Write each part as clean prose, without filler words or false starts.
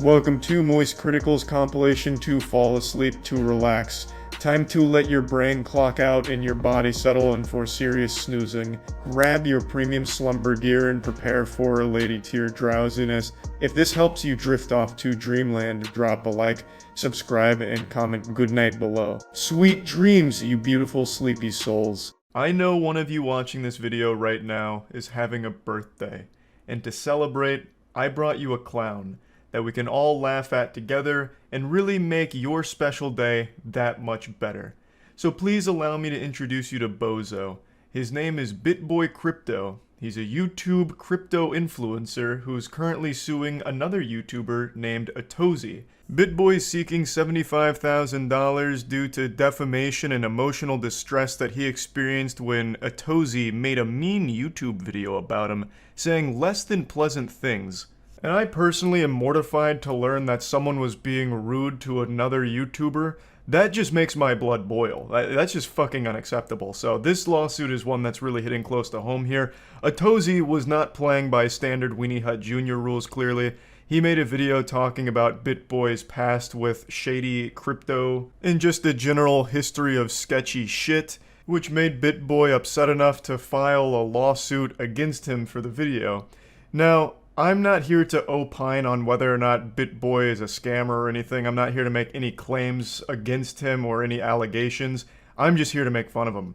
Welcome to moistcritikal's compilation to fall asleep to relax. Time to let your brain clock out and your body settle in for serious snoozing. Grab your premium slumber gear and prepare for a lady tier drowsiness. If this helps you drift off to dreamland, drop a like, subscribe, and comment goodnight below. Sweet dreams, you beautiful sleepy souls. I know one of you watching this video right now is having a birthday, and to celebrate, I brought you a clown that we can all laugh at together and really make your special day that much better. So please allow me to introduce you to Bozo. His name is BitBoy Crypto. He's a YouTube crypto influencer who's currently suing another YouTuber named Atozy. BitBoy is seeking $75,000 due to defamation and emotional distress that he experienced when Atozy made a mean YouTube video about him, saying less than pleasant things. And I personally am mortified to learn that someone was being rude to another YouTuber. That just makes my blood boil. That's just fucking unacceptable. So this lawsuit is one that's really hitting close to home here. Atozy was not playing by standard Weenie Hut Jr. rules, clearly. He made a video talking about BitBoy's past with shady crypto and just a general history of sketchy shit, which made BitBoy upset enough to file a lawsuit against him for the video. Now, I'm not here to opine on whether or not BitBoy is a scammer or anything. I'm not here to make any claims against him or any allegations. I'm just here to make fun of him.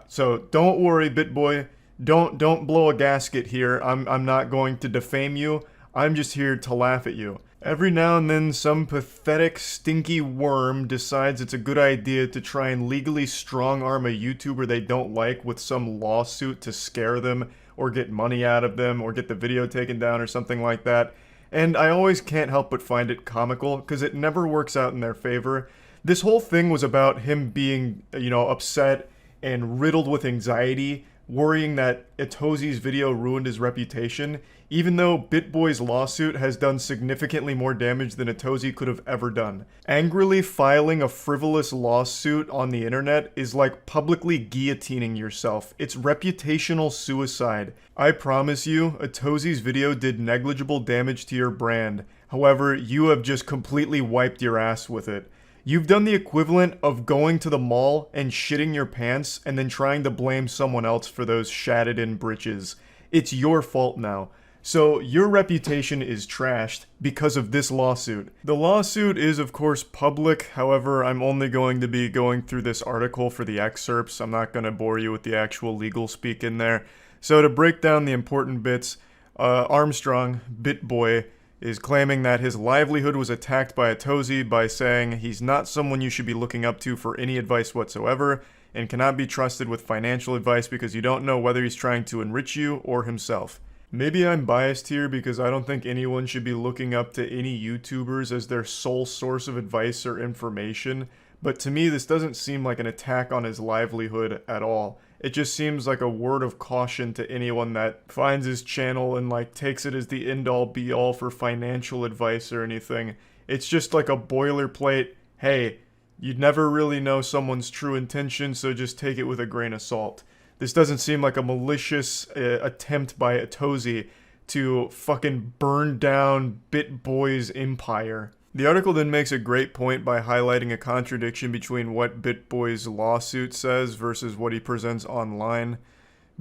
So don't worry, BitBoy. Don't blow a gasket here. I'm not going to defame you. I'm just here to laugh at you. Every now and then, some pathetic, stinky worm decides it's a good idea to try and legally strong-arm a YouTuber they don't like with some lawsuit to scare them, or get money out of them, or get the video taken down, or something like that. And I always can't help but find it comical, because it never works out in their favor. This whole thing was about him being, upset and riddled with anxiety, worrying that Atozy's video ruined his reputation, even though BitBoy's lawsuit has done significantly more damage than Atozy could have ever done. Angrily filing a frivolous lawsuit on the internet is like publicly guillotining yourself. It's reputational suicide. I promise you, Atozy's video did negligible damage to your brand. However, you have just completely wiped your ass with it. You've done the equivalent of going to the mall and shitting your pants and then trying to blame someone else for those shatted-in britches. It's your fault now. So your reputation is trashed because of this lawsuit. The lawsuit is of course public, however I'm only going to be going through this article for the excerpts. I'm not going to bore you with the actual legal speak in there. So to break down the important bits, Armstrong, BitBoy, is claiming that his livelihood was attacked by Atozy by saying he's not someone you should be looking up to for any advice whatsoever and cannot be trusted with financial advice because you don't know whether he's trying to enrich you or himself. Maybe I'm biased here because I don't think anyone should be looking up to any YouTubers as their sole source of advice or information, but to me this doesn't seem like an attack on his livelihood at all. It just seems like a word of caution to anyone that finds his channel and takes it as the end-all be-all for financial advice or anything. It's just like a boilerplate, hey, you'd never really know someone's true intention, so just take it with a grain of salt. This doesn't seem like a malicious attempt by Atozy to fucking burn down BitBoy's empire. The article then makes a great point by highlighting a contradiction between what BitBoy's lawsuit says versus what he presents online.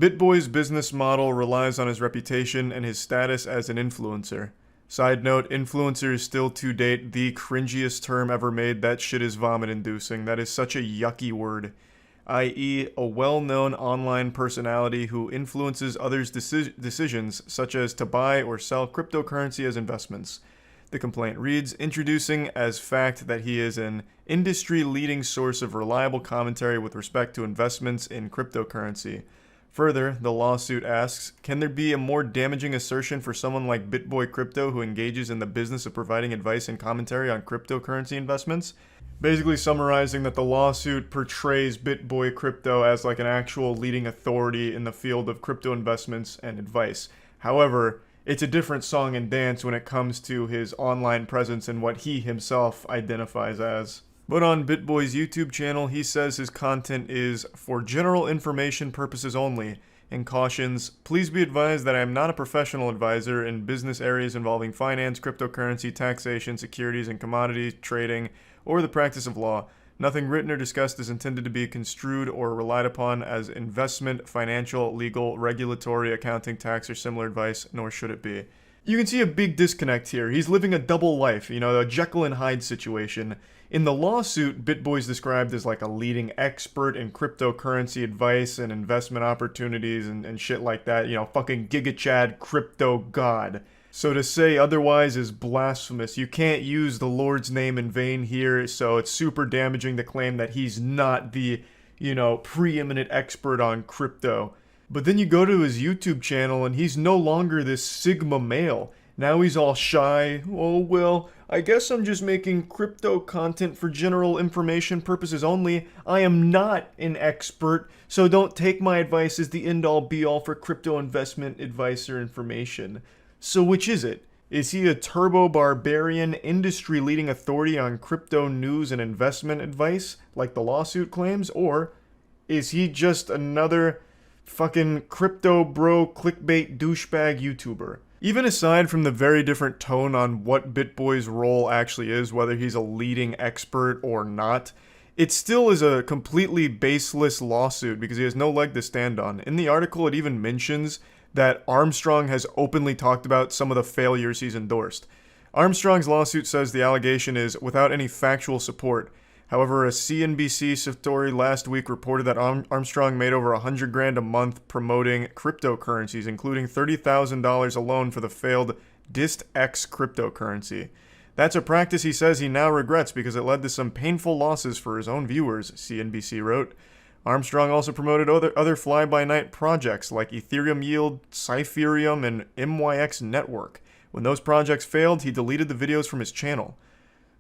BitBoy's business model relies on his reputation and his status as an influencer. Side note, influencer is still to date the cringiest term ever made. That shit is vomit-inducing. That is such a yucky word. I.e., a well-known online personality who influences others' decisions, such as to buy or sell cryptocurrency as investments. The complaint reads, introducing as fact that he is an industry-leading source of reliable commentary with respect to investments in cryptocurrency. Further, the lawsuit asks, can there be a more damaging assertion for someone like BitBoy Crypto who engages in the business of providing advice and commentary on cryptocurrency investments? Basically summarizing that the lawsuit portrays BitBoy Crypto as like an actual leading authority in the field of crypto investments and advice. However, it's a different song and dance when it comes to his online presence and what he himself identifies as. But on BitBoy's YouTube channel, he says his content is for general information purposes only, and cautions, please be advised that I am not a professional advisor in business areas involving finance, cryptocurrency, taxation, securities and commodity trading, or the practice of law. Nothing written or discussed is intended to be construed or relied upon as investment, financial, legal, regulatory, accounting, tax, or similar advice, nor should it be. You can see a big disconnect here. He's living a double life, a Jekyll and Hyde situation. In the lawsuit, BitBoy's described as like a leading expert in cryptocurrency advice and investment opportunities and shit like that. Fucking GigaChad crypto god. So to say otherwise is blasphemous. You can't use the Lord's name in vain here, so it's super damaging to claim that he's not the, preeminent expert on crypto. But then you go to his YouTube channel and he's no longer this Sigma male. Now he's all shy. Oh, well, I guess I'm just making crypto content for general information purposes only. I am not an expert, so don't take my advice as the end-all be-all for crypto investment advice or information. So which is it? Is he a turbo barbarian, industry-leading authority on crypto news and investment advice, like the lawsuit claims? Or is he just another fucking crypto bro clickbait douchebag YouTuber? Even aside from the very different tone on what BitBoy's role actually is, whether he's a leading expert or not, it still is a completely baseless lawsuit because he has no leg to stand on. In the article, it even mentions that Armstrong has openly talked about some of the failures he's endorsed. Armstrong's lawsuit says the allegation is without any factual support. However, a CNBC story last week reported that Armstrong made over $100,000 a month promoting cryptocurrencies, including $30,000 alone for the failed DistX cryptocurrency. That's a practice he says he now regrets because it led to some painful losses for his own viewers, CNBC wrote. Armstrong also promoted other fly-by-night projects like Ethereum Yield, Cypherium, and MYX Network. When those projects failed, he deleted the videos from his channel.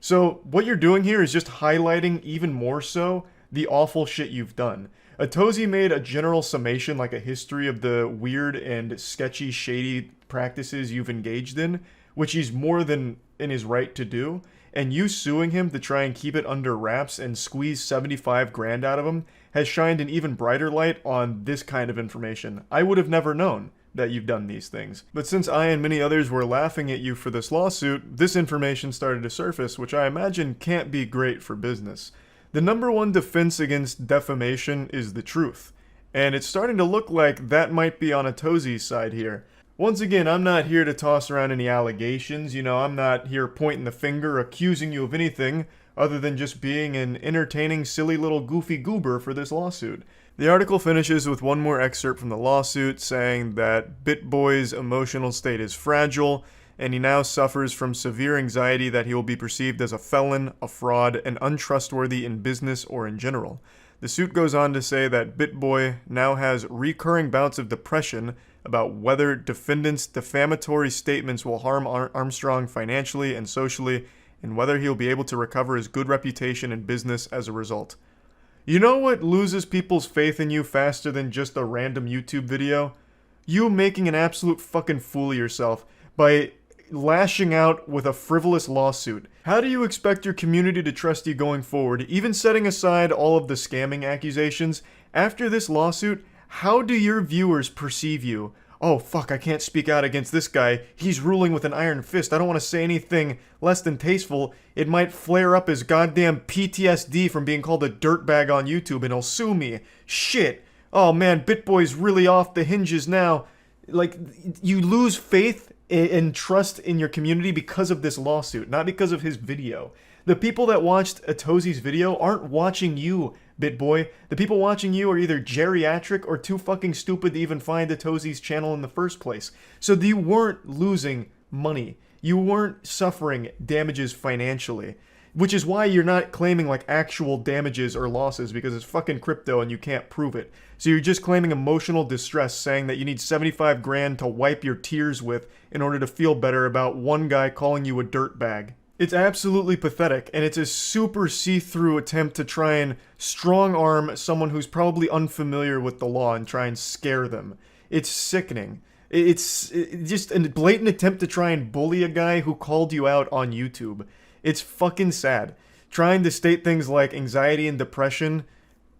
So, what you're doing here is just highlighting even more so the awful shit you've done. Atozy made a general summation, like a history of the weird and sketchy, shady practices you've engaged in, which he's more than in his right to do, and you suing him to try and keep it under wraps and squeeze $75,000 out of him has shined an even brighter light on this kind of information. I would have never known that you've done these things. But since I and many others were laughing at you for this lawsuit, this information started to surface, which I imagine can't be great for business. The number one defense against defamation is the truth, and it's starting to look like that might be on Atozy's side here. Once again, I'm not here to toss around any allegations, I'm not here pointing the finger, accusing you of anything, other than just being an entertaining, silly little goofy goober for this lawsuit. The article finishes with one more excerpt from the lawsuit saying that BitBoy's emotional state is fragile, and he now suffers from severe anxiety that he will be perceived as a felon, a fraud, and untrustworthy in business or in general. The suit goes on to say that BitBoy now has recurring bouts of depression about whether defendants' defamatory statements will harm Armstrong financially and socially, and whether he'll be able to recover his good reputation in business as a result. You know what loses people's faith in you faster than just a random YouTube video? You making an absolute fucking fool of yourself by lashing out with a frivolous lawsuit. How do you expect your community to trust you going forward, even setting aside all of the scamming accusations? After this lawsuit, how do your viewers perceive you? Oh, fuck, I can't speak out against this guy. He's ruling with an iron fist. I don't want to say anything less than tasteful. It might flare up his goddamn PTSD from being called a dirtbag on YouTube and he'll sue me. Shit. Oh man, BitBoy's really off the hinges now. Like, you lose faith and trust in your community because of this lawsuit, not because of his video. The people that watched Atozy's video aren't watching you, BitBoy. The people watching you are either geriatric or too fucking stupid to even find Atozy's channel in the first place. So you weren't losing money. You weren't suffering damages financially. Which is why you're not claiming like actual damages or losses, because it's fucking crypto and you can't prove it. So you're just claiming emotional distress, saying that you need $75,000 to wipe your tears with in order to feel better about one guy calling you a dirtbag. It's absolutely pathetic, and it's a super see-through attempt to try and strong-arm someone who's probably unfamiliar with the law and try and scare them. It's sickening. It's just a blatant attempt to try and bully a guy who called you out on YouTube. It's fucking sad. Trying to state things like anxiety and depression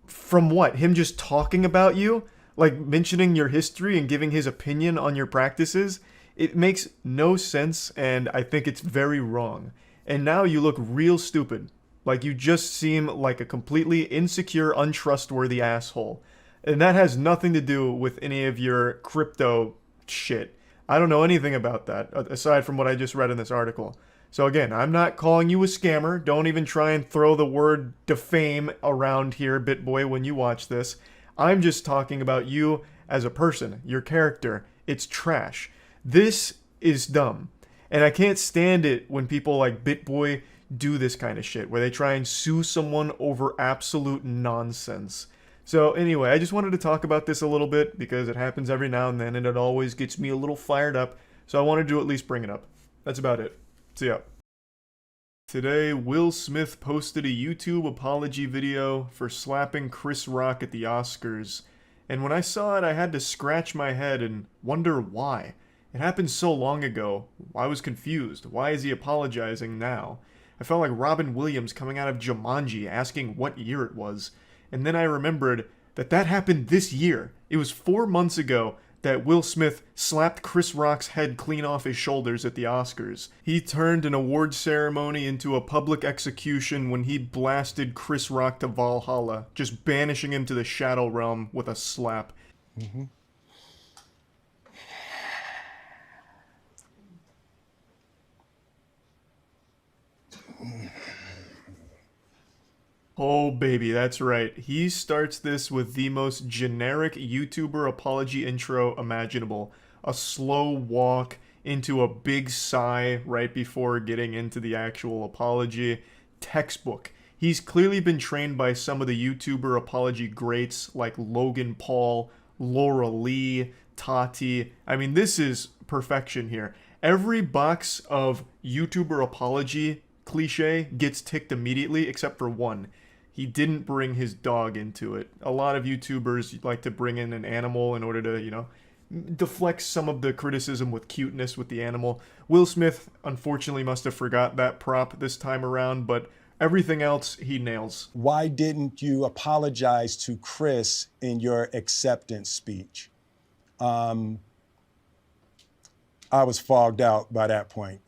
from what? Him just talking about you? like mentioning your history and giving his opinion on your practices. It makes no sense, and I think it's very wrong. And now you look real stupid. Like you just seem like a completely insecure, untrustworthy asshole. And that has nothing to do with any of your crypto shit. I don't know anything about that, aside from what I just read in this article. So again, I'm not calling you a scammer. Don't even try and throw the word defame around here, BitBoy, when you watch this. I'm just talking about you as a person, your character. It's trash. This is dumb. And I can't stand it when people like BitBoy do this kind of shit, where they try and sue someone over absolute nonsense. So anyway, I just wanted to talk about this a little bit because it happens every now and then and it always gets me a little fired up. So I wanted to at least bring it up. That's about it. See ya. Today, Will Smith posted a YouTube apology video for slapping Chris Rock at the Oscars. And when I saw it, I had to scratch my head and wonder why. It happened so long ago. I was confused. Why is he apologizing now? I felt like Robin Williams coming out of Jumanji asking what year it was. And then I remembered that that happened this year. It was 4 months ago that Will Smith slapped Chris Rock's head clean off his shoulders at the Oscars. He turned an award ceremony into a public execution when he blasted Chris Rock to Valhalla, just banishing him to the Shadow Realm with a slap. Mm-hmm. Oh baby, that's right. He starts this with the most generic YouTuber apology intro imaginable. A slow walk into a big sigh right before getting into the actual apology. Textbook. He's clearly been trained by some of the YouTuber apology greats like Logan Paul, Laura Lee, Tati. I mean, this is perfection here. Every box of YouTuber apology cliche gets ticked immediately except for one. He didn't bring his dog into it. A lot of YouTubers like to bring in an animal in order to, deflect some of the criticism with cuteness with the animal. Will Smith, unfortunately, must have forgot that prop this time around, but everything else he nails. Why didn't you apologize to Chris in your acceptance speech? I was fogged out by that point.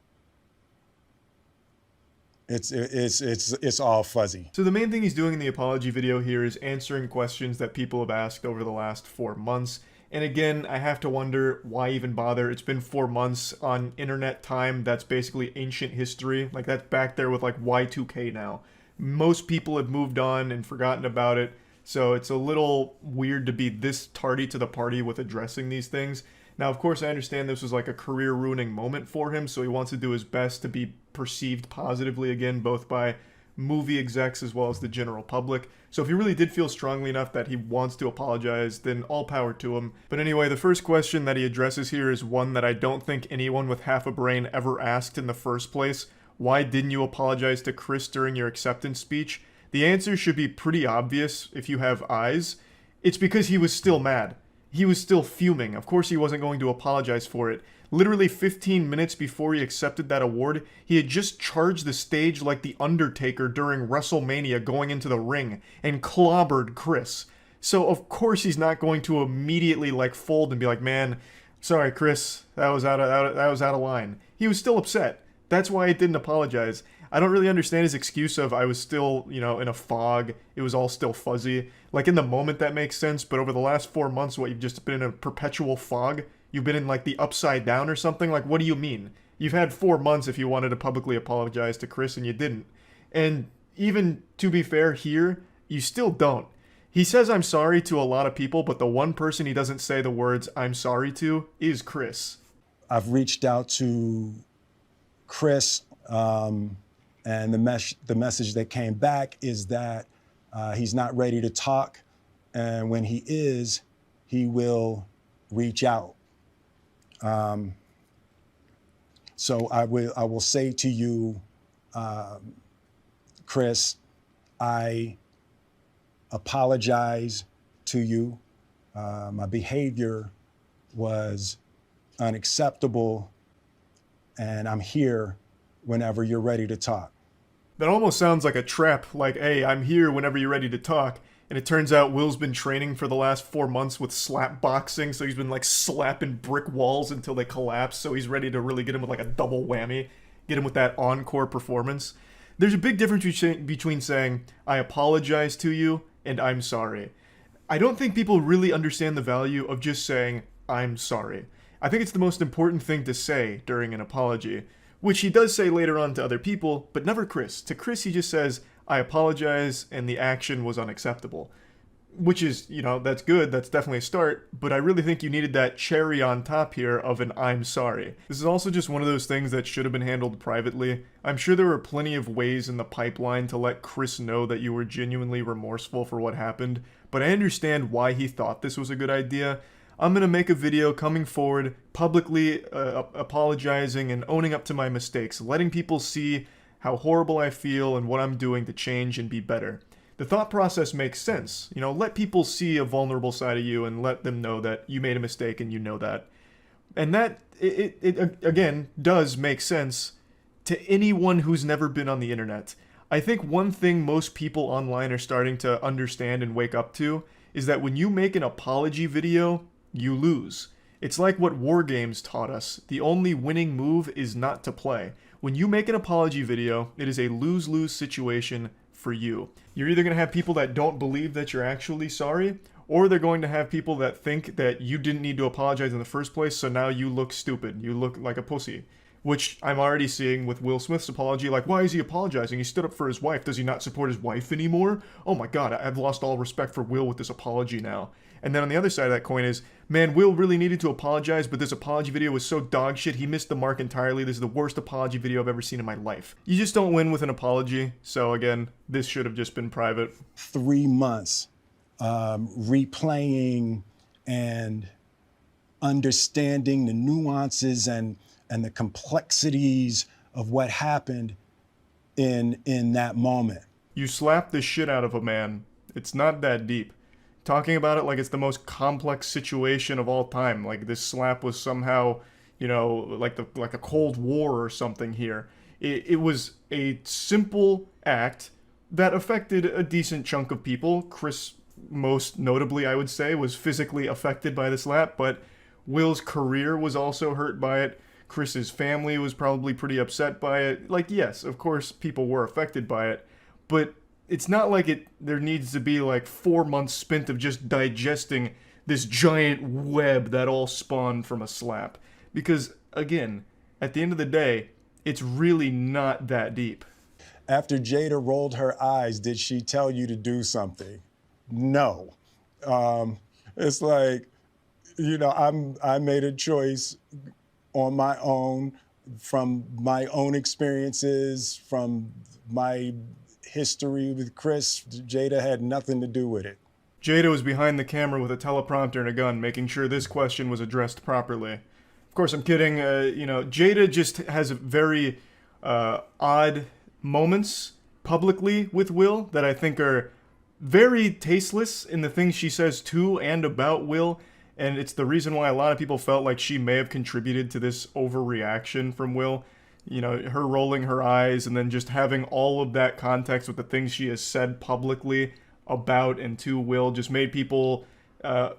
It's all fuzzy. So the main thing he's doing in the apology video here is answering questions that people have asked over the last 4 months. And again, I have to wonder why even bother. It's been 4 months on internet time. That's basically ancient history. Like that's back there with like Y2K now. Most people have moved on and forgotten about it. So it's a little weird to be this tardy to the party with addressing these things. Now, of course, I understand this was like a career-ruining moment for him, so he wants to do his best to be perceived positively again, both by movie execs as well as the general public. So if he really did feel strongly enough that he wants to apologize, then all power to him. But anyway, the first question that he addresses here is one that I don't think anyone with half a brain ever asked in the first place. Why didn't you apologize to Chris during your acceptance speech? The answer should be pretty obvious if you have eyes. It's because he was still mad. He was still fuming. Of course he wasn't going to apologize for it. Literally 15 minutes before he accepted that award, he had just charged the stage like The Undertaker during WrestleMania going into the ring and clobbered Chris. So of course he's not going to immediately like fold and be like, man, sorry Chris, that was out of line. He was still upset. That's why he didn't apologize. I don't really understand his excuse of I was still, in a fog. It was all still fuzzy. Like in the moment that makes sense, but over the last 4 months, what, you've just been in a perpetual fog? You've been in like the upside down or something? Like what do you mean? You've had 4 months if you wanted to publicly apologize to Chris and you didn't. And even to be fair here, you still don't. He says I'm sorry to a lot of people, but the one person he doesn't say the words I'm sorry to is Chris. I've reached out to Chris, and the message that came back is that he's not ready to talk, and when he is, he will reach out. So I will say to you, Chris, I apologize to you. My behavior was unacceptable, and I'm here whenever you're ready to talk. That almost sounds like a trap, like, hey, I'm here whenever you're ready to talk. And it turns out Will's been training for the last 4 months with slap boxing, so he's been like slapping brick walls until they collapse, so he's ready to really get him with like a double whammy, get him with that encore performance. There's a big difference between saying, I apologize to you, and I'm sorry. I don't think people really understand the value of just saying, I'm sorry. I think it's the most important thing to say during an apology, which he does say later on to other people, but never Chris. To Chris, he just says, I apologize, and the action was unacceptable. Which is, that's good, that's definitely a start, but I really think you needed that cherry on top here of an I'm sorry. This is also just one of those things that should have been handled privately. I'm sure there were plenty of ways in the pipeline to let Chris know that you were genuinely remorseful for what happened, but I understand why he thought this was a good idea. I'm going to make a video coming forward, publicly apologizing and owning up to my mistakes, letting people see how horrible I feel and what I'm doing to change and be better. The thought process makes sense. Let people see a vulnerable side of you and let them know that you made a mistake and you know that. And that, it again, does make sense to anyone who's never been on the internet. I think one thing most people online are starting to understand and wake up to is that when you make an apology video, you lose. It's like what war games taught us. The only winning move is not to play. When you make an apology video, it is a lose-lose situation for you. You're either going to have people that don't believe that you're actually sorry, or they're going to have people that think that you didn't need to apologize in the first place, so now you look stupid. You look like a pussy. Which I'm already seeing with Will Smith's apology. Like, why is he apologizing? He stood up for his wife. Does he not support his wife anymore? Oh my god, I've lost all respect for Will with this apology now. And then on the other side of that coin is, man, Will really needed to apologize, but this apology video was so dog shit, he missed the mark entirely. This is the worst apology video I've ever seen in my life. You just don't win with an apology. So again, this should have just been private. 3 months replaying and understanding the nuances and the complexities of what happened in that moment. You slapped the shit out of a man. It's not that deep. Talking about it like it's the most complex situation of all time. Like this slap was somehow, like a Cold War or something here. It was a simple act that affected a decent chunk of people. Chris, most notably, I would say, was physically affected by the slap, but Will's career was also hurt by it. Chris's family was probably pretty upset by it. Like, yes, of course, people were affected by it, but it's not like there needs to be like 4 months spent of just digesting this giant web that all spawned from a slap. Because, again, at the end of the day, it's really not that deep. After Jada rolled her eyes, did she tell you to do something? No. It's like, I made a choice on my own, from my own experiences, from my history with Chris. Jada had nothing to do with it. Jada was behind the camera with a teleprompter and a gun, making sure this question was addressed properly. Of course, I'm kidding. Jada just has very odd moments publicly with Will that I think are very tasteless in the things she says to and about Will. And it's the reason why a lot of people felt like she may have contributed to this overreaction from Will. Her rolling her eyes and then just having all of that context with the things she has said publicly about and to Will just made people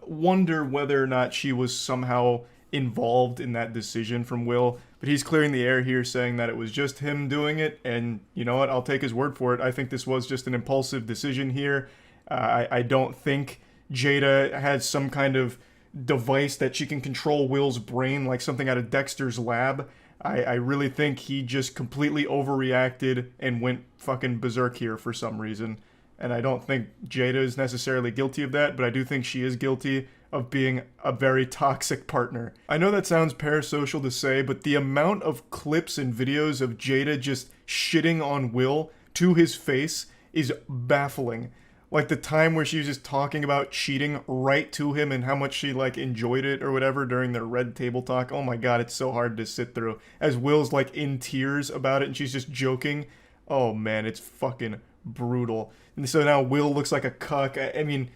wonder whether or not she was somehow involved in that decision from Will. But he's clearing the air here, saying that it was just him doing it. And you know what? I'll take his word for it. I think this was just an impulsive decision here. I don't think Jada has some kind of device that she can control Will's brain like something out of Dexter's lab. I really think he just completely overreacted and went fucking berserk here for some reason. And I don't think Jada is necessarily guilty of that, but I do think she is guilty of being a very toxic partner. I know that sounds parasocial to say, but the amount of clips and videos of Jada just shitting on Will to his face is baffling. Like the time where she was just talking about cheating right to him and how much she enjoyed it or whatever during their red table talk. Oh my god, it's so hard to sit through. As Will's in tears about it and she's just joking. Oh man, it's fucking brutal. And so now Will looks like a cuck. I mean,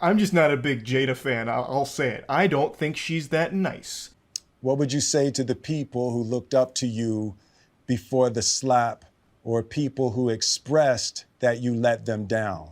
I'm just not a big Jada fan. I'll say it. I don't think she's that nice. What would you say to the people who looked up to you before the slap, or people who expressed that you let them down?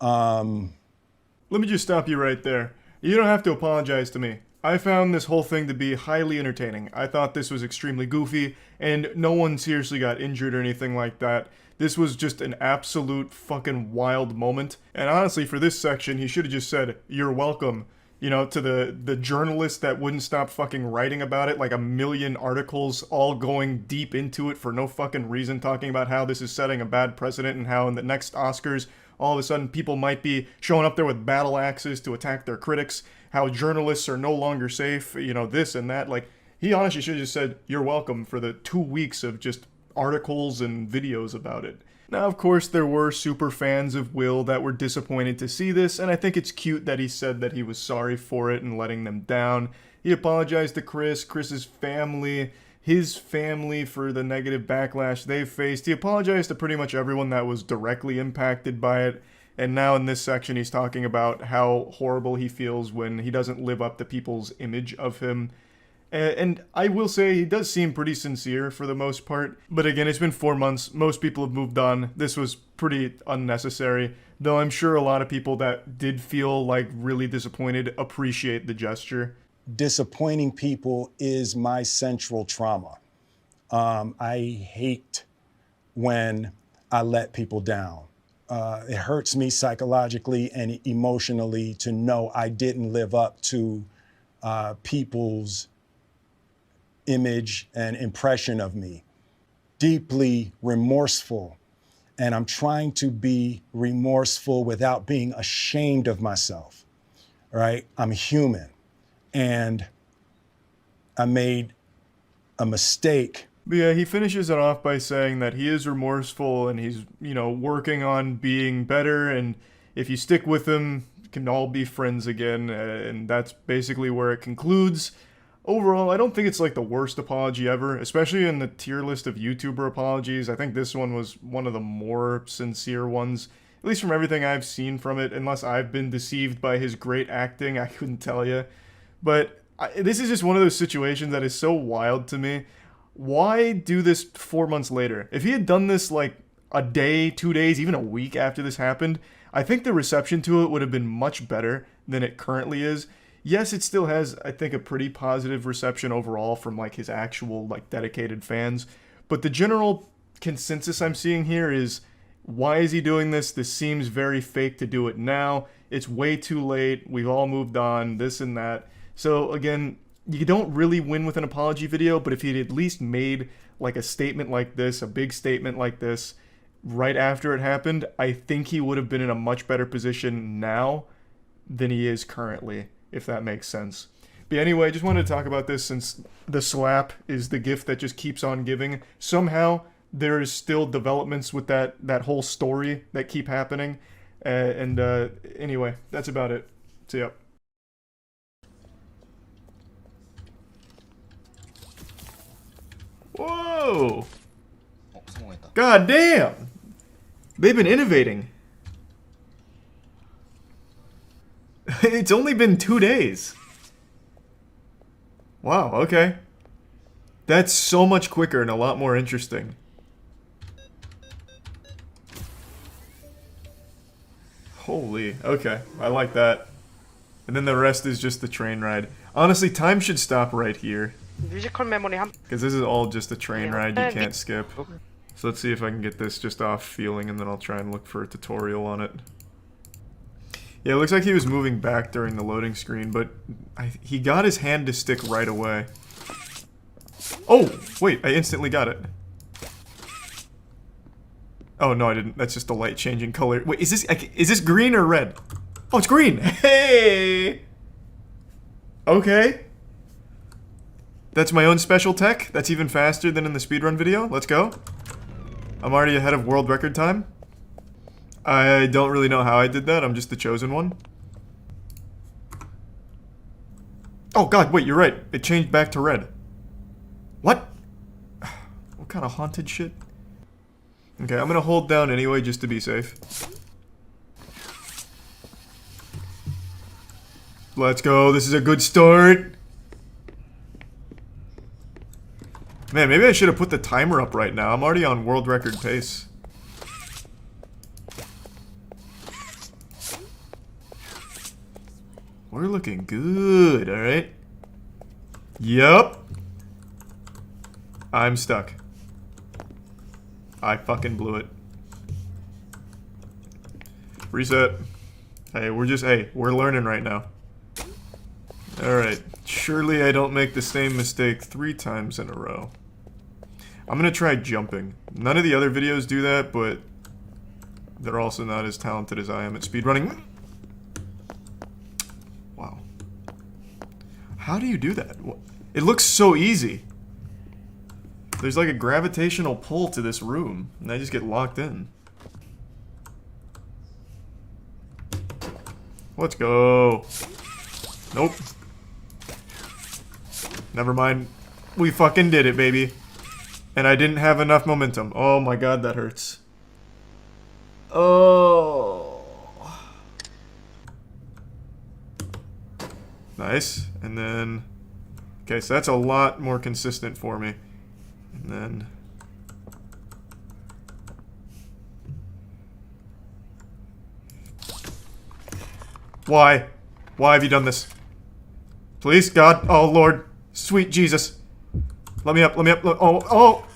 Let me just stop you right there. You don't have to apologize to me. I found this whole thing to be highly entertaining. I thought this was extremely goofy, and no one seriously got injured or anything like that. This was just an absolute fucking wild moment. And honestly, for this section, he should have just said, "You're welcome." You know, to the journalist that wouldn't stop fucking writing about it, like a million articles all going deep into it for no fucking reason, talking about how this is setting a bad precedent and how in the next Oscars, all of a sudden people might be showing up there with battle axes to attack their critics, how journalists are no longer safe, you know, this and that. Like, he honestly should have just said, "You're welcome," for the 2 weeks of just articles and videos about it. Now, of course, there were super fans of Will that were disappointed to see this, and I think it's cute that he said that he was sorry for it and letting them down. He apologized to Chris's family, his family for the negative backlash they've faced. He apologized to pretty much everyone that was directly impacted by it. And now in this section, he's talking about how horrible he feels when he doesn't live up to people's image of him. And I will say he does seem pretty sincere for the most part. But again, it's been 4 months. Most people have moved on. This was pretty unnecessary. Though I'm sure a lot of people that did feel like really disappointed appreciate the gesture. Disappointing people is my central trauma. I hate when I let people down. It hurts me psychologically and emotionally to know I didn't live up to people's image and impression of me. Deeply remorseful. And I'm trying to be remorseful without being ashamed of myself, right? I'm human. And I made a mistake. But yeah, he finishes it off by saying that he is remorseful and he's, you know, working on being better. And if you stick with him, you can all be friends again. And that's basically where it concludes. Overall, I don't think it's like the worst apology ever, especially in the tier list of YouTuber apologies. I think this one was one of the more sincere ones, at least from everything I've seen from it, unless I've been deceived by his great acting, I couldn't tell you. But this is just one of those situations that is so wild to me. Why do this 4 months later? If he had done this like a day, 2 days, even a week after this happened, I think the reception to it would have been much better than it currently is. Yes, it still has, I think, a pretty positive reception overall from like his actual like dedicated fans. But the general consensus I'm seeing here is, why is he doing this? This seems very fake to do it now. It's way too late. We've all moved on, this and that. So again, you don't really win with an apology video, but if he'd at least made like a statement like this, a big statement like this, right after it happened, I think he would have been in a much better position now than he is currently, if that makes sense. But anyway, I just wanted to talk about this since the slap is the gift that just keeps on giving. Somehow, there is still developments with that whole story that keep happening. Anyway, that's about it. See ya. Whoa! God damn! They've been innovating. It's only been 2 days. Wow, okay. That's so much quicker and a lot more interesting. Holy, okay. I like that. And then the rest is just the train ride. Honestly, time should stop right here. Because this is all just a train ride you can't skip. So let's see if I can get this just off feeling, and then I'll try and look for a tutorial on it. Yeah, it looks like he was moving back during the loading screen, but he got his hand to stick right away. Oh, wait, I instantly got it. Oh, no, I didn't. That's just the light changing color. Wait, is this green or red? Oh, it's green! Hey! Okay. That's my own special tech. That's even faster than in the speedrun video. Let's go. I'm already ahead of world record time. I don't really know how I did that. I'm just the chosen one. Oh god, wait, you're right. It changed back to red. What? What kind of haunted shit? Okay, I'm gonna hold down anyway just to be safe. Let's go. This is a good start. Man, maybe I should have put the timer up right now. I'm already on world record pace. We're looking good, alright? Yup. I'm stuck. I fucking blew it. Reset. Hey, we're learning right now. Alright. Surely I don't make the same mistake 3 times in a row. I'm gonna try jumping. None of the other videos do that, but they're also not as talented as I am at speedrunning. Wow. How do you do that? It looks so easy. There's like a gravitational pull to this room, and I just get locked in. Let's go. Nope. Never mind. We fucking did it, baby. And I didn't have enough momentum. Oh my god, that hurts. Oh. Nice. And then... Okay, so that's a lot more consistent for me. And then... Why? Why have you done this? Please, God. Oh, Lord. Sweet Jesus. Let me up, let me up. Oh, oh!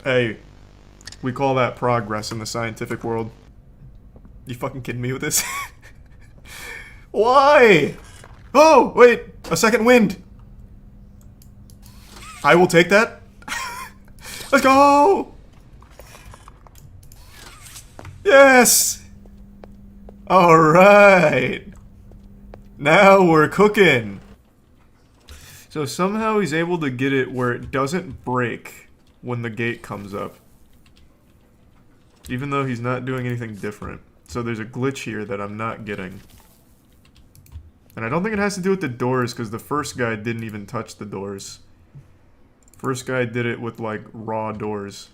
Hey. We call that progress in the scientific world. You fucking kidding me with this? Why? Oh, wait. A second wind. I will take that. Let's go! Yes! Alright. Now we're cooking. So somehow he's able to get it where it doesn't break when the gate comes up. Even though he's not doing anything different. So there's a glitch here that I'm not getting. And I don't think it has to do with the doors, because the first guy didn't even touch the doors. First guy did it with, like, raw doors.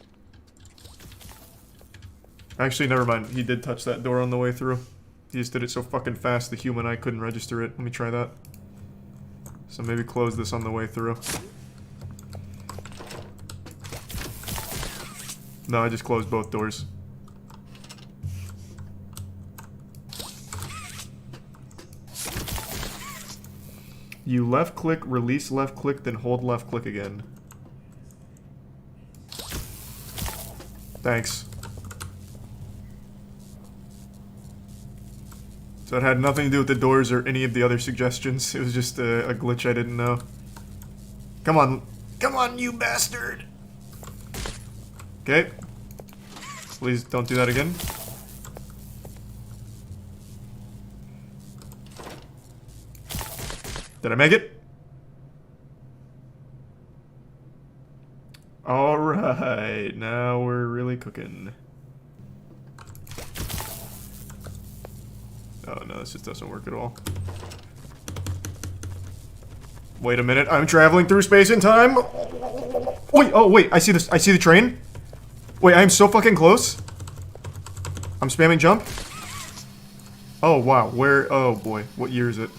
Actually, never mind. He did touch that door on the way through. He just did it so fucking fast the human eye couldn't register it. Let me try that. So maybe close this on the way through. No, I just closed both doors. You left click, release left click, then hold left click again. Thanks. So it had nothing to do with the doors or any of the other suggestions. It was just a glitch I didn't know. Come on. Come on, you bastard! Okay. Please don't do that again. Did I make it? Alright, now we're really cooking. Oh no, this just doesn't work at all. Wait a minute, I'm traveling through space and time! Wait, oh wait, I see this, I see the train? Wait, I'm so fucking close? I'm spamming jump? Oh wow, where, oh boy, what year is it?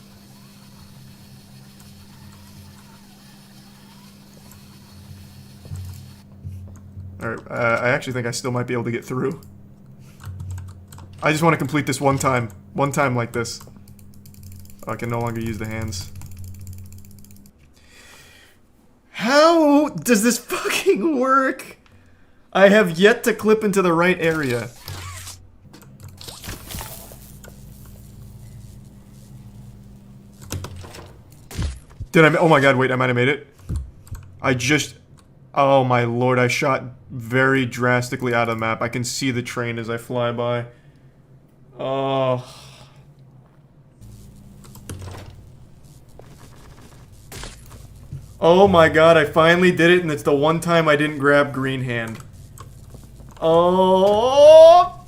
Alright, I actually think I still might be able to get through. I just want to complete this one time. One time like this. I can no longer use the hands. How does this fucking work? I have yet to clip into the right area. Did I? Oh my god, wait, I might have made it. I just... Oh my lord, I shot very drastically out of the map. I can see the train as I fly by. Oh. Oh my god, I finally did it, and it's the one time I didn't grab green hand. Oh!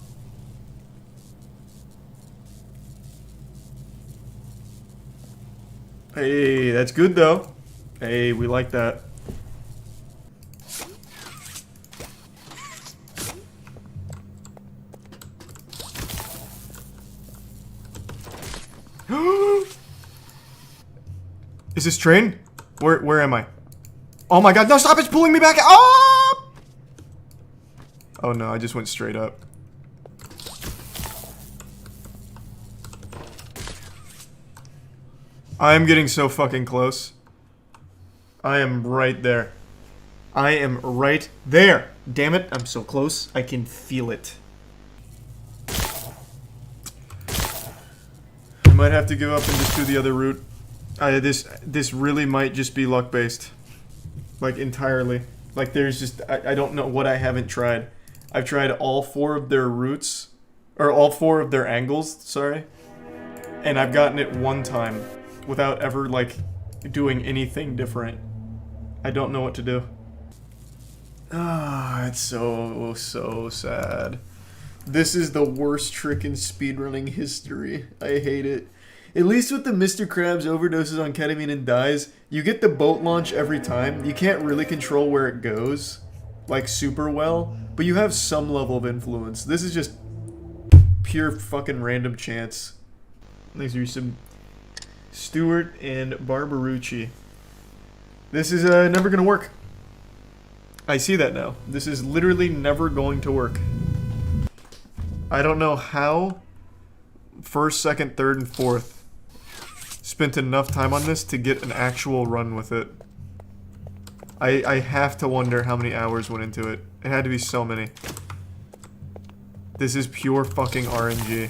Hey, that's good though. Hey, we like that. Is this train? Where am I? Oh my god, no, stop, it's pulling me back! Oh! Oh no, I just went straight up. I am getting so fucking close. I am right there. I am right there. Damn it, I'm so close. I can feel it. I might have to give up and just do the other route. This really might just be luck based. Like, entirely. Like, there's just... I don't know what I haven't tried. I've tried all 4 of their routes. Or all 4 of their angles, sorry. And I've gotten it one time. Without ever, like, doing anything different. I don't know what to do. Ah, it's so sad. This is the worst trick in speedrunning history. I hate it. At least with the Mr. Krabs overdoses on ketamine and dies, you get the boat launch every time. You can't really control where it goes, like, super well, but you have some level of influence. This is just pure fucking random chance. Thanks for some Stewart and Barbarucci. This is never gonna work. I see that now. This is literally never going to work. I don't know how first, second, third, and fourth spent enough time on this to get an actual run with it. I have to wonder how many hours went into it. It had to be so many. This is pure fucking RNG.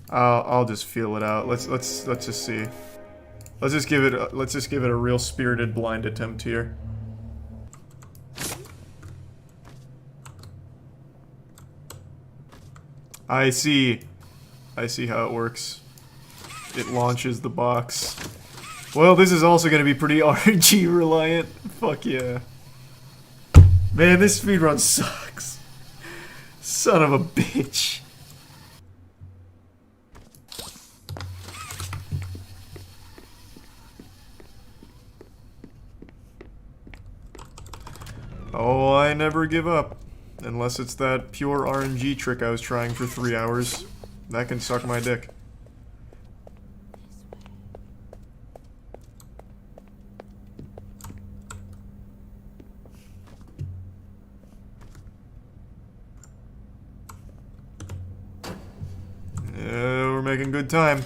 I'll just feel it out. Let's just see. Let's just give it a real spirited blind attempt here. I see how it works. It launches the box. Well, this is also going to be pretty RNG reliant. Fuck yeah. Man, this speedrun sucks. Son of a bitch. Oh, I never give up. Unless it's that pure RNG trick I was trying for 3 hours. That can suck my dick. Yeah, we're making good time.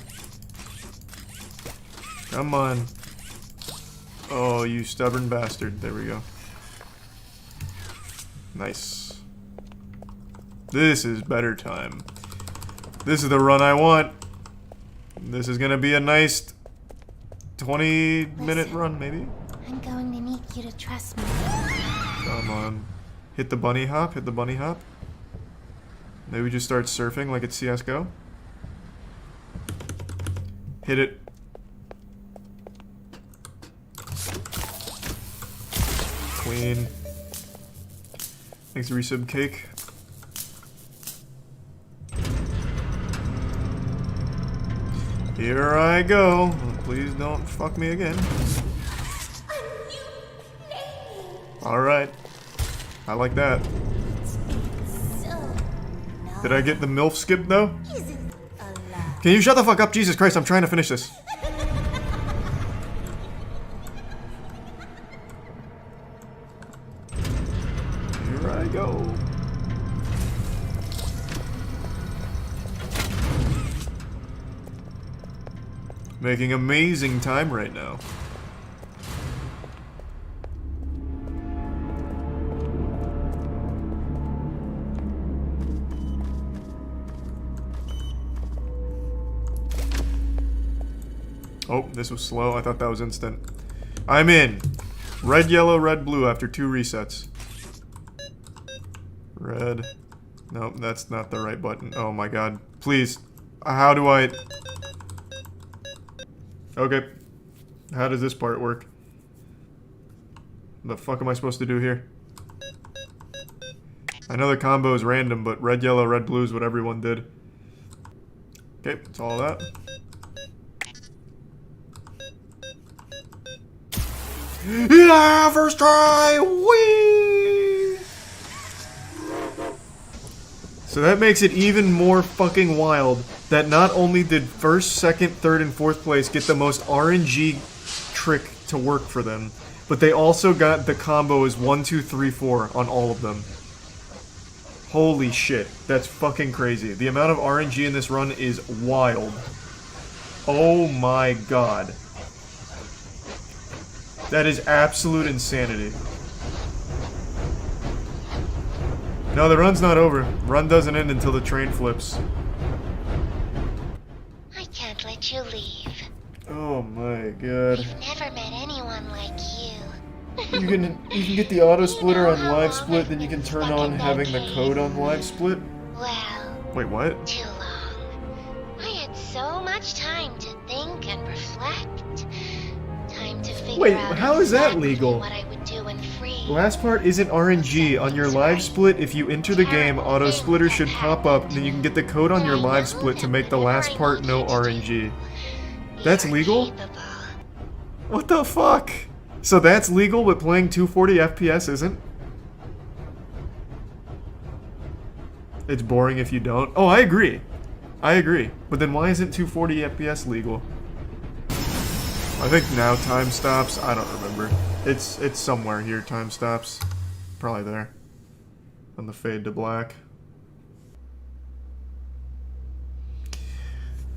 Come on. Oh, you stubborn bastard. There we go. Nice. This is better time. This is the run I want. This is gonna be a nice 20-minute run, maybe? I'm going to need you to trust me. Come on. Hit the bunny hop, hit the bunny hop. Maybe just start surfing like it's CSGO. Hit it. Queen. Thanks, resub cake. Here I go. Please don't fuck me again. Alright. I like that. Did I get the MILF skip though? Can you shut the fuck up? Jesus Christ, I'm trying to finish this. Here I go. Making amazing time right now. Oh, this was slow. I thought that was instant. I'm in. Red, yellow, red, blue after 2 resets. Red. Nope, that's not the right button. Oh my god. Please. How do I... Okay. How does this part work? The fuck am I supposed to do here? I know the combo is random, but red, yellow, red, blue is what everyone did. Okay, that's all that. Yeah, first try! Whee! So that makes it even more fucking wild that not only did first, second, third, and fourth place get the most RNG trick to work for them, but they also got the combo as 1, 2, 3, 4 on all of them. Holy shit, that's fucking crazy. The amount of RNG in this run is wild. Oh my god. That is absolute insanity. No, the run's not over. Run doesn't end until the train flips. I can't let you leave. Oh my god. We've never met anyone like you. You can get the auto splitter on how live long split, I've then you can been turn stuck on in that having the cave? code on live split. Well, Wait, what? too long. I had so much time to think and reflect. Time to figure Wait, out how is that exactly legal? what I would do when free. Last part isn't RNG. On your live split, if you enter the game, auto splitter should pop up, and then you can get the code on your live split to make the last part no RNG. That's legal? What the fuck? So that's legal, but playing 240 FPS isn't? It's boring if you don't. Oh, I agree. I agree. But then why isn't 240 FPS legal? I think now time stops. I don't remember. It's somewhere here, time stops. Probably there. On the fade to black.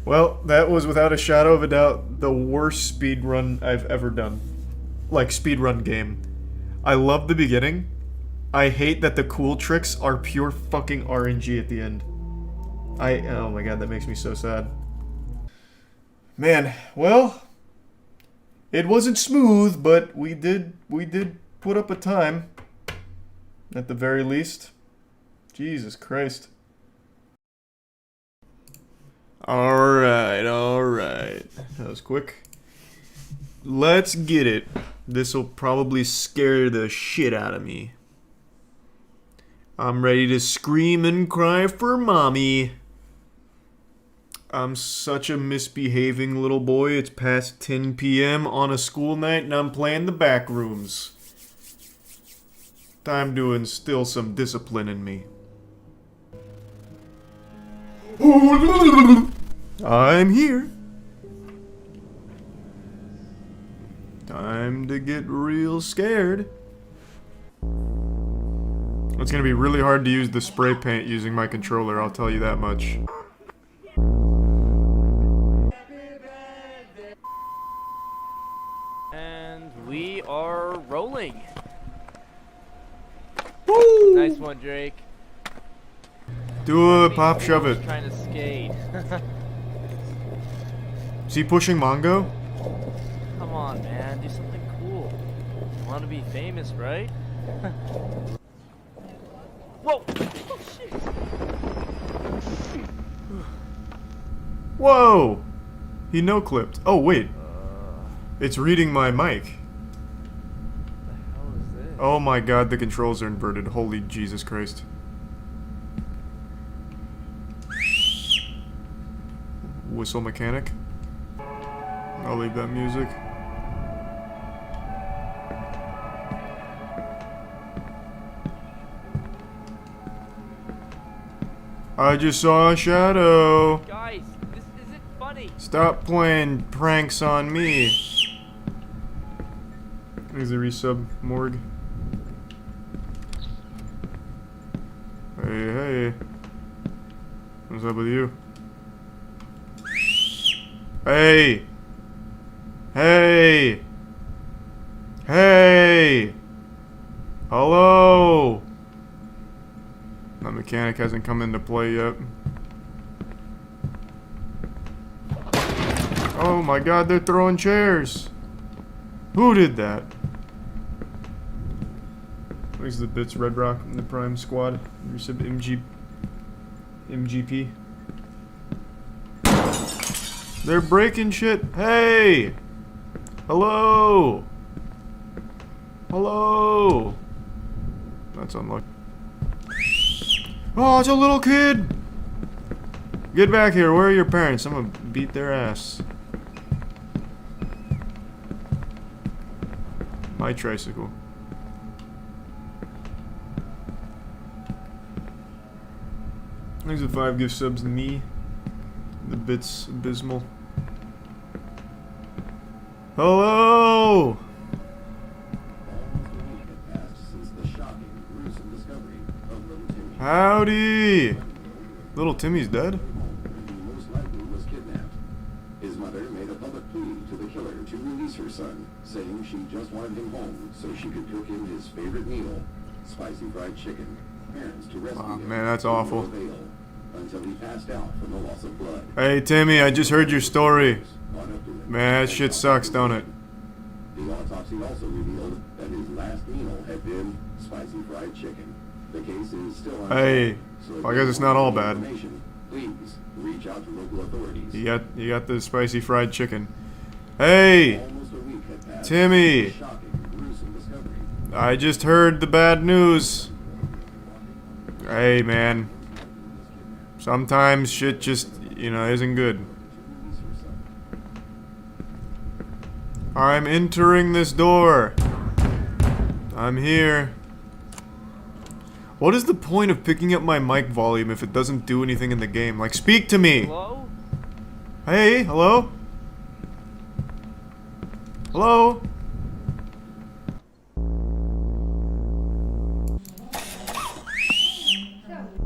Well, that was without a shadow of a doubt the worst speedrun I've ever done. Like, speedrun game. I love the beginning. I hate that the cool tricks are pure fucking RNG at the end. Oh my god, that makes me so sad. Man, well, it wasn't smooth, but we did put up a time. At the very least. Jesus Christ. Alright. That was quick. Let's get it. This'll probably scare the shit out of me. I'm ready to scream and cry for mommy. I'm such a misbehaving little boy. It's past 10 p.m. on a school night and I'm playing the Backrooms. Time to instill some discipline in me. I'm here. Time to get real scared. It's gonna be really hard to use the spray paint using my controller, I'll tell you that much. And we are rolling. Woo! Nice one, Drake. Do a pop shove it. Trying to skate. Is he pushing Mongo? Come on, man. Do something cool. Want to be famous, right? Whoa! Oh, shit. Whoa! He no-clipped. Oh, wait. It's reading my mic. What the hell is this? Oh my god, the controls are inverted. Holy Jesus Christ. Whistle mechanic. I'll leave that music. I just saw a shadow. Guys, this isn't funny. Stop playing pranks on me. Here's a resub morgue. Hey. What's up with you? Hey! Hello! My mechanic hasn't come into play yet. Oh my god, they're throwing chairs! Who did that? These are the bits, Red Rock and the Prime Squad. Resub MGP. They're breaking shit. Hey! Hello! Hello! That's unlucky. Oh, it's a little kid! Get back here. Where are your parents? I'm gonna beat their ass. My tricycle. There's the 5 gift subs to me. The bits abysmal. Hello! Since the shocking, gruesome discovery of the Howdy! Little Timmy's dead? Most likely was kidnapped. His mother made a public plea to the killer to release her son, saying she just wanted him home so she could cook him his favorite meal, spicy fried chicken. Parents to rescue him. Man, that's awful. Until he passed out from the loss of blood. Hey, Timmy, I just heard your story. Man, that shit sucks, don't it? The autopsy also revealed that his last meal had been spicy fried chicken. The case is still unsolved. Hey, So I guess it's not all bad. please reach out to local authorities. You got the spicy fried chicken. Hey, Almost a week had passed. Timmy, Shocking, gruesome discovery. I just heard the bad news. Hey, man. Sometimes shit just, isn't good. I'm entering this door. I'm here. What is the point of picking up my mic volume if it doesn't do anything in the game? Like, speak to me! Hello? Hey, hello? Hello?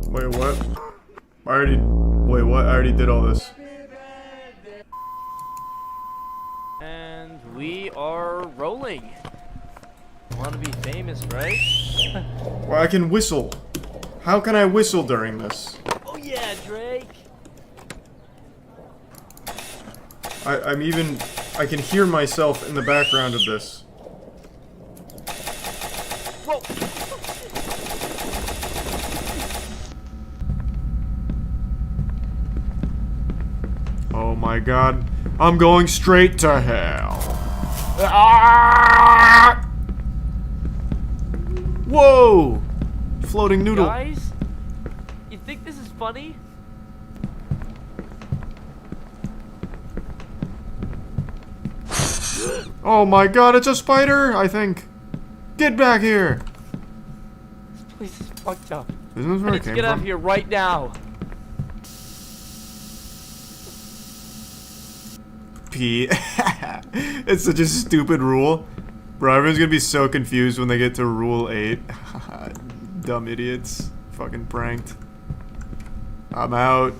Wait, what? Wait, what? I already did all this. And we are rolling. Want to be famous, right? Well, I can whistle. How can I whistle during this? Oh yeah, Drake. I can hear myself in the background of this. Whoa. Oh my god. I'm going straight to hell. Ah! Whoa! Floating noodle. Guys, you think this is funny? Oh my god, it's a spider, I think. Get back here. This place is fucked up. Isn't this I where need it to came get out of from? here right now. P. It's such a stupid rule. Bro, everyone's gonna be so confused when they get to Rule 8. Dumb idiots. Fucking pranked. I'm out.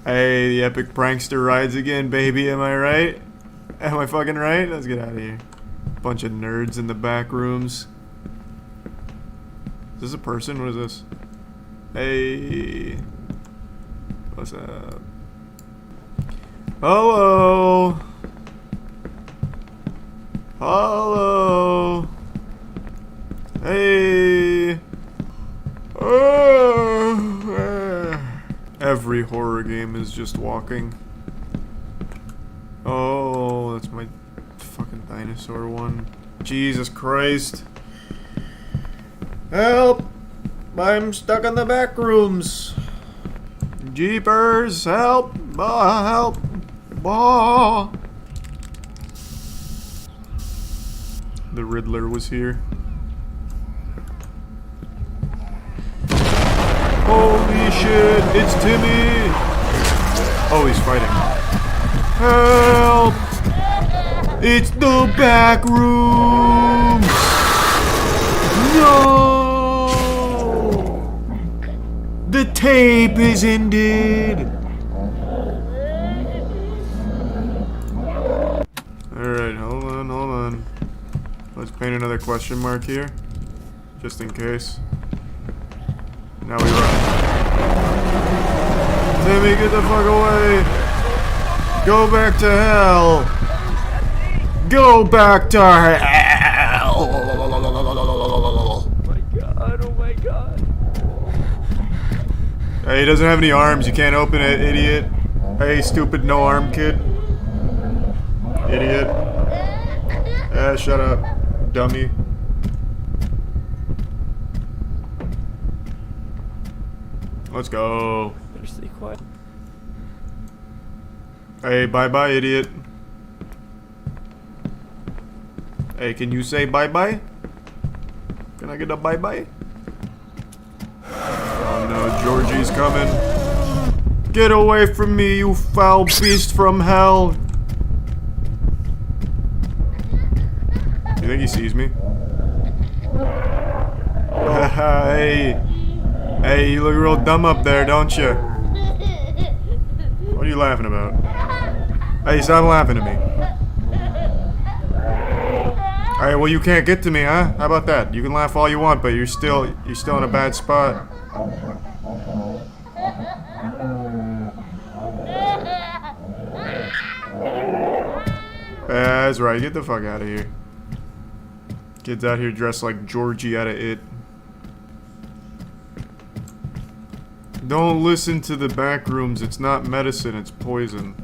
Hey, the epic prankster rides again, baby. Am I right? Am I fucking right? Let's get out of here. Bunch of nerds in the back rooms. Is this a person? What is this? Hey. What's up? Hello. Hello. Hey. Every horror game is just walking. Oh, that's my fucking dinosaur one. Jesus Christ. Help! I'm stuck in the back rooms. Jeepers, help! Help! The Riddler was here. Holy shit, it's Timmy! Oh, he's fighting. Help! It's the back room! No! The tape is ended! Alright, hold on. Let's paint another question mark here. Just in case. Now we run. Timmy, get the fuck away! Go back to hell! Go back to hell! Oh my god. Hey, he doesn't have any arms. You can't open it, idiot. Hey, stupid no arm kid. Idiot. Shut up, dummy. Let's go. Better stay quiet. Hey, bye-bye, idiot. Hey, can you say bye-bye? Can I get a bye-bye? Oh no, Georgie's coming. Get away from me, you foul beast from hell. You think he sees me? Hey. Hey, you look real dumb up there, don't you? What are you laughing about? Hey, stop laughing at me. Alright, well you can't get to me, huh? How about that? You can laugh all you want, but you're still in a bad spot. That's right, get the fuck out of here. Kids out here dressed like Georgie out of It. Don't listen to the back rooms, it's not medicine, it's poison.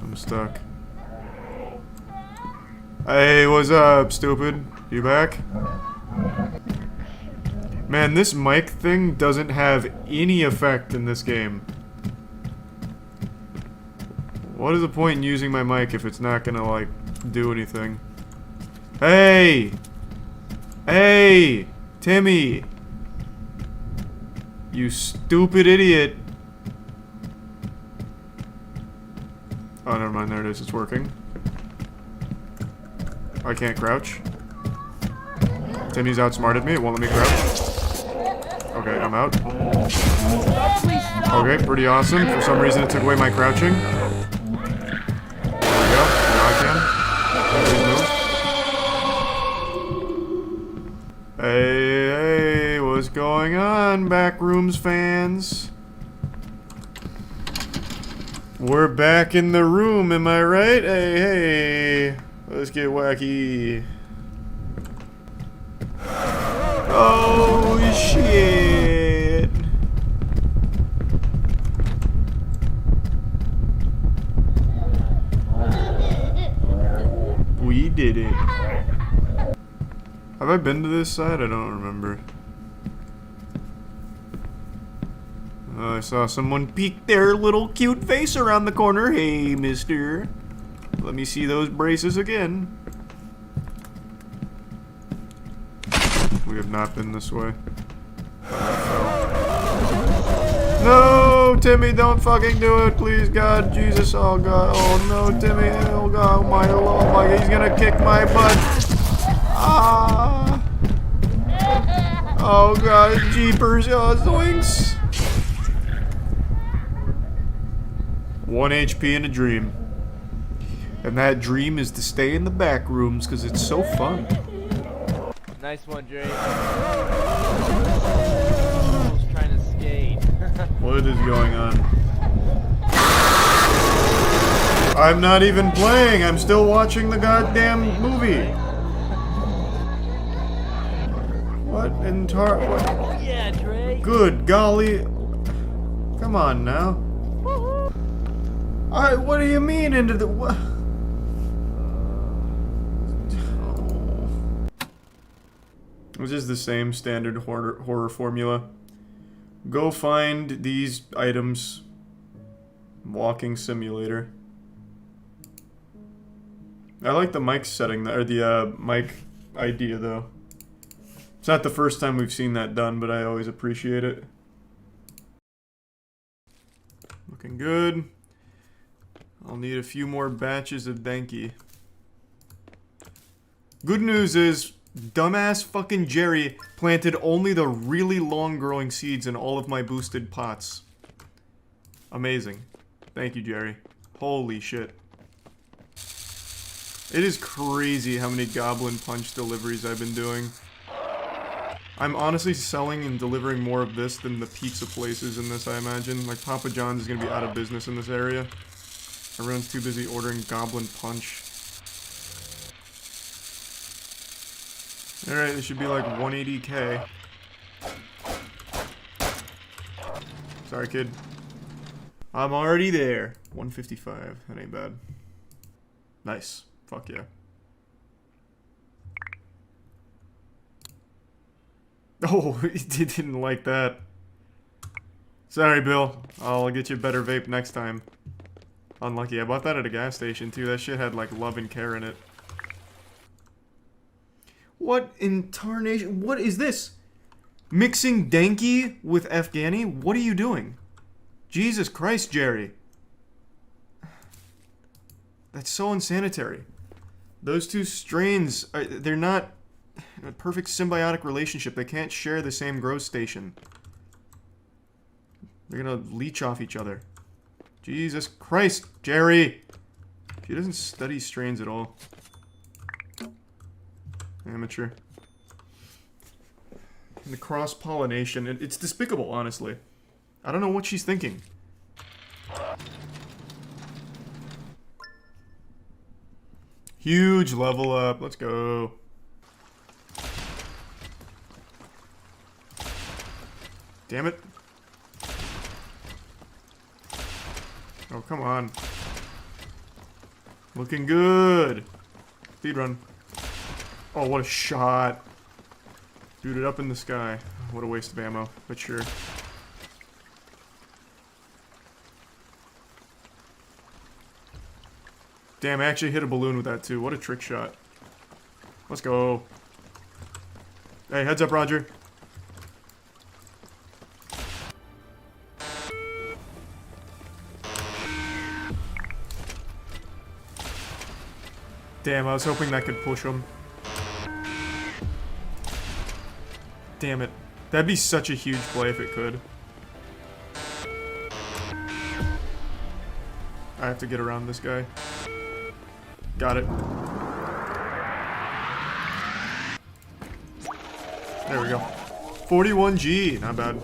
I'm stuck. Hey, what's up, stupid? You back? Man, this mic thing doesn't have any effect in this game. What is the point in using my mic if it's not gonna, like, do anything? Hey! Hey! Timmy! You stupid idiot! Oh, never mind, there it is, it's working. I can't crouch. Timmy's outsmarted me, it won't let me crouch. Okay, I'm out. Okay, pretty awesome. For some reason it took away my crouching. There we go, now I can. Hey, hey, what's going on, Backrooms fans? We're back in the room, am I right? Hey, hey. Let's get wacky. Oh, shit. We did it. Have I been to this side? I don't remember. I saw someone peek their little cute face around the corner. Hey, mister. Let me see those braces again. We have not been this way. No, Timmy, don't fucking do it, please, God, Jesus, oh God, oh no, Timmy, oh God, oh my, he's gonna kick my butt. Ah. Oh God, jeepers, oh, zoinks. 1 HP in a dream. And that dream is to stay in the back rooms because it's so fun. Nice one, Drake. Trying to skate. What is going on? I'm not even playing. I'm still watching the goddamn movie. What in what? Yeah, Drake. Good golly. Come on now. What do you mean into the what? Which is the same standard horror formula. Go find these items. Walking simulator. I like the mic setting, or the mic idea though. It's not the first time we've seen that done, but I always appreciate it. Looking good. I'll need a few more batches of Denki. Good news is, dumbass fucking Jerry planted only the really long growing seeds in all of my boosted pots. Amazing. Thank you, Jerry. Holy shit. It is crazy how many Goblin Punch deliveries I've been doing. I'm honestly selling and delivering more of this than the pizza places in this, I imagine. Like, Papa John's is gonna be out of business in this area. Everyone's too busy ordering Goblin Punch. Alright, this should be like 180k. Sorry, kid. I'm already there. 155. That ain't bad. Nice. Fuck yeah. Oh, he didn't like that. Sorry, Bill. I'll get you a better vape next time. Unlucky. I bought that at a gas station, too. That shit had, like, love and care in it. What in tarnation? What is this? Mixing Denki with Afghani? What are you doing? Jesus Christ, Jerry. That's so unsanitary. Those two strains, they're not a perfect symbiotic relationship. They can't share the same grow station. They're gonna leech off each other. Jesus Christ, Jerry! She doesn't study strains at all. Amateur. And the cross-pollination, it's despicable, honestly. I don't know what she's thinking. Huge level up, let's go. Damn it. Oh, come on. Looking good. Speedrun. Oh, what a shot. Shoot it up in the sky. What a waste of ammo, but sure. Damn, I actually hit a balloon with that too. What a trick shot. Let's go. Hey, heads up, Roger. Damn, I was hoping that could push him. Damn it. That'd be such a huge play if it could. I have to get around this guy. Got it. There we go. 41G, not bad.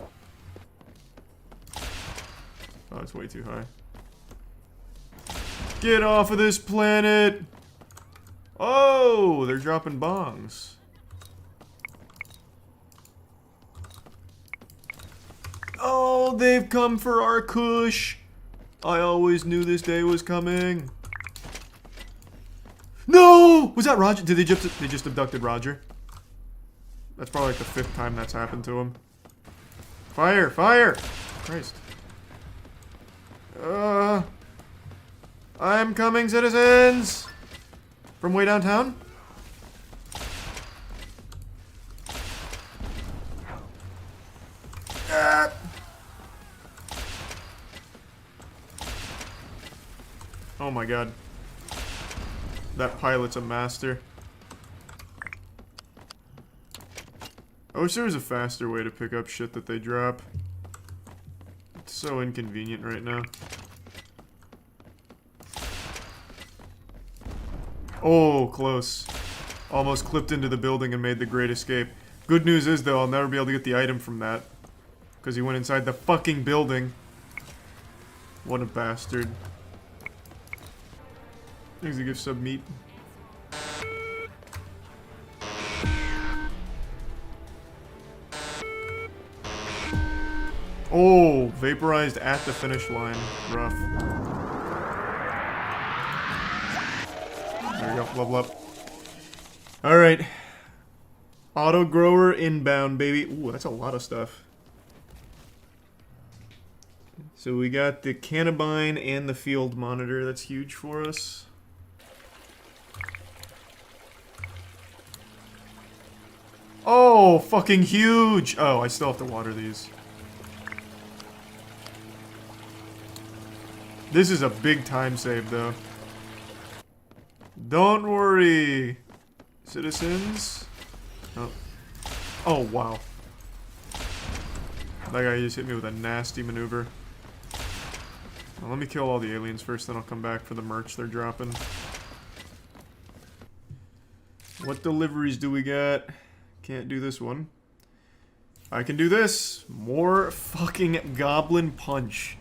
Oh, it's way too high. Get off of this planet! Oh, they're dropping bongs. Oh, they've come for our kush. I always knew this day was coming. No! Was that Roger? Did they just abducted Roger? That's probably like the 5th time that's happened to him. Fire! Fire! Christ. I'm coming, citizens! From way downtown? Ah. Oh my god. That pilot's a master. I wish there was a faster way to pick up shit that they drop. It's so inconvenient right now. Oh, close. Almost clipped into the building and made the great escape. Good news is, though, I'll never be able to get the item from that. Because he went inside the fucking building. What a bastard. Thanks to gift sub meat. Oh, vaporized at the finish line. Rough. There we go, level up. Alright. Auto grower inbound, baby. Ooh, that's a lot of stuff. So we got the cannabine and the field monitor. That's huge for us. Oh, fucking huge! Oh, I still have to water these. This is a big time save, though. Don't worry, citizens. Oh, oh wow. That guy just hit me with a nasty maneuver. Well, let me kill all the aliens first, then I'll come back for the merch they're dropping. What deliveries do we got? Can't do this one. I can do this. More fucking Goblin Punch.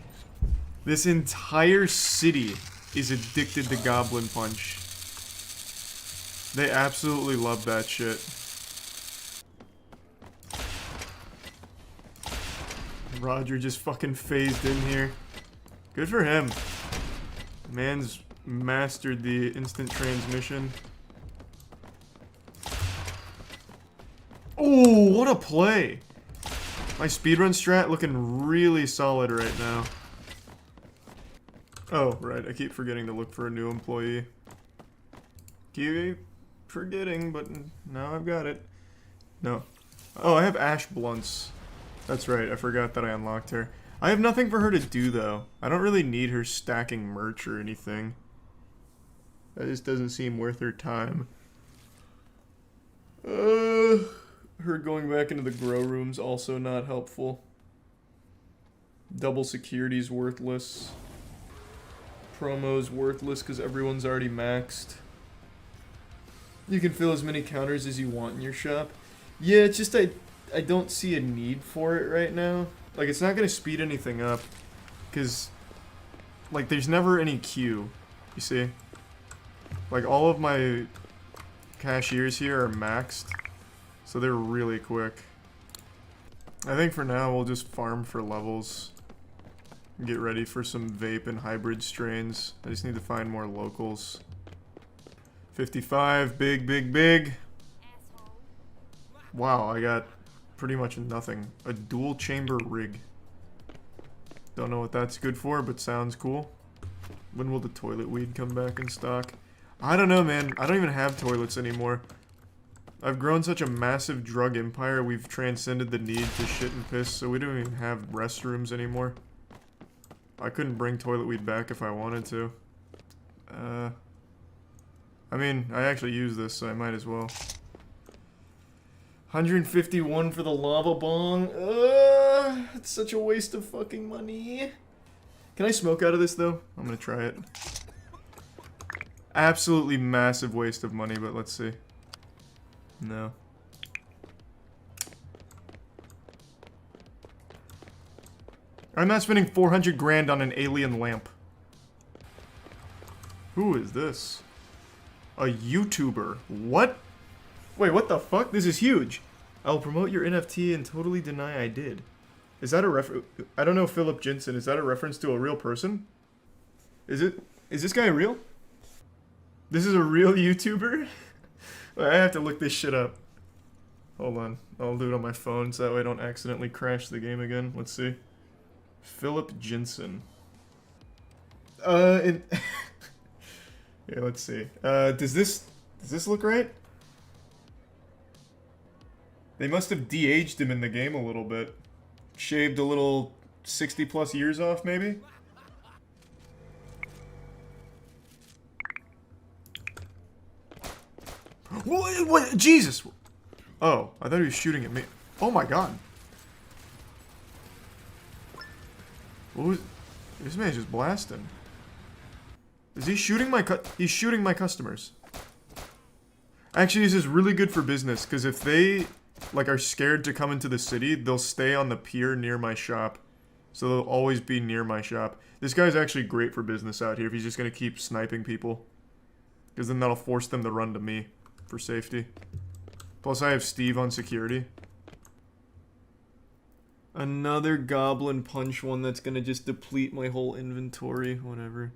This entire city is addicted to Goblin Punch. They absolutely love that shit. Roger just fucking phased in here. Good for him. Man's mastered the instant transmission. Oh, what a play! My speedrun strat looking really solid right now. Oh, right, I keep forgetting to look for a new employee. Keep forgetting, but now I've got it. No. Oh, I have Ash Blunts. That's right, I forgot that I unlocked her. I have nothing for her to do, though. I don't really need her stacking merch or anything. That just doesn't seem worth her time. Her going back into the grow room's also not helpful. Double security's worthless. Promo's worthless because everyone's already maxed. You can fill as many counters as you want in your shop. Yeah, it's just I don't see a need for it right now. Like, it's not going to speed anything up. Because, like, there's never any queue. You see? Like, all of my cashiers here are maxed. So they're really quick. I think for now we'll just farm for levels. Get ready for some vape and hybrid strains. I just need to find more locals. 55, big, big, big. Wow, I got pretty much nothing. A dual chamber rig. Don't know what that's good for, but sounds cool. When will the toilet weed come back in stock? I don't know, man. I don't even have toilets anymore. I've grown such a massive drug empire, we've transcended the need to shit and piss, so we don't even have restrooms anymore. I couldn't bring toilet weed back if I wanted to. I mean, I actually use this, so I might as well. 151 for the lava bong. It's such a waste of fucking money. Can I smoke out of this, though? I'm gonna try it. Absolutely massive waste of money, but let's see. No. I'm not spending 400 grand on an alien lamp. Who is this? A YouTuber. What? Wait, what the fuck? This is huge. I'll promote your NFT and totally deny I did. Is that a I don't know Philip Jensen. Is that a reference to a real person? Is it? Is this guy real? This is a real YouTuber? I have to look this shit up. Hold on. I'll do it on my phone so that way I don't accidentally crash the game again. Let's see. Philip Jensen. Yeah, let's see. Does this look right? They must have de-aged him in the game a little bit. Shaved a little 60 plus years off, maybe? What? Jesus! Oh, I thought he was shooting at me. Oh my god. What was... This man's just blasting. Is he shooting my he's shooting my customers. Actually, this is really good for business, because if they, like, are scared to come into the city, they'll stay on the pier near my shop. So they'll always be near my shop. This guy's actually great for business out here if he's just going to keep sniping people. Because then that'll force them to run to me for safety. Plus I have Steve on security. Another goblin punch one that's gonna just deplete my whole inventory. Whatever.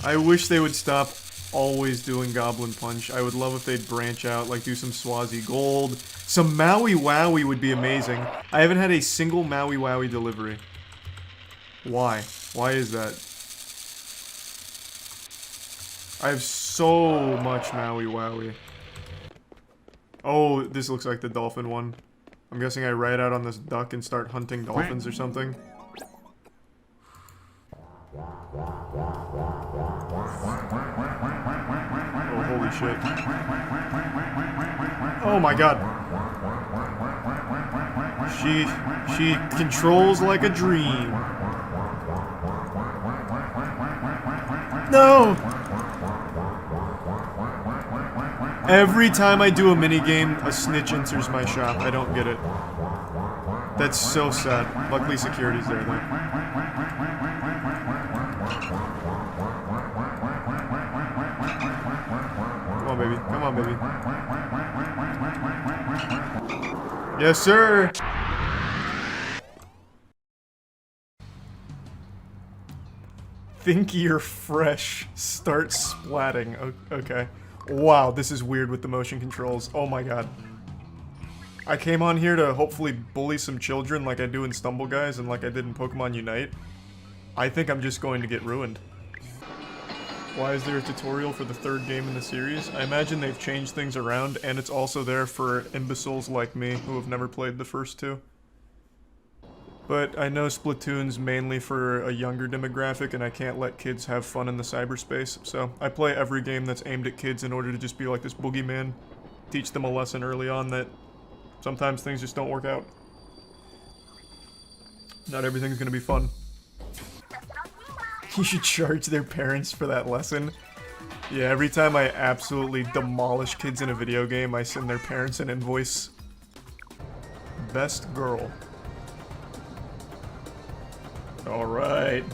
I wish they would stop always doing goblin punch. I would love if they'd branch out, like do some Swazi gold. Some Maui Wowie would be amazing. I haven't had a single Maui Wowie delivery. Why? Why is that? I have so much Maui Wowie. Oh, this looks like the dolphin one. I'm guessing I ride out on this duck and start hunting dolphins or something. Oh, holy shit. Oh my god. She controls like a dream. No! Every time I do a minigame, a snitch enters my shop. I don't get it. That's so sad. Luckily, security's there, though. Come on, baby. Come on, baby. Yes, sir! Think you're fresh. Start splatting. Okay. Wow, this is weird with the motion controls. Oh my god. I came on here to hopefully bully some children like I do in Stumble Guys and like I did in Pokemon Unite. I think I'm just going to get ruined. Why is there a tutorial for the third game in the series? I imagine they've changed things around, and it's also there for imbeciles like me who have never played the first two. But I know Splatoon's mainly for a younger demographic, and I can't let kids have fun in the cyberspace, so I play every game that's aimed at kids in order to just be like this boogeyman. Teach them a lesson early on that sometimes things just don't work out. Not everything's gonna be fun. You should charge their parents for that lesson. Yeah, every time I absolutely demolish kids in a video game, I send their parents an invoice. Best girl. Alright.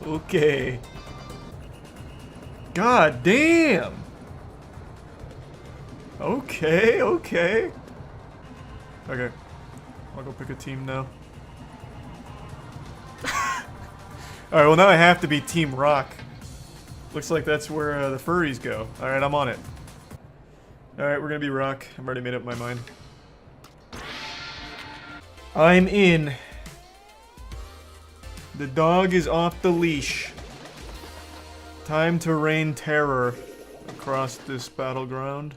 Okay. God damn! Okay, okay. Okay. I'll go pick a team now. Alright, well now I have to be Team Rock. Looks like that's where the furries go. Alright, I'm on it. Alright, we're gonna be Rock. I've already made up my mind. I'm in. The dog is off the leash. Time to rain terror across this battleground.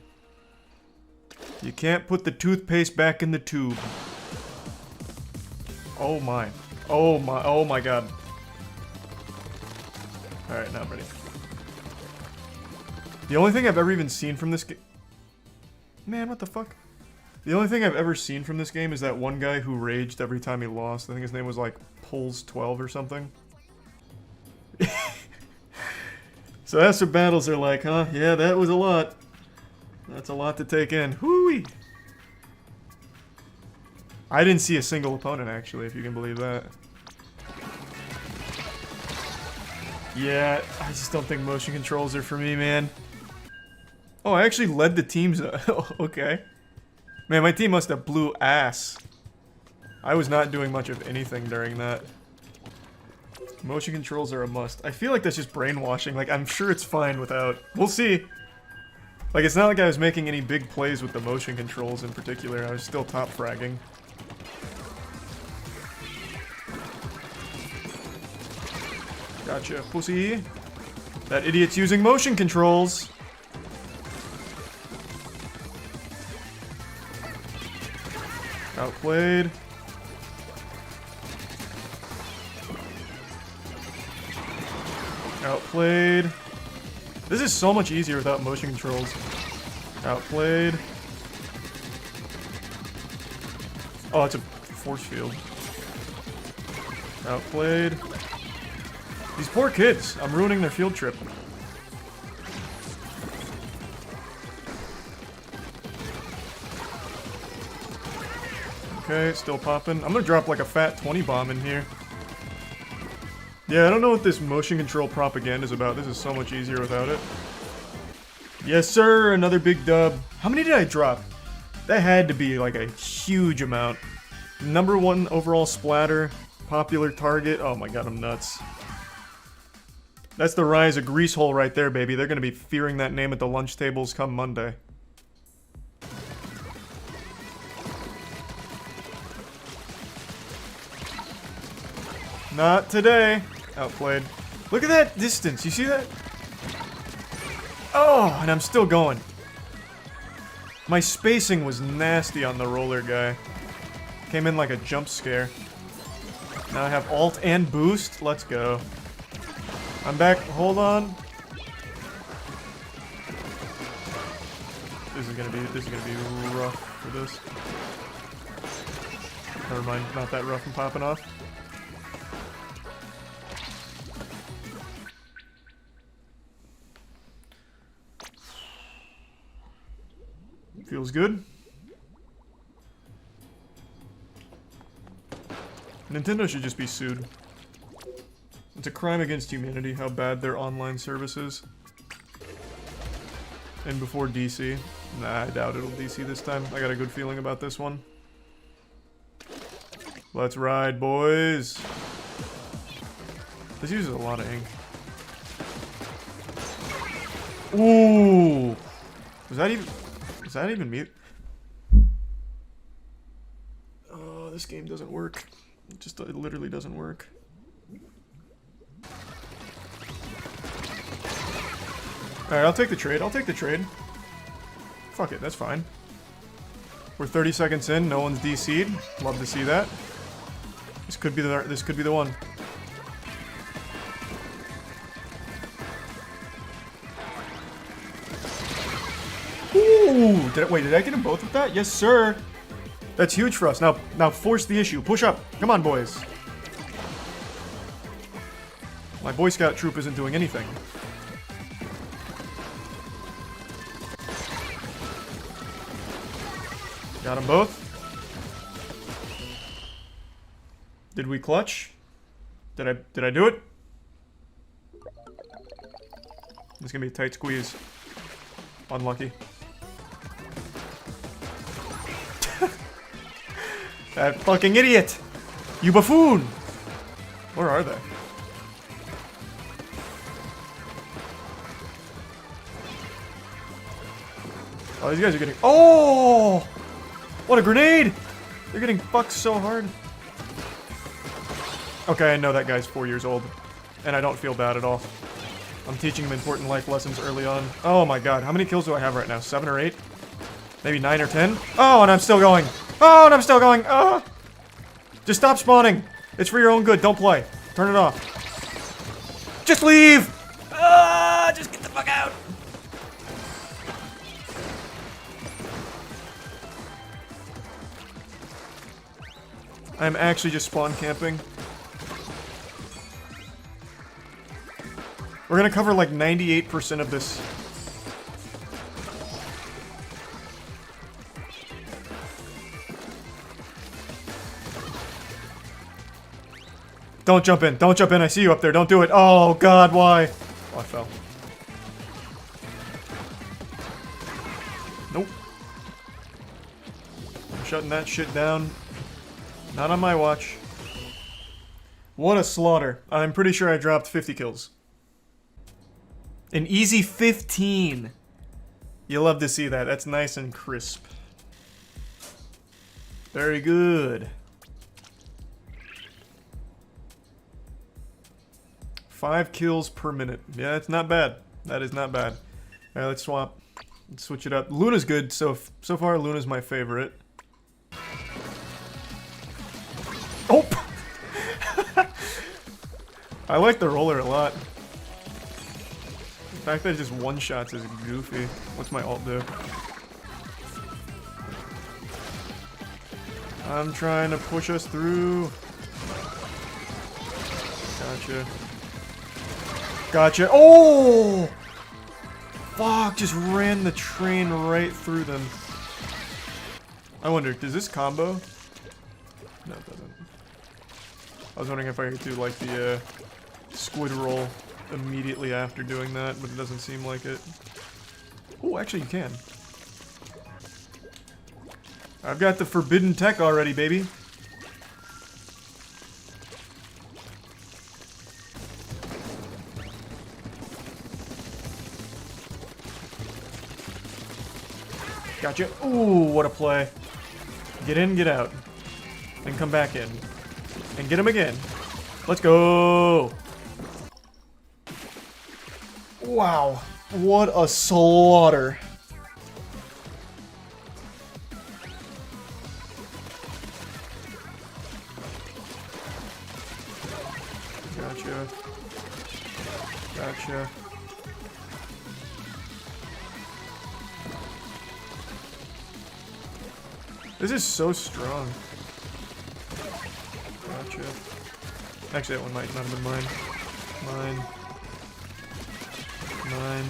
You can't put the toothpaste back in the tube. Oh my. Oh my. Oh my god. Alright, now I'm ready. The only thing I've ever even seen from this game... Man, what the fuck? The only thing I've ever seen from this game is that one guy who raged every time he lost. I think his name was like Pulls12 or something. So that's what battles are like, huh? Yeah, that was a lot. That's a lot to take in. Whoo-wee! I didn't see a single opponent, actually, if you can believe that. Yeah, I just don't think motion controls are for me, man. Oh, I actually led the teams. Okay. Man, my team must have blew ass. I was not doing much of anything during that. Motion controls are a must. I feel like that's just brainwashing. Like, I'm sure it's fine without... We'll see. Like, it's not like I was making any big plays with the motion controls in particular. I was still top fragging. Gotcha, pussy. That idiot's using motion controls. Outplayed. Outplayed. This is so much easier without motion controls. Outplayed. Oh, it's a force field. Outplayed. These poor kids. I'm ruining their field trip. Okay, still popping. I'm gonna drop like a fat 20 bomb in here. Yeah, I don't know what this motion control propaganda is about. This is so much easier without it. Yes, sir. Another big dub. How many did I drop? That had to be like a huge amount. #1 overall splatter. Popular target. Oh my god, I'm nuts. That's the rise of Greasehole right there, baby. They're gonna be fearing that name at the lunch tables come Monday. Not today. Outplayed. Look at that distance. You see that? Oh, and I'm still going. My spacing was nasty on the roller guy. Came in like a jump scare. Now I have alt and boost. Let's go. I'm back. Hold on. This is gonna be rough for this. Never mind, not that rough and popping off. Feels good. Nintendo should just be sued. It's a crime against humanity how bad their online service is. And before DC. Nah, I doubt it'll DC this time. I got a good feeling about this one. Let's ride, boys. This uses a lot of ink. Ooh! Was that even me? Oh, this game doesn't work. It literally doesn't work. Alright, I'll take the trade. I'll take the trade. Fuck it, that's fine. We're 30 seconds in, no one's DC'd. Love to see that. This could be the one. Ooh! Did I get them both with that? Yes, sir! That's huge for us. Now force the issue. Push up. Come on, boys. My Boy Scout troop isn't doing anything. Got them both. Did we clutch? Did I do it? It's gonna be a tight squeeze. Unlucky. That fucking idiot! You buffoon! Where are they? Oh, these guys are getting... Oh! What a grenade! They're getting fucked so hard. Okay, I know that guy's 4 years old. And I don't feel bad at all. I'm teaching him important life lessons early on. Oh my god, how many kills do I have right now? 7 or 8? Maybe 9 or 10? Oh, and I'm still going! Oh, and I'm still going! Ah! Just stop spawning! It's for your own good, don't play. Turn it off. Just leave! Ah! Just get the fuck out! I'm actually just spawn camping. We're gonna cover like 98% of this. Don't jump in. Don't jump in. I see you up there. Don't do it. Oh, God, why? Oh, I fell. Nope. I'm shutting that shit down. Not on my watch. What a slaughter. I'm pretty sure I dropped 50 kills. An easy 15. You love to see that. That's nice and crisp. Very good. 5 kills per minute. Yeah, it's not bad. That is not bad. Alright, let's swap. Let's switch it up. Luna's good. So far, Luna's my favorite. Oh! I like the roller a lot. The fact that it just one-shots is goofy. What's my ult do? I'm trying to push us through. Gotcha. Gotcha. Oh! Fuck, just ran the train right through them. I wonder, does this combo? No, it doesn't. I was wondering if I could do like the squid roll immediately after doing that, but it doesn't seem like it. Oh, actually you can. I've got the forbidden tech already, baby. Gotcha. Ooh, what a play. Get in, get out. Then come back in. And get him again. Let's go. Wow. What a slaughter. Gotcha. Gotcha. This is so strong. Gotcha. Actually, that one might not have been mine. Mine. Mine.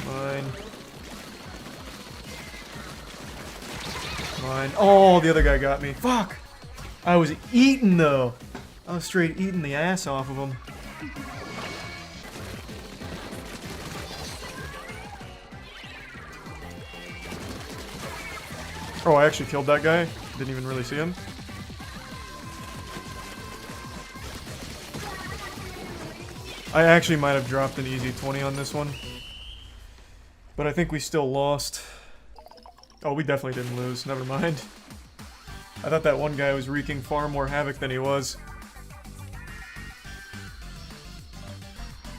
Mine. Mine. Oh, the other guy got me. Fuck! I was eating, though. I was straight eating the ass off of him. Oh, I actually killed that guy. Didn't even really see him. I actually might have dropped an easy 20 on this one. But I think we still lost. Oh, we definitely didn't lose. Never mind. I thought that one guy was wreaking far more havoc than he was.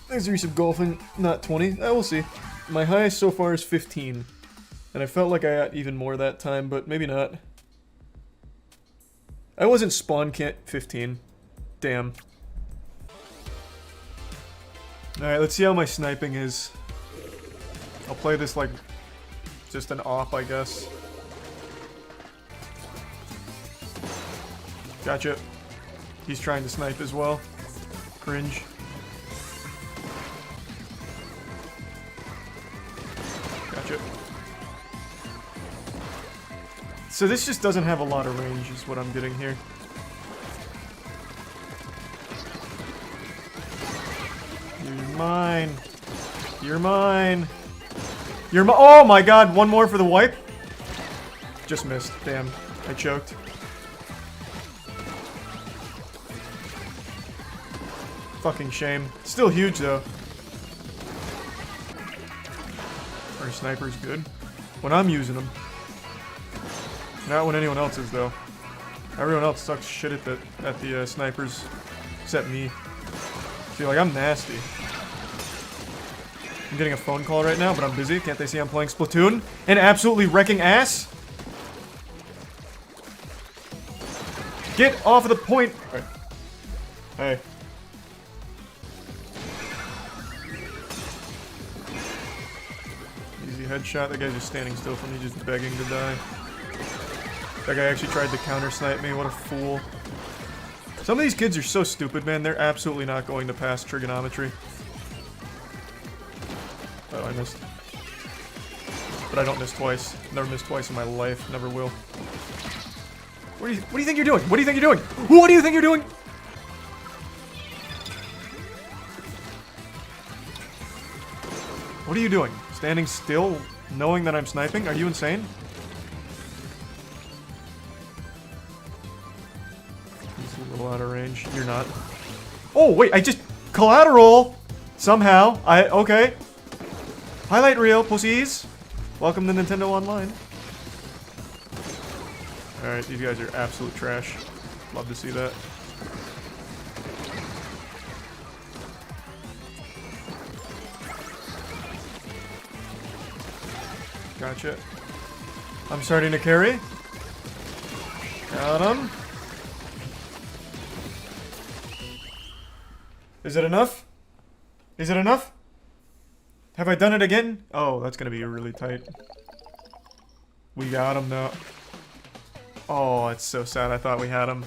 There's Reese of golfing. Not 20. I will see. My highest so far is 15. And I felt like I got even more that time, but maybe not. I wasn't spawn camp 15. Damn. Alright, let's see how my sniping is. I'll play this like just an op, I guess. Gotcha. He's trying to snipe as well. Cringe. Gotcha. So this just doesn't have a lot of range is what I'm getting here. You're mine. You're mine. You're mi- Oh my god, one more for the wipe? Just missed. Damn. I choked. Fucking shame. Still huge though. Our sniper's good. When I'm using them. Not when anyone else is though. Everyone else sucks shit at the snipers. Except me. Feel like I'm nasty. I'm getting a phone call right now, but I'm busy. Can't they see I'm playing Splatoon? And absolutely wrecking ass? Get off of the point! Right. Hey. Easy headshot. That guy's just standing still for me, just begging to die. That guy actually tried to counter-snipe me. What a fool. Some of these kids are so stupid, man. They're absolutely not going to pass trigonometry. Oh, I missed. But I don't miss twice. Never missed twice in my life. Never will. What do you think you're doing? What do you think you're doing? What do you think you're doing? What are you doing? Standing still, knowing that I'm sniping? Are you insane? He's a little out of range. You're not. Oh, wait, I just... Collateral! Somehow. Okay. Highlight reel, pussies. Welcome to Nintendo Online. Alright, these guys are absolute trash. Love to see that. Gotcha. I'm starting to carry. Got him. Is it enough? Is it enough? Have I done it again? Oh, that's gonna be really tight. We got him though. Oh, it's so sad. I thought we had him.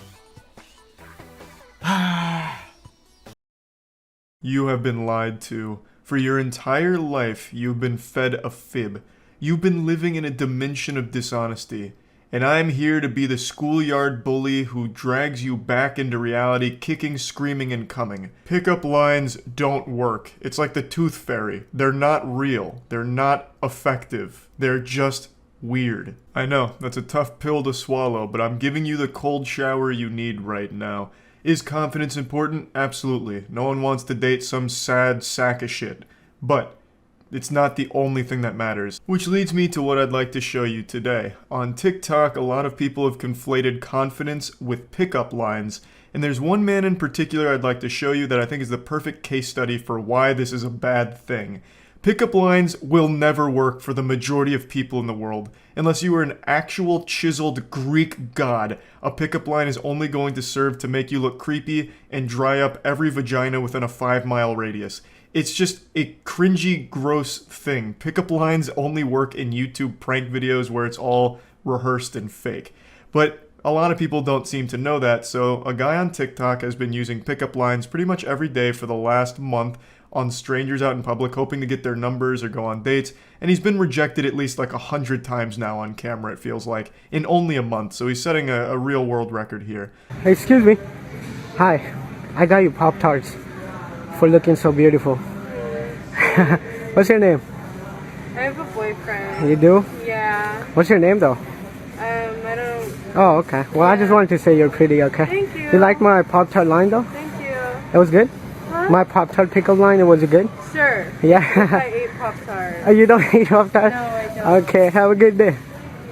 You have been lied to. For your entire life, you've been fed a fib. You've been living in a dimension of dishonesty. And I'm here to be the schoolyard bully who drags you back into reality, kicking, screaming, and coming. Pickup lines don't work. It's like the Tooth Fairy. They're not real. They're not effective. They're just weird. I know, that's a tough pill to swallow, but I'm giving you the cold shower you need right now. Is confidence important? Absolutely. No one wants to date some sad sack of shit. But it's not the only thing that matters. Which leads me to what I'd like to show you today. On TikTok, a lot of people have conflated confidence with pickup lines, and there's one man in particular I'd like to show you that I think is the perfect case study for why this is a bad thing. Pickup lines will never work for the majority of people in the world. Unless you are an actual chiseled Greek god, a pickup line is only going to serve to make you look creepy and dry up every vagina within a 5-mile radius. It's just a cringy, gross thing. Pickup lines only work in YouTube prank videos where it's all rehearsed and fake. But a lot of people don't seem to know that, so a guy on TikTok has been using pickup lines pretty much every day for the last month on strangers out in public, hoping to get their numbers or go on dates, and he's been rejected at least like 100 times now on camera, it feels like, in only a month, so he's setting a real world record here. Excuse me. Hi, I got you Pop-Tarts for looking so beautiful. What's your name? I have a boyfriend. You do? Yeah. What's your name though? I don't... Oh, okay. Well, I just wanted to say you're pretty, okay? Thank you. You like my Pop-Tart line though? Thank you. It was good? Huh? My Pop-Tart pickle line, was it good? Sure. Yeah. I ate Pop-Tart. Oh, you don't eat Pop-Tart? No, I don't. Okay, have a good day.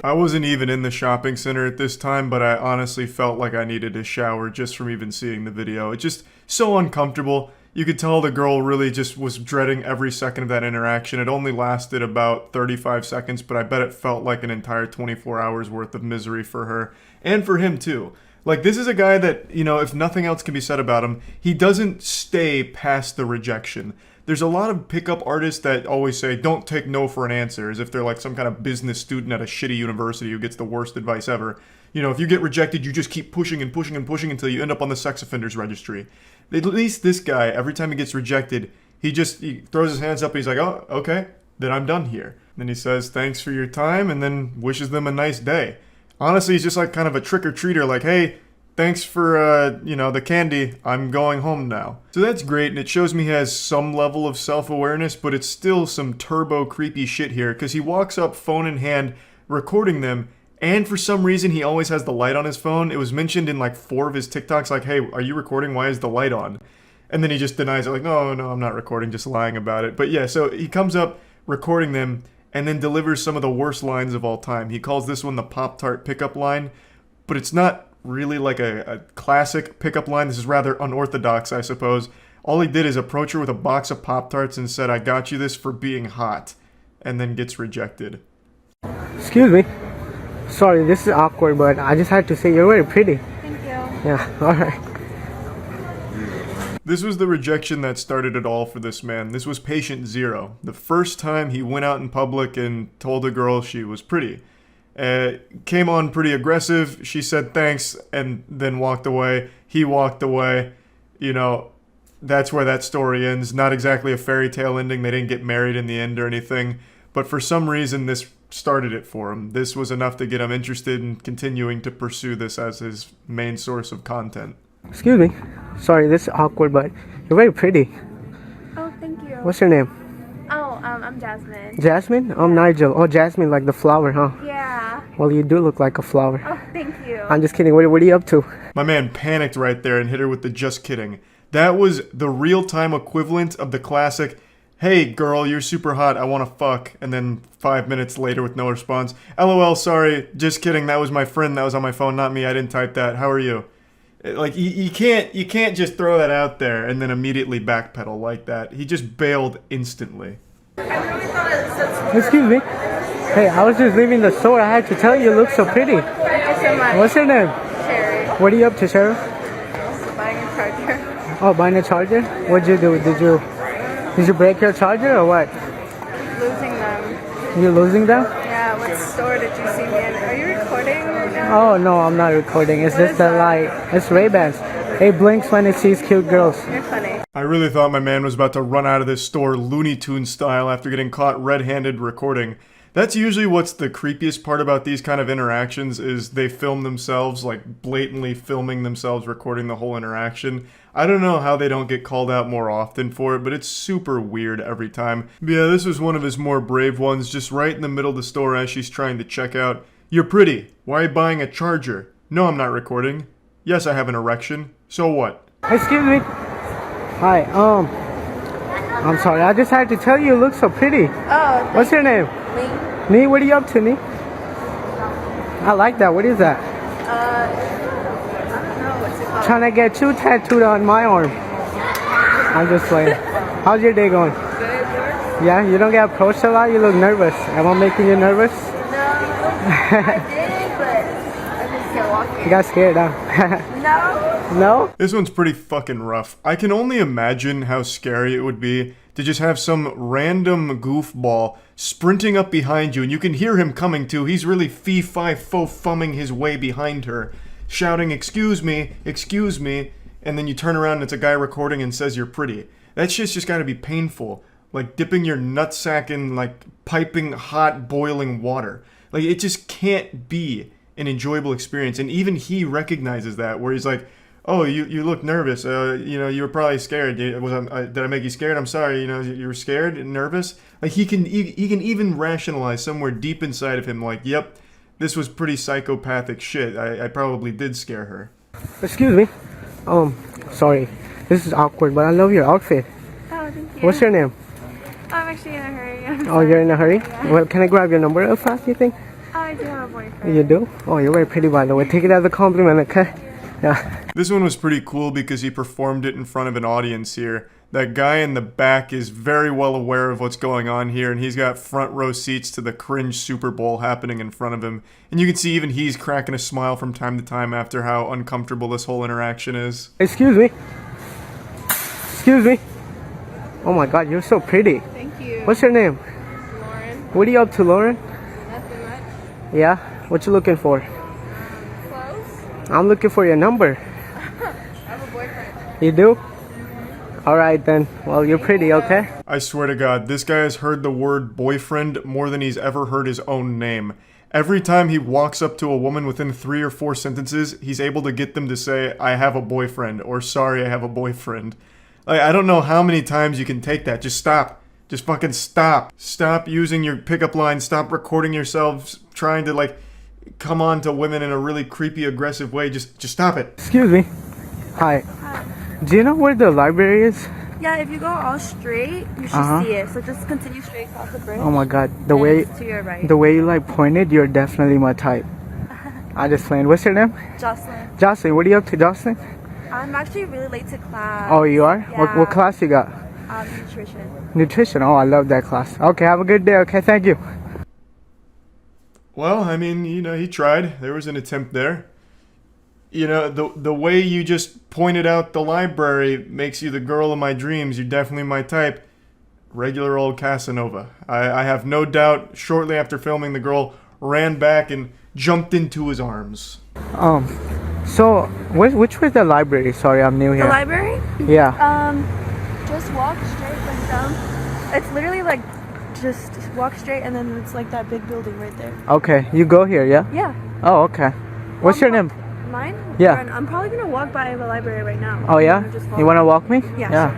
I wasn't even in the shopping center at this time, but I honestly felt like I needed a shower just from even seeing the video. It's just so uncomfortable. You could tell the girl really just was dreading every second of that interaction. It only lasted about 35 seconds, but I bet it felt like an entire 24 hours worth of misery for her. And for him, too. Like, this is a guy that, you know, if nothing else can be said about him, he doesn't stay past the rejection. There's a lot of pickup artists that always say, don't take no for an answer, as if they're like some kind of business student at a shitty university who gets the worst advice ever. You know, if you get rejected, you just keep pushing and pushing and pushing until you end up on the sex offenders registry. At least this guy, every time he gets rejected, he throws his hands up and he's like, oh, okay, then I'm done here. Then he says, thanks for your time, and then wishes them a nice day. Honestly, he's just like kind of a trick-or-treater, like, hey, thanks for, the candy. I'm going home now. So that's great, and it shows me he has some level of self-awareness, but it's still some turbo creepy shit here, because he walks up phone in hand, recording them, and for some reason he always has the light on his phone. It was mentioned in like 4 of his TikToks, like, hey, are you recording? Why is the light on? And then he just denies it, like, no, I'm not recording, just lying about it. But yeah, so he comes up recording them, and then delivers some of the worst lines of all time. He calls this one the Pop-Tart pickup line, but it's not really like a classic pickup line. This is rather unorthodox, I suppose. All he did is approach her with a box of Pop-Tarts and said, I got you this for being hot, and then gets rejected. Excuse me. Sorry, this is awkward, but I just had to say you're very pretty. Thank you. Yeah, alright. This was the rejection that started it all for this man. This was patient 0. The first time he went out in public and told a girl she was pretty. Came on pretty aggressive. She said thanks and then walked away. He walked away. You know, that's where that story ends. Not exactly a fairy tale ending. They didn't get married in the end or anything. But for some reason, this started it for him. This was enough to get him interested in continuing to pursue this as his main source of content. Excuse me. Sorry, this is awkward, but you're very pretty. Oh, thank you. What's your name? Oh, I'm Jasmine. Jasmine? I'm Nigel. Oh, Jasmine, like the flower, huh? Yeah. Well, you do look like a flower. Oh, thank you. I'm just kidding. What are you up to? My man panicked right there and hit her with the just kidding. That was the real-time equivalent of the classic, hey girl, you're super hot, I wanna fuck, and then 5 minutes later with no response, LOL, sorry, just kidding, that was my friend, that was on my phone, not me, I didn't type that, how are you? Like, you can't just throw that out there and then immediately backpedal like that. He just bailed instantly. Excuse me. Hey, I was just leaving the store. I had to tell you, you look so pretty. Thank you so much. What's your name? Sherry. What are you up to, Sarah? Buying a charger. Oh, buying a charger? What'd you do? Did you break your charger or what? Losing them. You losing them? Yeah, what store did you see me in? Are you recording right now? Oh, no, I'm not recording. It's What just is the that? light. It's Ray-Bans. It blinks when it sees cute girls. You're funny. I really thought my man was about to run out of this store Looney Tunes style after getting caught red-handed recording. That's usually what's the creepiest part about these kind of interactions is they film themselves, like blatantly filming themselves recording the whole interaction. I don't know how they don't get called out more often for it, but it's super weird every time. But yeah, this was one of his more brave ones, just right in the middle of the store as she's trying to check out. You're pretty. Why are you buying a charger? No, I'm not recording. Yes, I have an erection. So what? Excuse me. Hi, I'm sorry. I just had to tell you, you look so pretty. Oh, What's your name? me? Nee, what are you up to, Nee? I like that. What is that? I don't know. What's it called? Trying to get you tattooed on my arm. I'm just playing. How's your day going? Good, yours? Yeah, you don't get approached a lot? You look nervous. Am I making you nervous? No, I did, but I just kept walking. You got scared, huh? No? No? This one's pretty fucking rough. I can only imagine how scary it would be to just have some random goofball sprinting up behind you, and you can hear him coming too. He's really fee-fi-fo-fumming his way behind her, shouting, excuse me, and then you turn around and it's a guy recording and says you're pretty. That shit's just gotta be painful. Like dipping your nutsack in like piping hot boiling water. Like it just can't be an enjoyable experience. And even he recognizes that, where he's like, oh, you look nervous. You were probably scared. Did I make you scared? I'm sorry. You were scared and nervous. Like he can even rationalize somewhere deep inside of him, like, yep, this was pretty psychopathic shit. I probably did scare her. Excuse me. Sorry. This is awkward, but I love your outfit. Oh, thank you. What's your name? I'm actually in a hurry. Oh, you're in a hurry? Well, can I grab your number real fast, you think? I do have a boyfriend. You do? Oh, you're very pretty, by the way. Take it as a compliment, okay? Yeah. This one was pretty cool because he performed it in front of an audience here. That guy in the back is very well aware of what's going on here, and he's got front row seats to the cringe Super Bowl happening in front of him. And you can see even he's cracking a smile from time to time after how uncomfortable this whole interaction is. Excuse me. Excuse me. Oh my god, you're so pretty. Thank you. What's your name? Lauren? What are you up to, Lauren? Nothing much. Yeah? What you looking for? Close? I'm looking for your number. I have a boyfriend. You do? Alright then. Well, you're pretty, okay? I swear to God, this guy has heard the word boyfriend more than he's ever heard his own name. Every time he walks up to a woman within 3 or 4 sentences, he's able to get them to say, I have a boyfriend, or sorry, I have a boyfriend. Like, I don't know how many times you can take that. Just stop. Just fucking stop. Stop using your pickup line. Stop recording yourselves trying to, like, come on to women in a really creepy, aggressive way. Just stop it. Excuse me. Hi. Hi. Do you know where the library is? Yeah, if you go all straight, you should see it. So just continue straight across the bridge. Oh my god. and it's to your right. The way you like pointed, you're definitely my type. I just playing. What's your name? Jocelyn. Jocelyn. What are you up to, Jocelyn? I'm actually really late to class. Oh, you are? Yeah. What class you got? Nutrition. Nutrition. Oh, I love that class. Okay, have a good day. Okay, thank you. Well, I mean, you know, he tried. There was an attempt there. You know, the way you just pointed out the library makes you the girl of my dreams. You're definitely my type. Regular old Casanova. I have no doubt shortly after filming, the girl ran back and jumped into his arms. So, which was the library? Sorry, I'm new here. The library? Yeah. Just walk straight like down. It's literally like just walk straight and then it's like that big building right there. Okay, you go here, yeah? Yeah. Oh, okay. What's your name? Mine? Yeah. Lauren. I'm probably gonna walk by the library right now. Oh, yeah? Just You want to walk me? Yeah.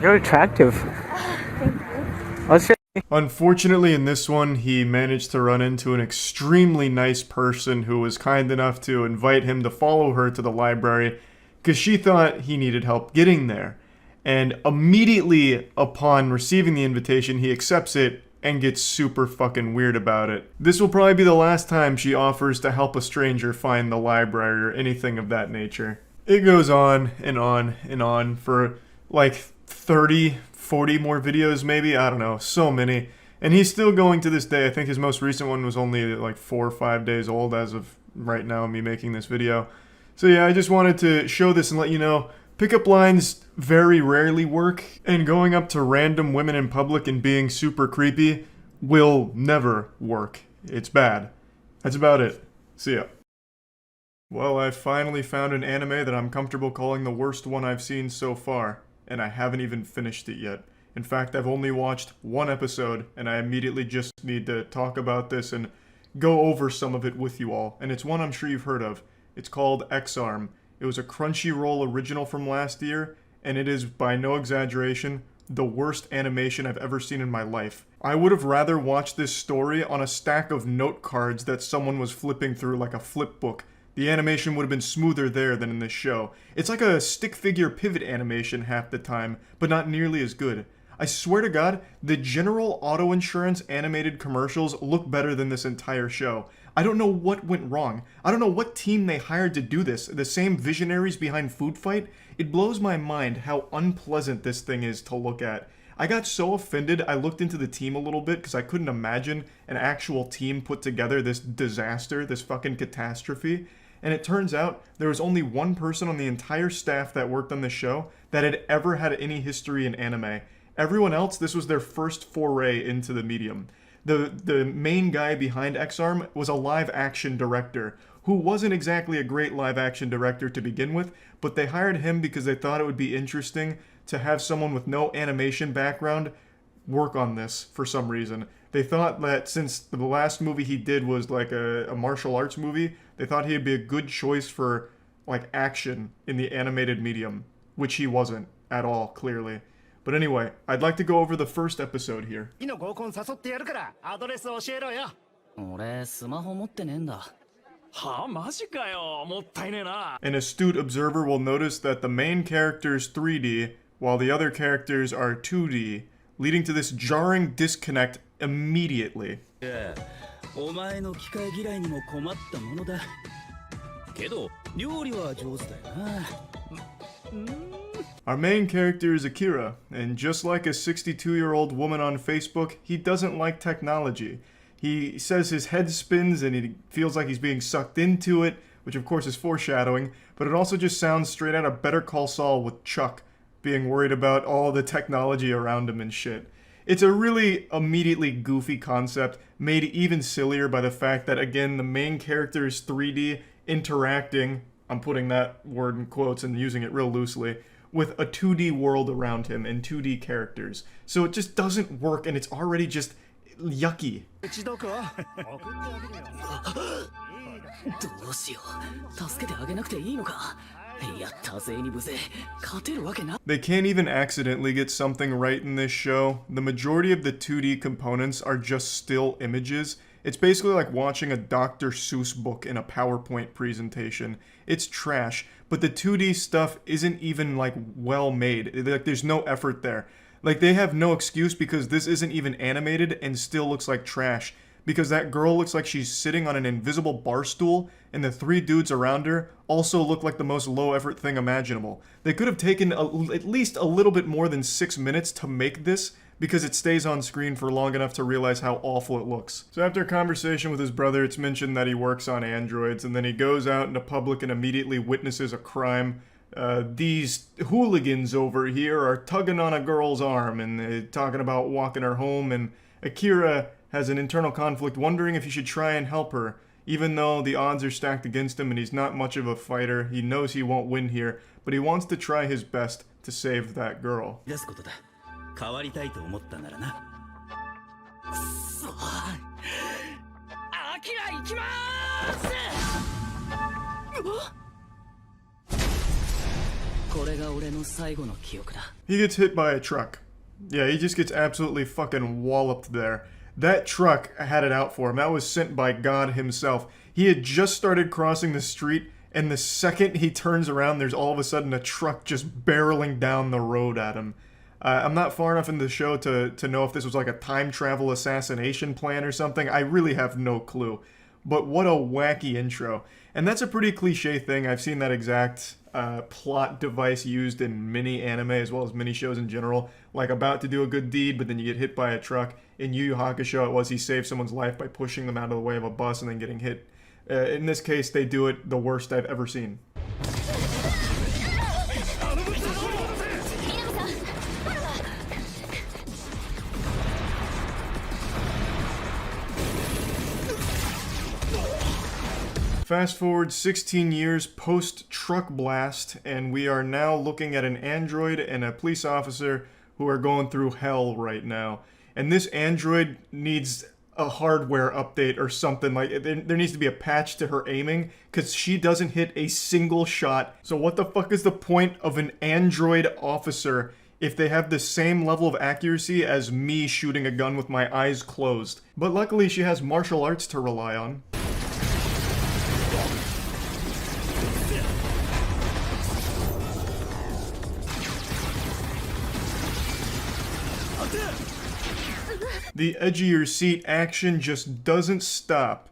You're attractive. Thank you. What's your Unfortunately, in this one, he managed to run into an extremely nice person who was kind enough to invite him to follow her to the library because she thought he needed help getting there. And immediately upon receiving the invitation, he accepts it and gets super fucking weird about it. This will probably be the last time she offers to help a stranger find the library or anything of that nature. It goes on and on and on for like 30, 40 more videos maybe, I don't know, so many. And he's still going to this day. I think his most recent one was only like 4 or 5 days old as of right now, me making this video. So yeah, I just wanted to show this and let you know, pickup lines very rarely work, and going up to random women in public and being super creepy will never work. It's bad. That's about it. See ya. Well, I finally found an anime that I'm comfortable calling the worst one I've seen so far, and I haven't even finished it yet. In fact, I've only watched 1 episode, and I immediately just need to talk about this and go over some of it with you all, and it's one I'm sure you've heard of. It's called X-Arm. It was a Crunchyroll original from last year, and it is, by no exaggeration, the worst animation I've ever seen in my life. I would have rather watched this story on a stack of note cards that someone was flipping through like a flip book. The animation would have been smoother there than in this show. It's like a stick figure pivot animation half the time, but not nearly as good. I swear to God, the General Auto Insurance animated commercials look better than this entire show. I don't know what went wrong. I don't know what team they hired to do this. The same visionaries behind Food Fight? It blows my mind how unpleasant this thing is to look at. I got so offended, I looked into the team a little bit because I couldn't imagine an actual team put together this disaster, this fucking catastrophe. And it turns out there was only one person on the entire staff that worked on this show that had ever had any history in anime. Everyone else, this was their first foray into the medium. The main guy behind X-Arm was a live-action director, who wasn't exactly a great live-action director to begin with, but they hired him because they thought it would be interesting to have someone with no animation background work on this for some reason. They thought that since the last movie he did was like a martial arts movie, they thought he'd be a good choice for like action in the animated medium, which he wasn't at all, clearly. But anyway, I'd like to go over the first episode here. 次の合コン誘ってやるからアドレス教えろよ。俺スマホ持ってねえんだ。はあ、マジかよ。もったいねえな。 An astute observer will notice that the main character is 3D, while the other characters are 2D, leading to this jarring disconnect immediately. お前の機械嫌いにも困ったものだ。けど料理は上手だよな。Our main character is Akira, and just like a 62-year-old woman on Facebook, he doesn't like technology. He says his head spins and he feels like he's being sucked into it, which of course is foreshadowing, but it also just sounds straight out of Better Call Saul with Chuck. being worried about all the technology around him and shit. It's a really immediately goofy concept, made even sillier by the fact that, again, the main character is 3D interacting, I'm putting that word in quotes and using it real loosely, with a 2D world around him and 2D characters. So it just doesn't work, and it's already just yucky. どうしよう助けてあげなくていいのかやったぜニブゼ勝てるわけな They can't even accidentally get something right in this show. The majority of the 2D components are just still images. It's basically like watching a Dr. Seuss book in a PowerPoint presentation. It's trash, but the 2D stuff isn't even like well made. Like there's no effort there. Like they have no excuse because this isn't even animated and still looks like trash. Because that girl looks like she's sitting on an invisible bar stool, and the 3 dudes around her also look like the most low-effort thing imaginable. They could have taken at least a little bit more than 6 minutes to make this, because it stays on screen for long enough to realize how awful it looks. So after a conversation with his brother, it's mentioned that he works on androids, and then he goes out into public and immediately witnesses a crime. These hooligans over here are tugging on a girl's arm, and they're talking about walking her home, and Akira has an internal conflict wondering if he should try and help her. Even though the odds are stacked against him and he's not much of a fighter, he knows he won't win here, but he wants to try his best to save that girl. 出すことだ変わりたいと思ったならなそうアキラ行きまーすこれが俺の最後の記憶だ He gets hit by a truck. Yeah, he just gets absolutely fucking walloped there. That truck had it out for him. That was sent by God himself. He had just started crossing the street, and the second he turns around, there's all of a sudden a truck just barreling down the road at him. I'm not far enough in the show to know if this was like a time travel assassination plan or something. I really have no clue. But what a wacky intro. And that's a pretty cliche thing. I've seen that exact plot device used in many anime as well as many shows in general. Like about to do a good deed, but then you get hit by a truck. In Yu Yu Hakusho, it was he saved someone's life by pushing them out of the way of a bus and then getting hit. In this case, they do it the worst I've ever seen. Fast forward 16 years post-truck blast, and we are now looking at an android and a police officer who are going through hell right now. And this android needs a hardware update or something. Like there needs to be a patch to her aiming, because she doesn't hit a single shot. So what the fuck is the point of an android officer if they have the same level of accuracy as me shooting a gun with my eyes closed? But luckily she has martial arts to rely on. The edgier seat action just doesn't stop,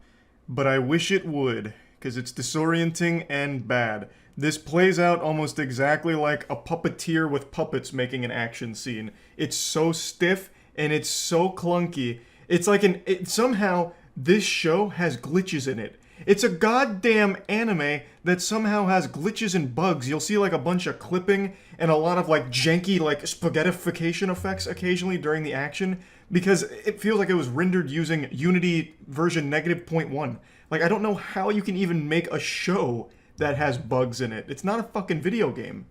but I wish it would, because it's disorienting and bad. This plays out almost exactly like a puppeteer with puppets making an action scene. It's so stiff and it's so clunky. It's like somehow this show has glitches in it. It's a goddamn anime that somehow has glitches and bugs. You'll see like a bunch of clipping and a lot of like janky like spaghettification effects occasionally during the action, because it feels like it was rendered using Unity version -0.1. Like, I don't know how you can even make a show that has bugs in it. It's not a fucking video game.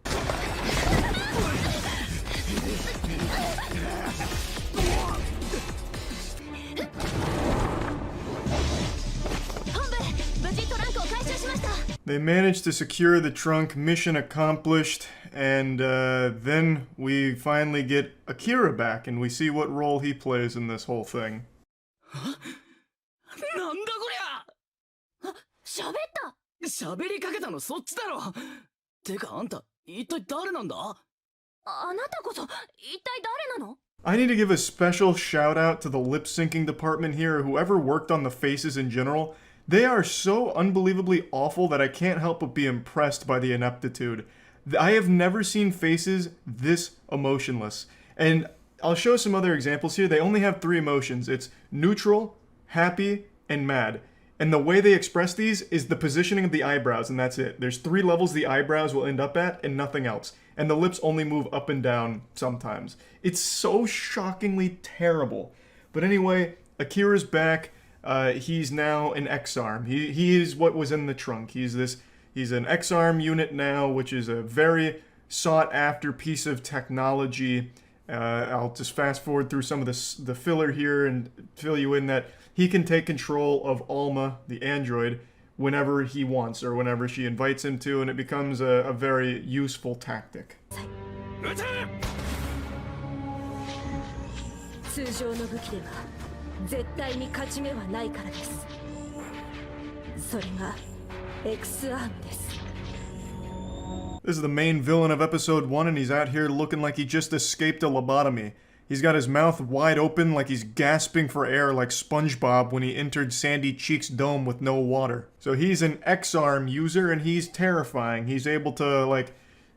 They managed to secure the trunk, mission accomplished, and then we finally get Akira back, and we see what role he plays in this whole thing. なんだこりゃ喋った喋りかけたのそっちだろてかあんた一体誰なんだあなたこそ一体誰なの I need to give a special shout out to the lip syncing department here, or whoever worked on the faces in general. They are so unbelievably awful that I can't help but be impressed by the ineptitude. I have never seen faces this emotionless. And I'll show some other examples here. They only have 3 emotions. It's neutral, happy, and mad. And the way they express these is the positioning of the eyebrows, and that's it. There's 3 levels the eyebrows will end up at, and nothing else. and the lips only move up and down sometimes. It's so shockingly terrible. But anyway, Akira's back. He's now an X-Arm. He is what was in the trunk. He's an X-Arm unit now, which is a very sought-after piece of technology. I'll just fast forward through some of the filler here and fill you in that he can take control of Alma, the android, whenever he wants or whenever she invites him to, and it becomes a very useful tactic. 通常の武器では絶対に勝ち目はないからです。それが X アームです。 This is the main villain of episode 1, and he's out here looking like he just escaped a lobotomy. He's got his mouth wide open like he's gasping for air like SpongeBob when he entered Sandy Cheek's dome with no water. So he's an X-Arm user, and he's terrifying. He's able to, like,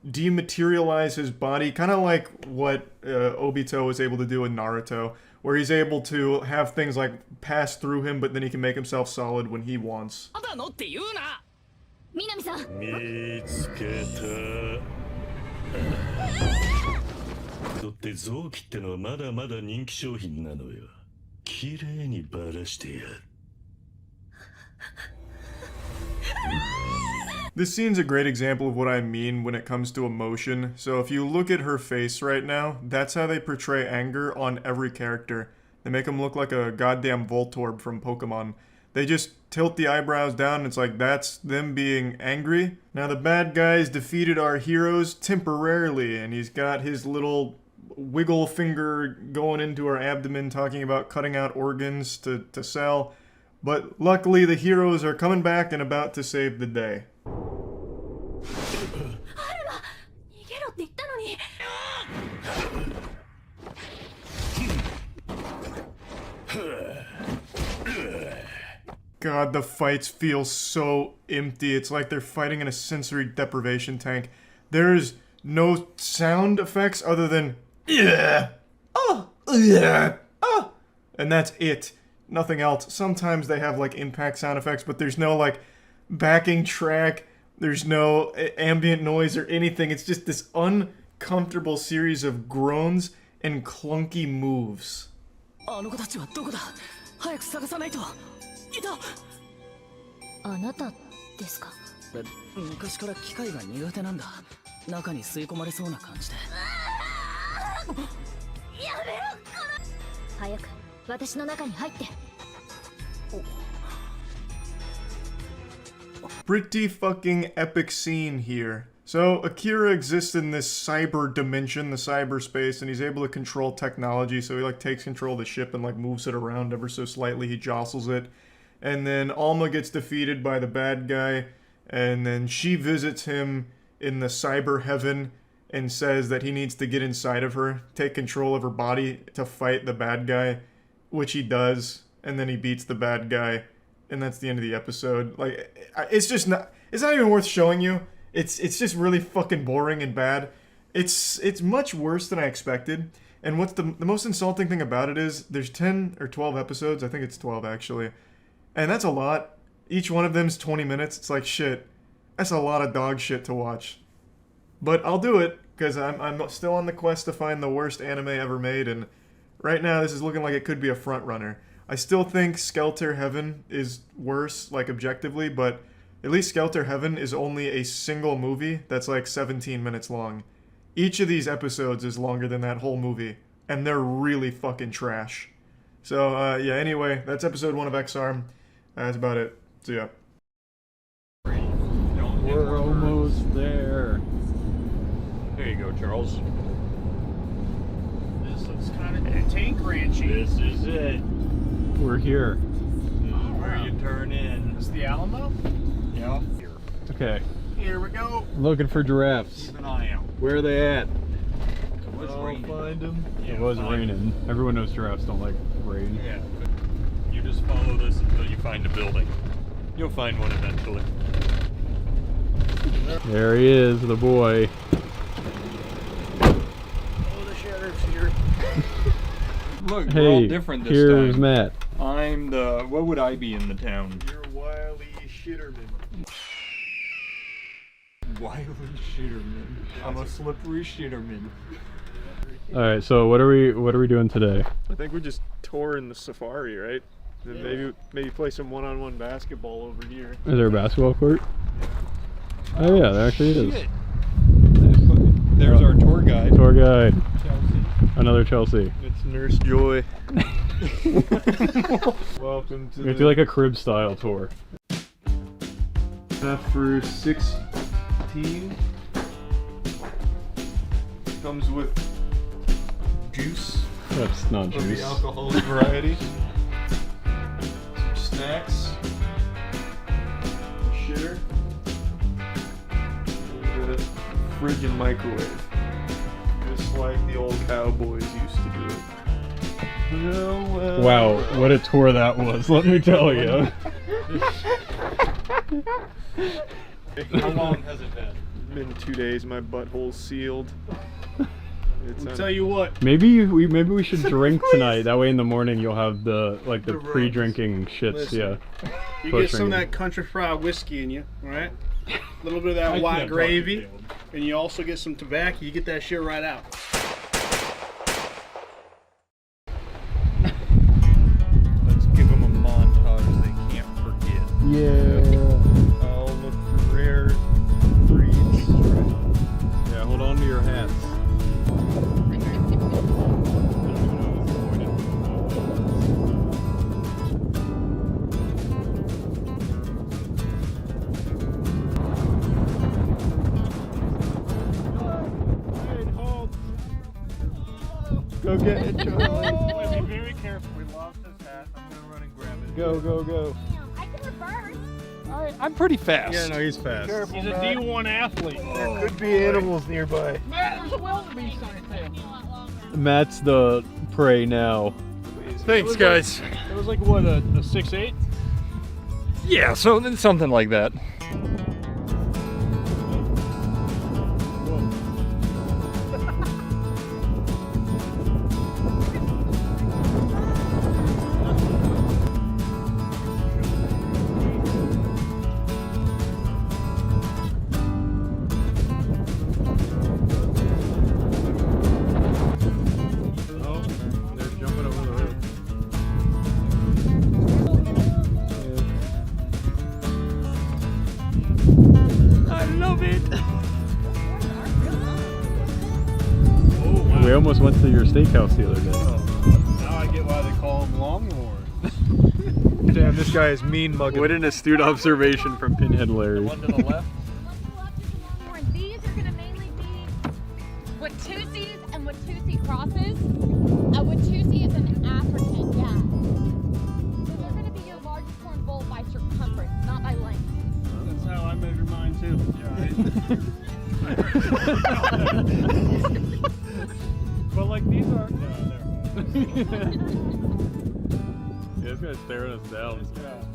dematerialize his body, kind of like what Obito was able to do in Naruto, where he's able to have things, like, pass through him, but then he can make himself solid when he wants. 南さん。見つけた。だって臓器ってのはまだまだ人気商品なのよ。綺麗にバラしてやる。This scene's a great example of what I mean when it comes to emotion. So if you look at her face right now, that's how they portray anger on every character. They make them look like a goddamn Voltorb from Pokemon. They just tilt the eyebrows down, and it's like that's them being angry. Now the bad guys defeated our heroes temporarily, and he's got his little wiggle finger going into our abdomen talking about cutting out organs to sell. But luckily the heroes are coming back and about to save the day. God, the fights feel so empty. It's like they're fighting in a sensory deprivation tank. There's no sound effects other than yeah, oh, yeah, oh, and that's it. Nothing else. Sometimes they have like impact sound effects, but there's no like backing track. There's no ambient noise or anything. It's just this uncomfortable series of groans and clunky moves. あの子たちはどこだ？早く探さないと。 あなたですか？昔から機械が苦手なんだ。中に吸い込まれそうな感じで。やめろ！早く私の中に入って。Pretty fucking epic scene here. So Akira exists in this cyber dimension, the cyberspace, and he's able to control technology. So he like takes control of the ship and like moves it around ever so slightly. He jostles it. And then Alma gets defeated by the bad guy, and then she visits him in the cyber heaven and says that he needs to get inside of her, take control of her body to fight the bad guy, which he does, and then he beats the bad guy, and that's the end of the episode. Like, it's not even worth showing you. It's just really fucking boring and bad. It's much worse than I expected, and what's the most insulting thing about it is there's 10 or 12 episodes, I think it's 12 actually. And that's a lot. Each one of them's 20 minutes. It's like, shit. That's a lot of dog shit to watch. But I'll do it, because I'm still on the quest to find the worst anime ever made, and right now this is looking like it could be a front runner. I still think Skelter Heaven is worse, like, objectively, but at least Skelter Heaven is only a single movie that's like 17 minutes long. Each of these episodes is longer than that whole movie, and they're really fucking trash. So, yeah, anyway, that's episode 1 of X-Arm. That's about it. See ya. We're almost there. There you go, Charles. This looks kind of tank ranchy. This is it. We're here. This is where you turn in. This is the Alamo? Yeah. Okay. Here we go. Looking for giraffes. Keep an eye out. Where are they at? I'll find them. Yeah, it was raining. Everyone knows giraffes don't like rain. Yeah. You just follow this until you find a building. You'll find one eventually. There he is, the boy. Oh, the sheriff's here. Look, hey, we're all different this here's time. Matt. I'm the... What would I be in the town? You're Wily Shitterman. Wily shitterman. I'm a slippery shitterman. All right, so what are we doing today? I think we're just touring the safari, right? And maybe play some one-on-one basketball over here. Is there a basketball court? Yeah. Oh yeah, there actually is. Shit. There's our tour guide. Tour guide. Chelsea. Another Chelsea. It's Nurse Joy. Welcome to We do like a crib style tour. Enough for 16. Comes with juice. That's not of juice. the alcoholic variety. Some snacks. A shitter. And a fridge and microwave. Just like the old cowboys used to do it. Wow, what a tour that was, let me tell you. How long has it been? It's been 2 days, my butthole's sealed. I'll tell you what. Maybe we should drink tonight. That way in the morning you'll have the pre-drinking shits. Listen, yeah. You get some of that country fried whiskey in you, right? A little bit of that white gravy, and you also get some tobacco. You get that shit right out. Let's give them a montage they can't forget. Yeah. I'll look for rare breeds. Yeah, hold on to your hats. Go get it, Charlie. Be very careful. We lost his hat. I'm gonna run and grab it. Go, go, go. I can reverse. I'm pretty fast. Yeah, no, he's fast. Careful, he's a D1 athlete. There could be animals nearby. Man, there's a wildebeest on there. Matt's the prey now. Thanks, guys. It was like, what, a 6'8"? Yeah, something like that. We almost went to your steakhouse the other day. Now I get why they call them longhorns. Damn, this guy is mean mugging. What an astute observation from Pinhead Larry. One to the left. These are going to mainly be Watusis and Watusi crosses. A Watusi is an African, yeah. So they're going to be your largest horn bull by circumference, not by length. That's how I measure mine too. But like these are, Yeah, this guy's staring us down.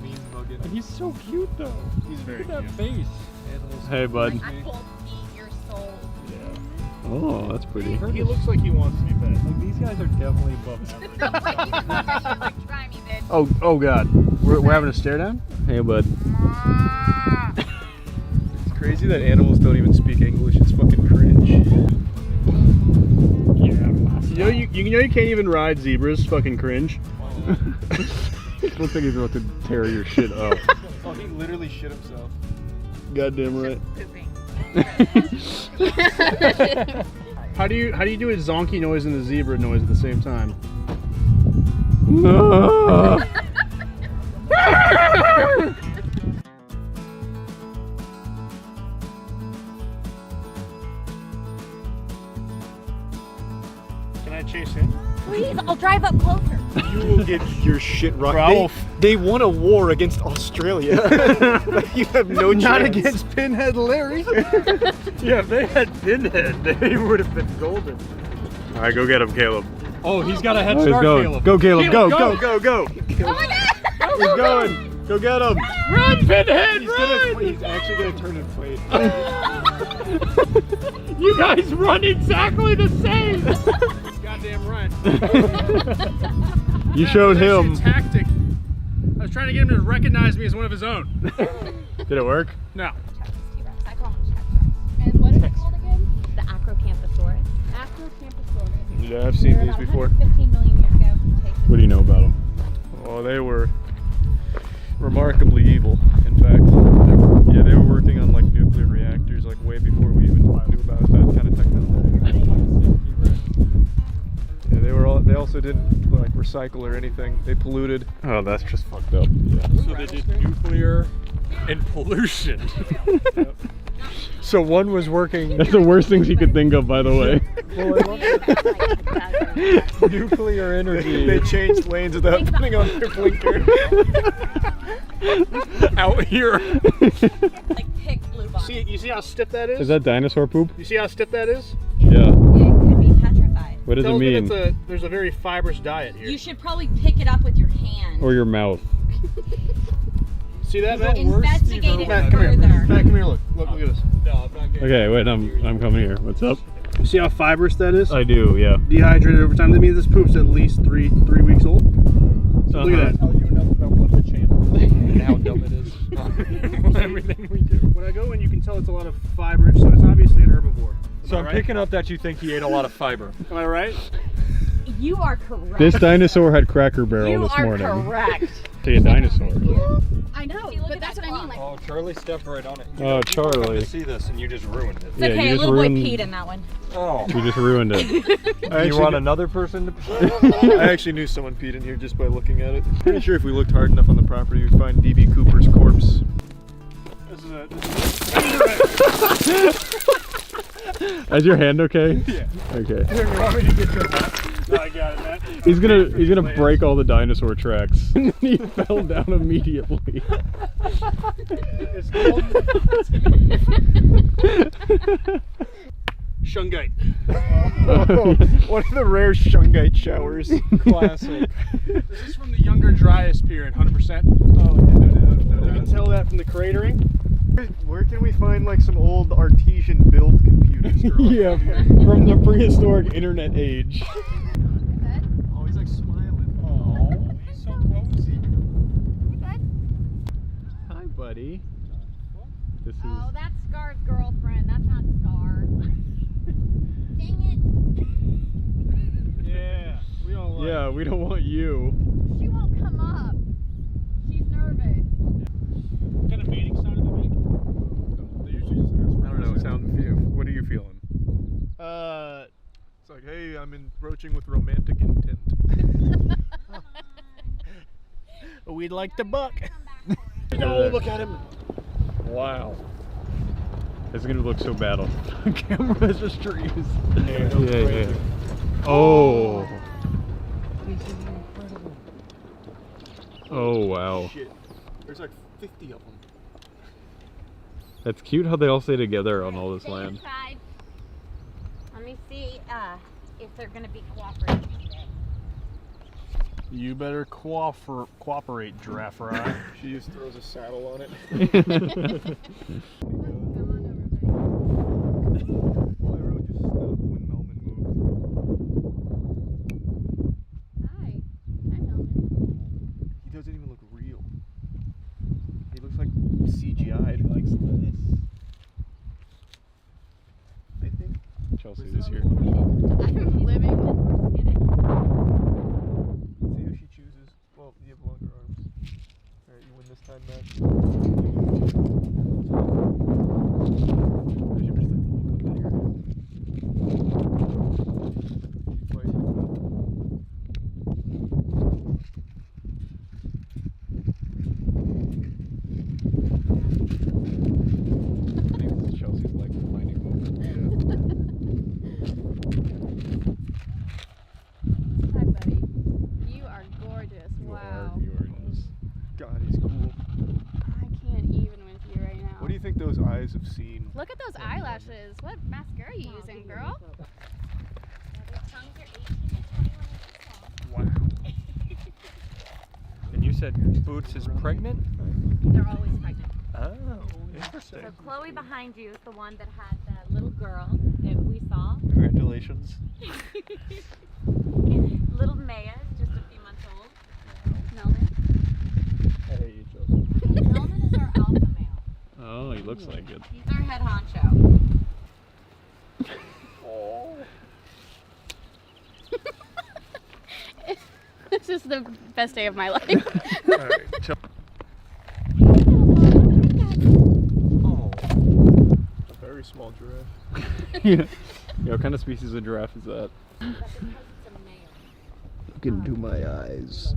Mean mugging. And he's so cute though. He's very Look at cute. that face. Hey, bud. I will eat your soul. Oh, that's pretty. He looks like he wants to be fed. Like these guys are definitely above average. Like, try me, bitch. Oh God, we're having a stare down. Hey, bud. It's crazy that animals don't even speak English. It's fucking cringe. You know you can't even ride zebras. Fucking cringe. Looks like he's about to tear your shit up. Oh, he literally shit himself. Goddamn right. How do you do a zonkey noise and a zebra noise at the same time? Can I chase him? Please, I'll drive up closer. You will get your shit rocked. Ralph. They won a war against Australia. Like, you have no chance. Not against Pinhead Larry. Yeah, if they had Pinhead, they would have been golden. All right, go get him, Caleb. Oh, he's got a head Oh, he's start, going. Caleb. Go, Caleb. Go, Go, go. go, go. Oh my god! He's going. Go get him. Run, Pinhead, He's actually gonna turn and fight. You guys run exactly the same. Goddamn right. You showed That was him. actually a tactic. I was trying to get him to recognize me as one of his own. Did it work? No. I call him Yeah, I've seen these before. 15 million years ago. What do you know about them? Oh, they were remarkably evil. In fact, they were working on like nuclear reactors like way before we even knew about that kind of technology. Yeah, they also didn't like recycle or anything. They polluted. Oh, that's just fucked up. Yeah. So they did nuclear and pollution. So one was working. That's the worst things you could think of, by the way. Nuclear energy. They changed lanes without putting on their blinker. Out here. Like pick blue box. You see how stiff that is? Is that dinosaur poop? You see how stiff that is? Yeah. It could be petrified. What does it mean? There's a very fibrous diet here. You should probably pick it up with your hand. Or your mouth. See that, Matt? Investigate it Matt, further. come here. Matt, come here. Look at this. No, I'm not getting Okay, wait, I'm coming here. What's up? See how fibrous that is? I do, yeah. Dehydrated over time. That means this poop's at least three weeks old. So look at that. tell you enough about what the channel and how dumb it is. Everything we do. When I go in, you can tell it's a lot of fiber, so it's obviously an herbivore. So I'm picking up that you think he ate a lot of fiber. Am I right? You are correct. This dinosaur had Cracker Barrel You this are morning. correct. Say a dinosaur. I know, but that's what I mean. Like, Oh, Charlie stepped right on it. You Oh, know, people are about Charlie. to see this and you just ruined it. it's Yeah, okay, you a just little boy ruined- peed in that one. Oh. You just ruined it. You want another person to I actually knew someone peed in here just by looking at it. Pretty sure if we looked hard enough on the property, we'd find DB Cooper's corpse. Is your hand okay? Yeah. Okay. You want me to get your hat? No, I got it, Matt. He's gonna break all the dinosaur tracks. He fell down immediately. It's called Shungite. Oh, one of the rare Shungite showers. Classic. This is from the Younger Dryas period, 100%. Oh, You can tell that from the cratering. Where can we find like some old artesian build computers? Yeah, from the prehistoric internet age. Oh, he's like smiling. Oh, he's so cozy. Hi, buddy. This is. Oh, that's Scar's girlfriend. That's not Scar. Dang it. Yeah, we don't like Yeah, we don't want you. She won't come up. She's nervous. What kind of mating sound do they make? They usually just ask for I don't know. Sound. What are you feeling? It's like, hey, I'm approaching with romantic intent. We'd like to buck. Oh, look at him. Wow. It's gonna look so bad on camera as just trees. Yeah. Oh. This is incredible. Oh, wow. Shit. There's like 50 of them. That's cute how they all stay together on all this land. Inside. Let me see if they're going to be cooperating today. You better cooperate, giraffe ride. She just throws a saddle on it. Well, everyone just stopped when Melman moved. Hi. Hi, Melvin. He doesn't even look real. He looks like CGI. He likes lettuce. I think Chelsea's is here. I'm living with Skittish. Let's see who she chooses. Well, you have longer arms. Alright, you win this time, Matt. Chelsea's like finding Hi, buddy. You are gorgeous. Wow. God, he's cool. I can't even with you right now. What do you think those eyes have seen? Look at those eyelashes. What mascara are you using, girl? Wow. And you said Boots is pregnant? They're always pregnant. Oh, interesting. So Chloe behind you is the one that had the little girl that we saw. Congratulations. Little Maya is just a few months old. Melvin. Hey, Chelsea. Melvin is our alpha male. Oh, he looks like it. He's our head honcho. It's just the best day of my life. Alright, chill. Oh. A very small giraffe. Yeah. What kind of species of giraffe is that? Look into my eyes.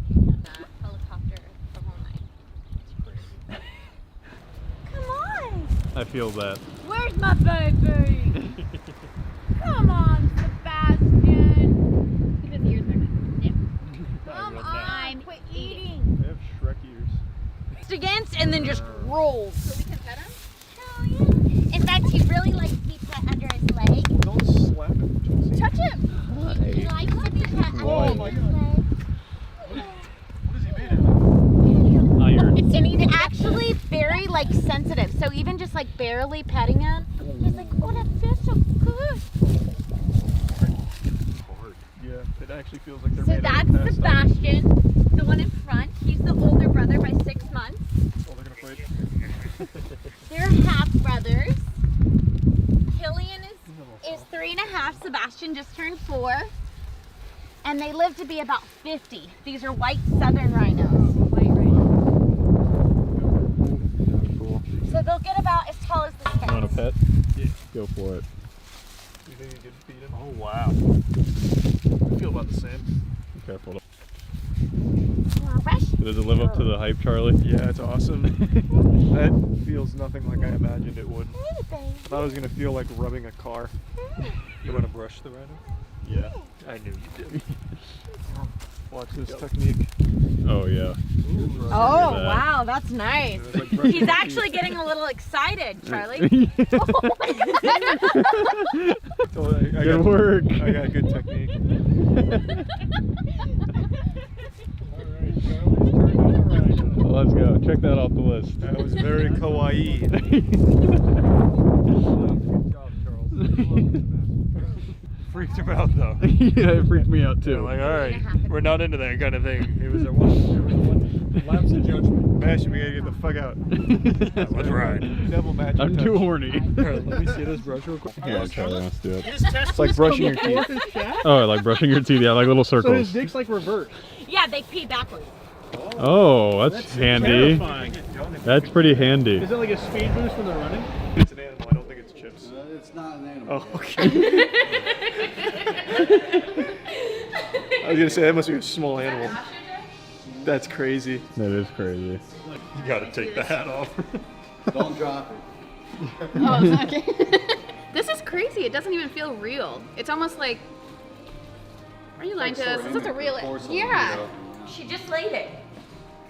Come on! I feel that. Where's my baby? Come on, Sebastian. His ears are good. Yeah. Come on, quit eating. They have Shrek ears. Against and then just rolls. So we can pet him? Oh yeah. In fact, he really likes to be pet under his leg. Don't slap him, Chelsea. Touch him. He likes to be pet under Oh his my leg. God. What is he made of? Iron. And he's actually very like sensitive. So even just like barely petting him, he's like, oh, that feels so good. Yeah, it actually feels like they're So made that's out of cast iron. Sebastian, the one in front. He's the older brother by 6 months. Oh, they're gonna fight. They're half brothers. Killian is 3.5. Sebastian just turned 4. And they live to be about 50. These are white southern rhinos. White rhinos. Cool. So they'll get about as tall as this You want a fence. pet? Yeah. Go for it. You think you could feed him? Oh wow. I feel about the same. Be careful. Fresh? Does it live up to the hype, Charlie? Yeah, it's awesome. That feels nothing like I imagined it would. I thought it was gonna feel like rubbing a car. You wanna brush the rhino? Yeah. I knew you did. Watch this technique. Oh yeah. Oh, that. wow, that's nice. It's like brushing He's your actually teeth. getting a little excited, Charlie. Good work. I got good technique. Let's go. Check that off the list. That was very kawaii. Freaked him out though. Yeah, it freaked me out too. I'm like, all right, we're not into that kind of thing. It was a one lapse of judgment. Bastion, we gotta get the fuck out. Let's ride. Devil magic. I'm too horny. Here, let me see this brush real quick. Yeah, Charlie wants to do it. It's like brushing your teeth. Oh, like brushing your teeth. Yeah, like little So his circles. dick's like reversed. Yeah, they pee backwards. Oh, that's handy. Terrifying. That's pretty handy. Is it like a speed boost when they're running? It's an animal. I don't think it's chips. It's not an animal. Oh, okay. I was gonna say that must be a small animal. That's crazy. That is crazy. You gotta take the hat off. Don't drop it. Oh, okay. This is crazy. It doesn't even feel real. It's almost like, are you lying to us? Is this a real? Yeah. She just laid it.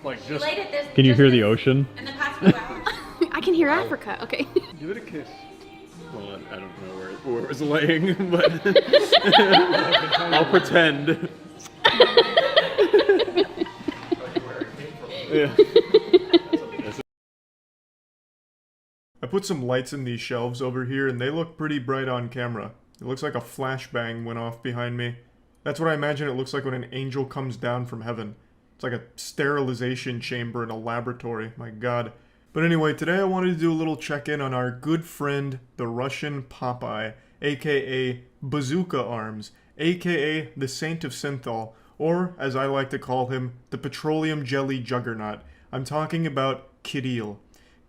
Like She just laid it this. Can you just hear the this- ocean? In the past few hours. I can hear Africa. Okay. give it a kiss. Well, I don't know where it was laying, but I'll pretend. Yeah. I put some lights in these shelves over here and they look pretty bright on camera. It looks like a flashbang went off behind me. That's what I imagine it looks like when an angel comes down from heaven. It's like a sterilization chamber in a laboratory, my god. But anyway, today I wanted to do a little check-in on our good friend, the Russian Popeye, aka Bazooka Arms, aka the Saint of Synthol, or, as I like to call him, the Petroleum Jelly Juggernaut. I'm talking about Critikal.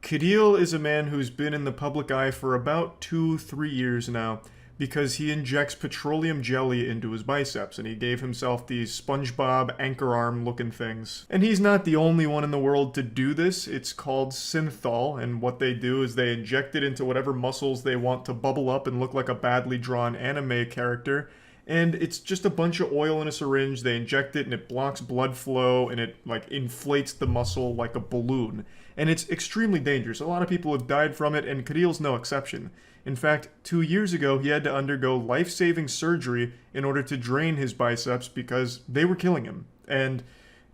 Critikal is a man who's been in the public eye for about 2-3 years now, because he injects petroleum jelly into his biceps, and he gave himself these SpongeBob anchor arm looking things. And he's not the only one in the world to do this. It's called synthol, and what they do is they inject it into whatever muscles they want to bubble up and look like a badly drawn anime character. And it's just a bunch of oil in a syringe. They inject it and it blocks blood flow and it like inflates the muscle like a balloon. And it's extremely dangerous. A lot of people have died from it, and Critil's no exception. In fact, 2 years ago, he had to undergo life-saving surgery in order to drain his biceps because they were killing him. And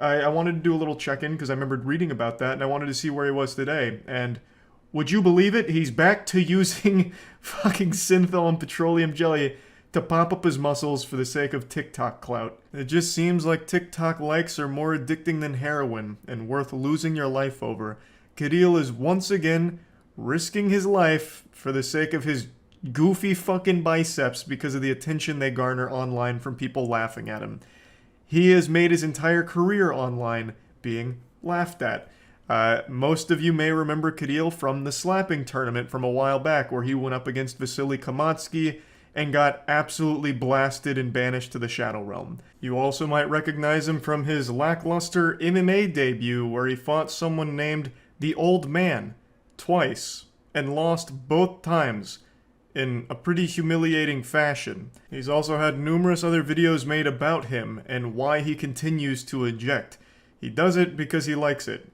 I wanted to do a little check-in because I remembered reading about that, and I wanted to see where he was today. And would you believe it? He's back to using fucking synthol and petroleum jelly to pop up his muscles for the sake of TikTok clout. It just seems like TikTok likes are more addicting than heroin and worth losing your life over. Critikal is once again risking his life for the sake of his goofy fucking biceps because of the attention they garner online from people laughing at him. he has made his entire career online being laughed at. Most of you may remember Critikal from the slapping tournament from a while back, where he went up against Vasily Kamatsky and got absolutely blasted and banished to the Shadow Realm. You also might recognize him from his lackluster MMA debut, where he fought someone named The Old Man twice and lost both times in a pretty humiliating fashion. He's also had numerous other videos made about him and why he continues to inject. He does it because he likes it.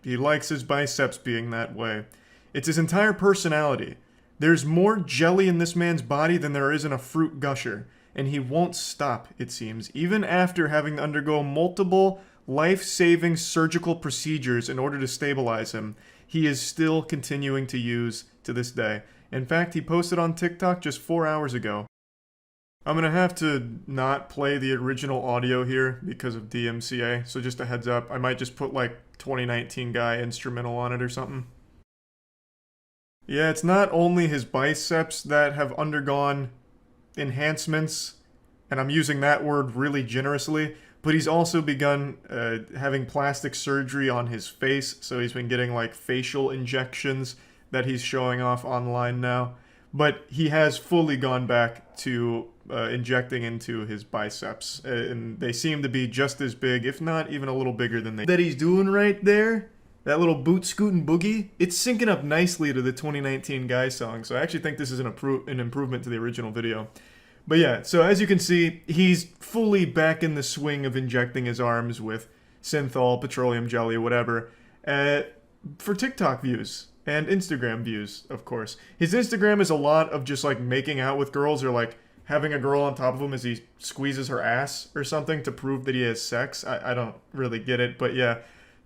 He likes his biceps being that way. It's his entire personality. There's more jelly in this man's body than there is in a fruit gusher, and he won't stop, it seems, even after having to undergo multiple life-saving surgical procedures in order to stabilize him. He is still continuing to use to this day. In fact, he posted on TikTok just 4 hours ago. I'm gonna have to not play the original audio here because of DMCA, so just a heads up, I might just put like 2019 guy instrumental on it or something. Yeah, it's not only his biceps that have undergone enhancements, and I'm using that word really generously, but he's also begun having plastic surgery on his face, so he's been getting like facial injections that he's showing off online now. But he has fully gone back to injecting into his biceps, and they seem to be just as big, if not even a little bigger than that he's doing right there. That little boot scootin' boogie, it's syncing up nicely to the 2019 Guy song, so I actually think this is an improvement to the original video. But yeah, so as you can see, he's fully back in the swing of injecting his arms with synthol, petroleum jelly, whatever, for TikTok views and Instagram views, of course. His Instagram is a lot of just like making out with girls, or like having a girl on top of him as he squeezes her ass or something to prove that he has sex. I don't really get it, but yeah.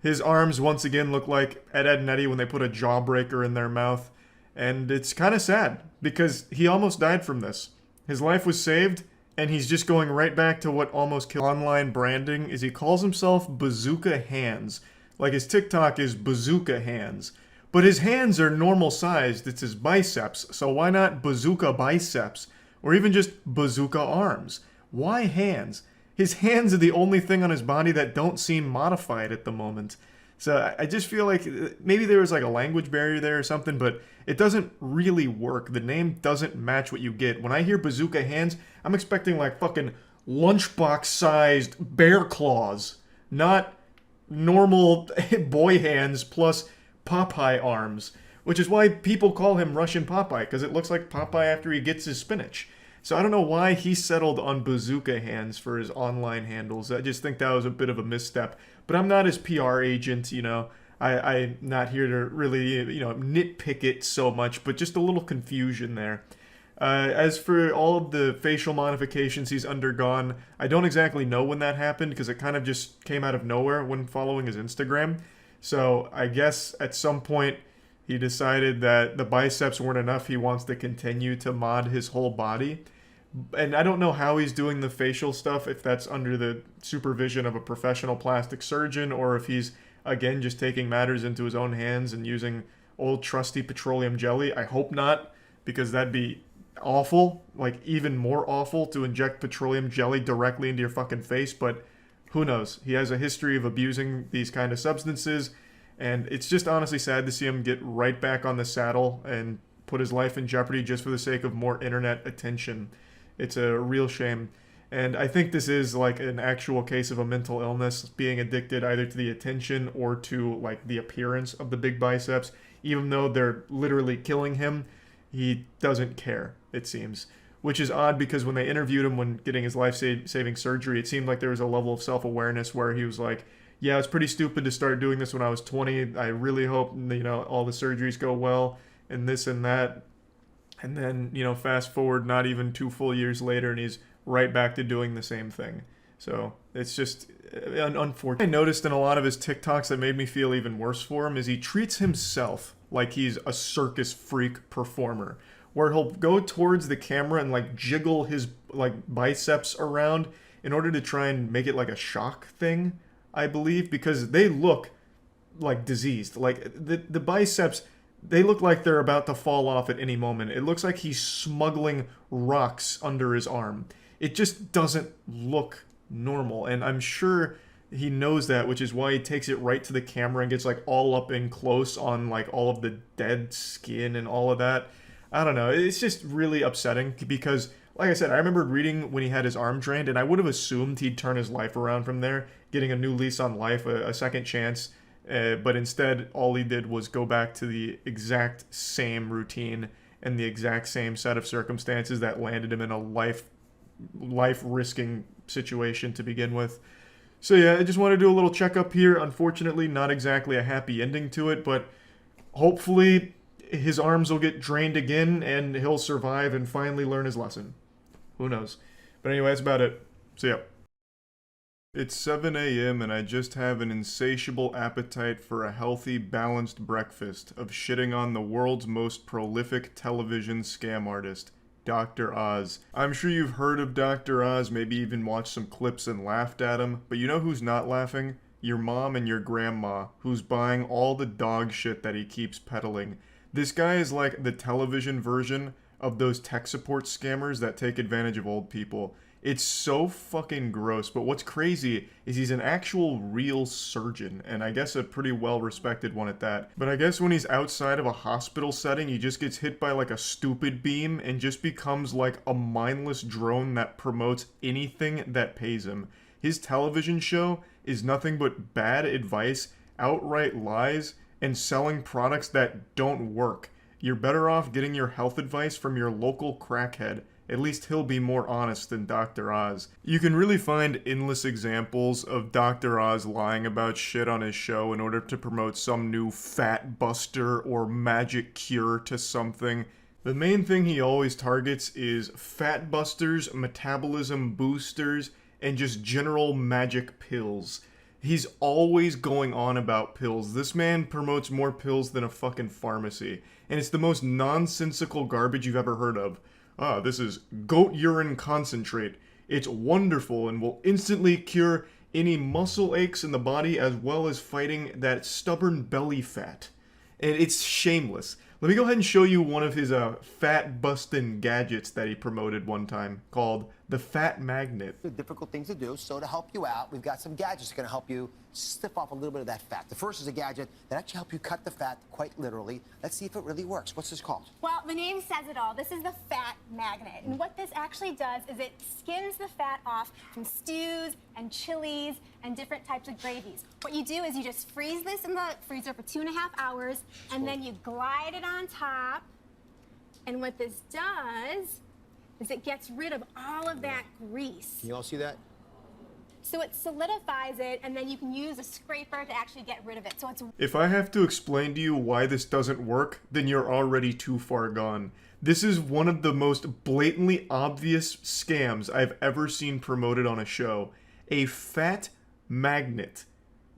His arms, once again, look like Ed, Edd n Eddy when they put a jawbreaker in their mouth. And it's kind of sad, because he almost died from this. His life was saved, and he's just going right back to what almost killed online branding, is he calls himself Bazooka Hands. Like his TikTok is Bazooka Hands. But his hands are normal sized, it's his biceps, so why not Bazooka Biceps? Or even just Bazooka Arms? Why hands? His hands are the only thing on his body that don't seem modified at the moment. So I just feel like maybe there was like a language barrier there or something, but it doesn't really work. The name doesn't match what you get. When I hear Bazooka Hands, I'm expecting like fucking lunchbox-sized bear claws, not normal boy hands plus Popeye arms, which is why people call him Russian Popeye, because it looks like Popeye after he gets his spinach. So I don't know why he settled on Bazooka Hands for his online handles. I just think that was a bit of a misstep. But I'm not his PR agent, you know. I'm not here to really, you know, nitpick it so much, but just a little confusion there. As for all of the facial modifications he's undergone, I don't exactly know when that happened, because it kind of just came out of nowhere when following his Instagram. So I guess at some point he decided that the biceps weren't enough. He wants to continue to mod his whole body. And I don't know how he's doing the facial stuff, if that's under the supervision of a professional plastic surgeon, or if he's, again, just taking matters into his own hands and using old trusty petroleum jelly. I hope not, because that'd be awful. Like, even more awful to inject petroleum jelly directly into your fucking face, but who knows? He has a history of abusing these kind of substances, and it's just honestly sad to see him get right back on the saddle and put his life in jeopardy just for the sake of more internet attention. It's a real shame. And I think this is like an actual case of a mental illness, being addicted either to the attention or to like the appearance of the big biceps. Even though they're literally killing him, he doesn't care, it seems. Which is odd, because when they interviewed him when getting his life-saving surgery, it seemed like there was a level of self-awareness where he was like, yeah, it's pretty stupid to start doing this when I was 20. I really hope, you know, all the surgeries go well and this and that. And then, you know, fast forward not even 2 full years later, and he's right back to doing the same thing. So it's just unfortunate. I noticed in a lot of his TikToks that made me feel even worse for him is he treats himself like he's a circus freak performer, where he'll go towards the camera and like jiggle his like biceps around in order to try and make it like a shock thing, I believe, because they look like diseased. Like the biceps, they look like they're about to fall off at any moment. It looks like he's smuggling rocks under his arm. It just doesn't look normal. And I'm sure he knows that, which is why he takes it right to the camera and gets like all up in close on like all of the dead skin and all of that. I don't know. It's just really upsetting because, like I said, I remember reading when he had his arm drained, and I would have assumed he'd turn his life around from there, getting a new lease on life, a second chance. But instead, all he did was go back to the exact same routine and the exact same set of circumstances that landed him in a life-risking situation to begin with. So yeah, I just want to do a little checkup here. Unfortunately, not exactly a happy ending to it, but hopefully his arms will get drained again and he'll survive and finally learn his lesson. Who knows? But anyway, that's about it. See ya. It's 7 a.m. and I just have an insatiable appetite for a healthy, balanced breakfast of shitting on the world's most prolific television scam artist, Dr. Oz. I'm sure you've heard of Dr. Oz, maybe even watched some clips and laughed at him, but you know who's not laughing? Your mom and your grandma, who's buying all the dog shit that he keeps peddling. This guy is like the television version of those tech support scammers that take advantage of old people. It's so fucking gross, but what's crazy is he's an actual real surgeon, and I guess a pretty well-respected one at that. But I guess when he's outside of a hospital setting, he just gets hit by like a stupid beam and just becomes like a mindless drone that promotes anything that pays him. His television show is nothing but bad advice, outright lies, and selling products that don't work. You're better off getting your health advice from your local crackhead. At least he'll be more honest than Dr. Oz. You can really find endless examples of Dr. Oz lying about shit on his show in order to promote some new fat buster or magic cure to something. The main thing he always targets is fat busters, metabolism boosters, and just general magic pills. He's always going on about pills. This man promotes more pills than a fucking pharmacy. And it's the most nonsensical garbage you've ever heard of. This is goat urine concentrate. It's wonderful and will instantly cure any muscle aches in the body as well as fighting that stubborn belly fat. And it's shameless. Let me go ahead and show you one of his fat-busting gadgets that he promoted one time called the Fat Magnet. Difficult things to do, so to help you out, we've got some gadgets that are going to help you stiff off a little bit of that fat. The first is a gadget that actually helps you cut the fat quite literally. Let's see if it really works. What's this called? Well, the name says it all. This is the Fat Magnet. And what this actually does is it skims the fat off from stews and chilies and different types of gravies. What you do is you just freeze this in the freezer for 2.5 hours, and then you glide it on top. And what this does is it gets rid of all of that grease. Can you all see that? So it solidifies it, and then you can use a scraper to actually get rid of it. So it's... If I have to explain to you why this doesn't work, then you're already too far gone. This is one of the most blatantly obvious scams I've ever seen promoted on a show. A fat magnet.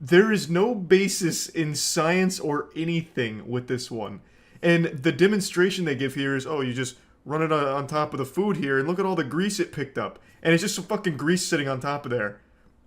There is no basis in science or anything with this one. And the demonstration they give here is, oh, you just run it on top of the food here, and look at all the grease it picked up. And it's just some fucking grease sitting on top of there.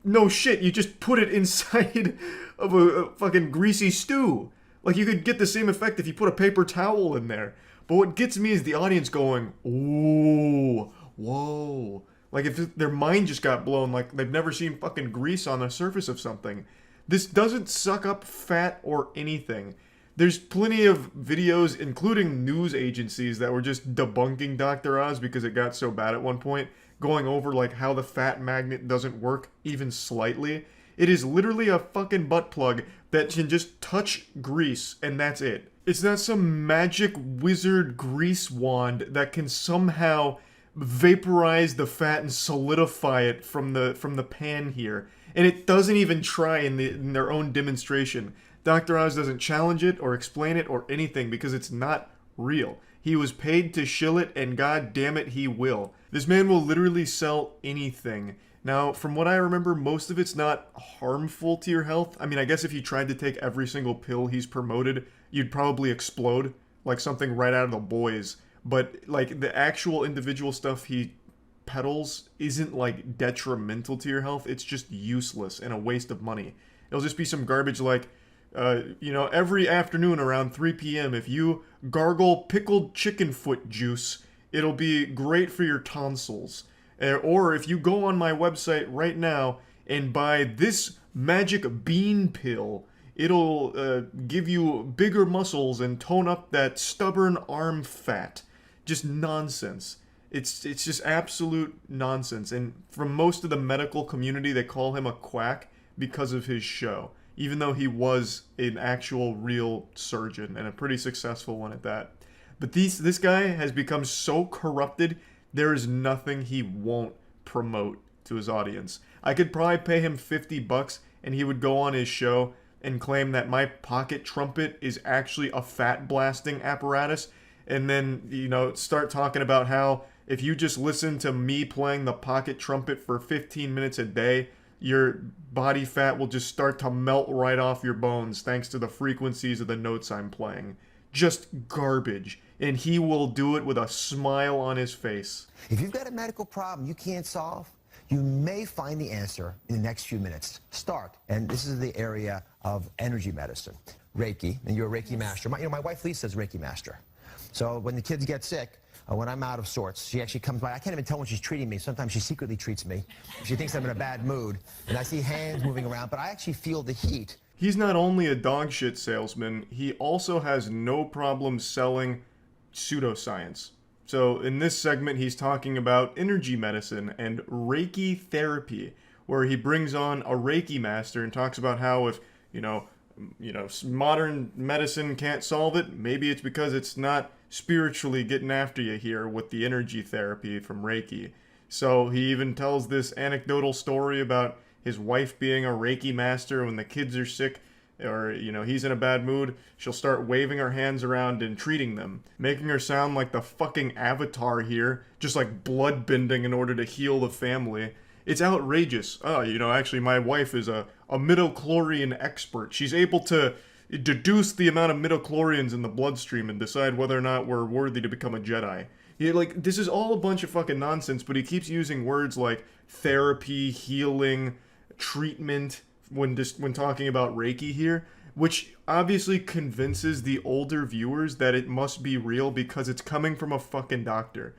No shit, you just put it inside of a fucking greasy stew. Like, you could get the same effect if you put a paper towel in there. But what gets me is the audience going, ooh, whoa. Like, if their mind just got blown, like they've never seen fucking grease on the surface of something. This doesn't suck up fat or anything. There's plenty of videos, including news agencies, that were just debunking Dr. Oz because it got so bad at one point, going over like how the fat magnet doesn't work even slightly. It is literally a fucking butt plug that can just touch grease, and that's it. It's not some magic wizard grease wand that can somehow vaporize the fat and solidify it from the pan here. And it doesn't even try in their own demonstration. Dr. Oz doesn't challenge it or explain it or anything because it's not real. He was paid to shill it, and god damn it, he will. This man will literally sell anything. Now, from what I remember, most of it's not harmful to your health. I mean, I guess if you tried to take every single pill he's promoted, you'd probably explode, like something right out of The Boys. But, like, the actual individual stuff he peddles isn't, like, detrimental to your health. It's just useless and a waste of money. It'll just be some garbage like, you know, every afternoon around 3 p.m., if you gargle pickled chicken foot juice, it'll be great for your tonsils. Or if you go on my website right now and buy this magic bean pill, it'll give you bigger muscles and tone up that stubborn arm fat. Just nonsense. It's just absolute nonsense. And from most of the medical community, they call him a quack because of his show, even though he was an actual real surgeon and a pretty successful one at that. But this guy has become so corrupted, there is nothing he won't promote to his audience. I could probably pay him $50 and he would go on his show and claim that my pocket trumpet is actually a fat blasting apparatus, and then, you know, start talking about how if you just listen to me playing the pocket trumpet for 15 minutes a day, your body fat will just start to melt right off your bones thanks to the frequencies of the notes I'm playing. Just garbage. And he will do it with a smile on his face. If you've got a medical problem you can't solve, you may find the answer in the next few minutes. Start, and this is the area of energy medicine. Reiki, and you're a Reiki master. My wife Lisa is a Reiki master. So when the kids get sick, when I'm out of sorts, she actually comes by. I can't even tell when she's treating me. Sometimes she secretly treats me. She thinks I'm in a bad mood, and I see hands moving around, but I actually feel the heat. He's not only a dog shit salesman, he also has no problem selling pseudoscience. So in this segment, he's talking about energy medicine and Reiki therapy, where he brings on a Reiki master and talks about how if, you know, modern medicine can't solve it, maybe it's because it's not spiritually getting after you here with the energy therapy from Reiki. So he even tells this anecdotal story about his wife being a Reiki master. When the kids are sick or, you know, he's in a bad mood, she'll start waving her hands around and treating them, making her sound like the fucking Avatar here, just like blood bending in order to heal the family. It's outrageous. Oh, you know, actually my wife is a midichlorian expert. She's able to deduce the amount of midichlorians in the bloodstream and decide whether or not we're worthy to become a Jedi. Yeah, like, this is all a bunch of fucking nonsense, but he keeps using words like therapy, healing, treatment when talking about Reiki here, which obviously convinces the older viewers that it must be real because it's coming from a fucking doctor.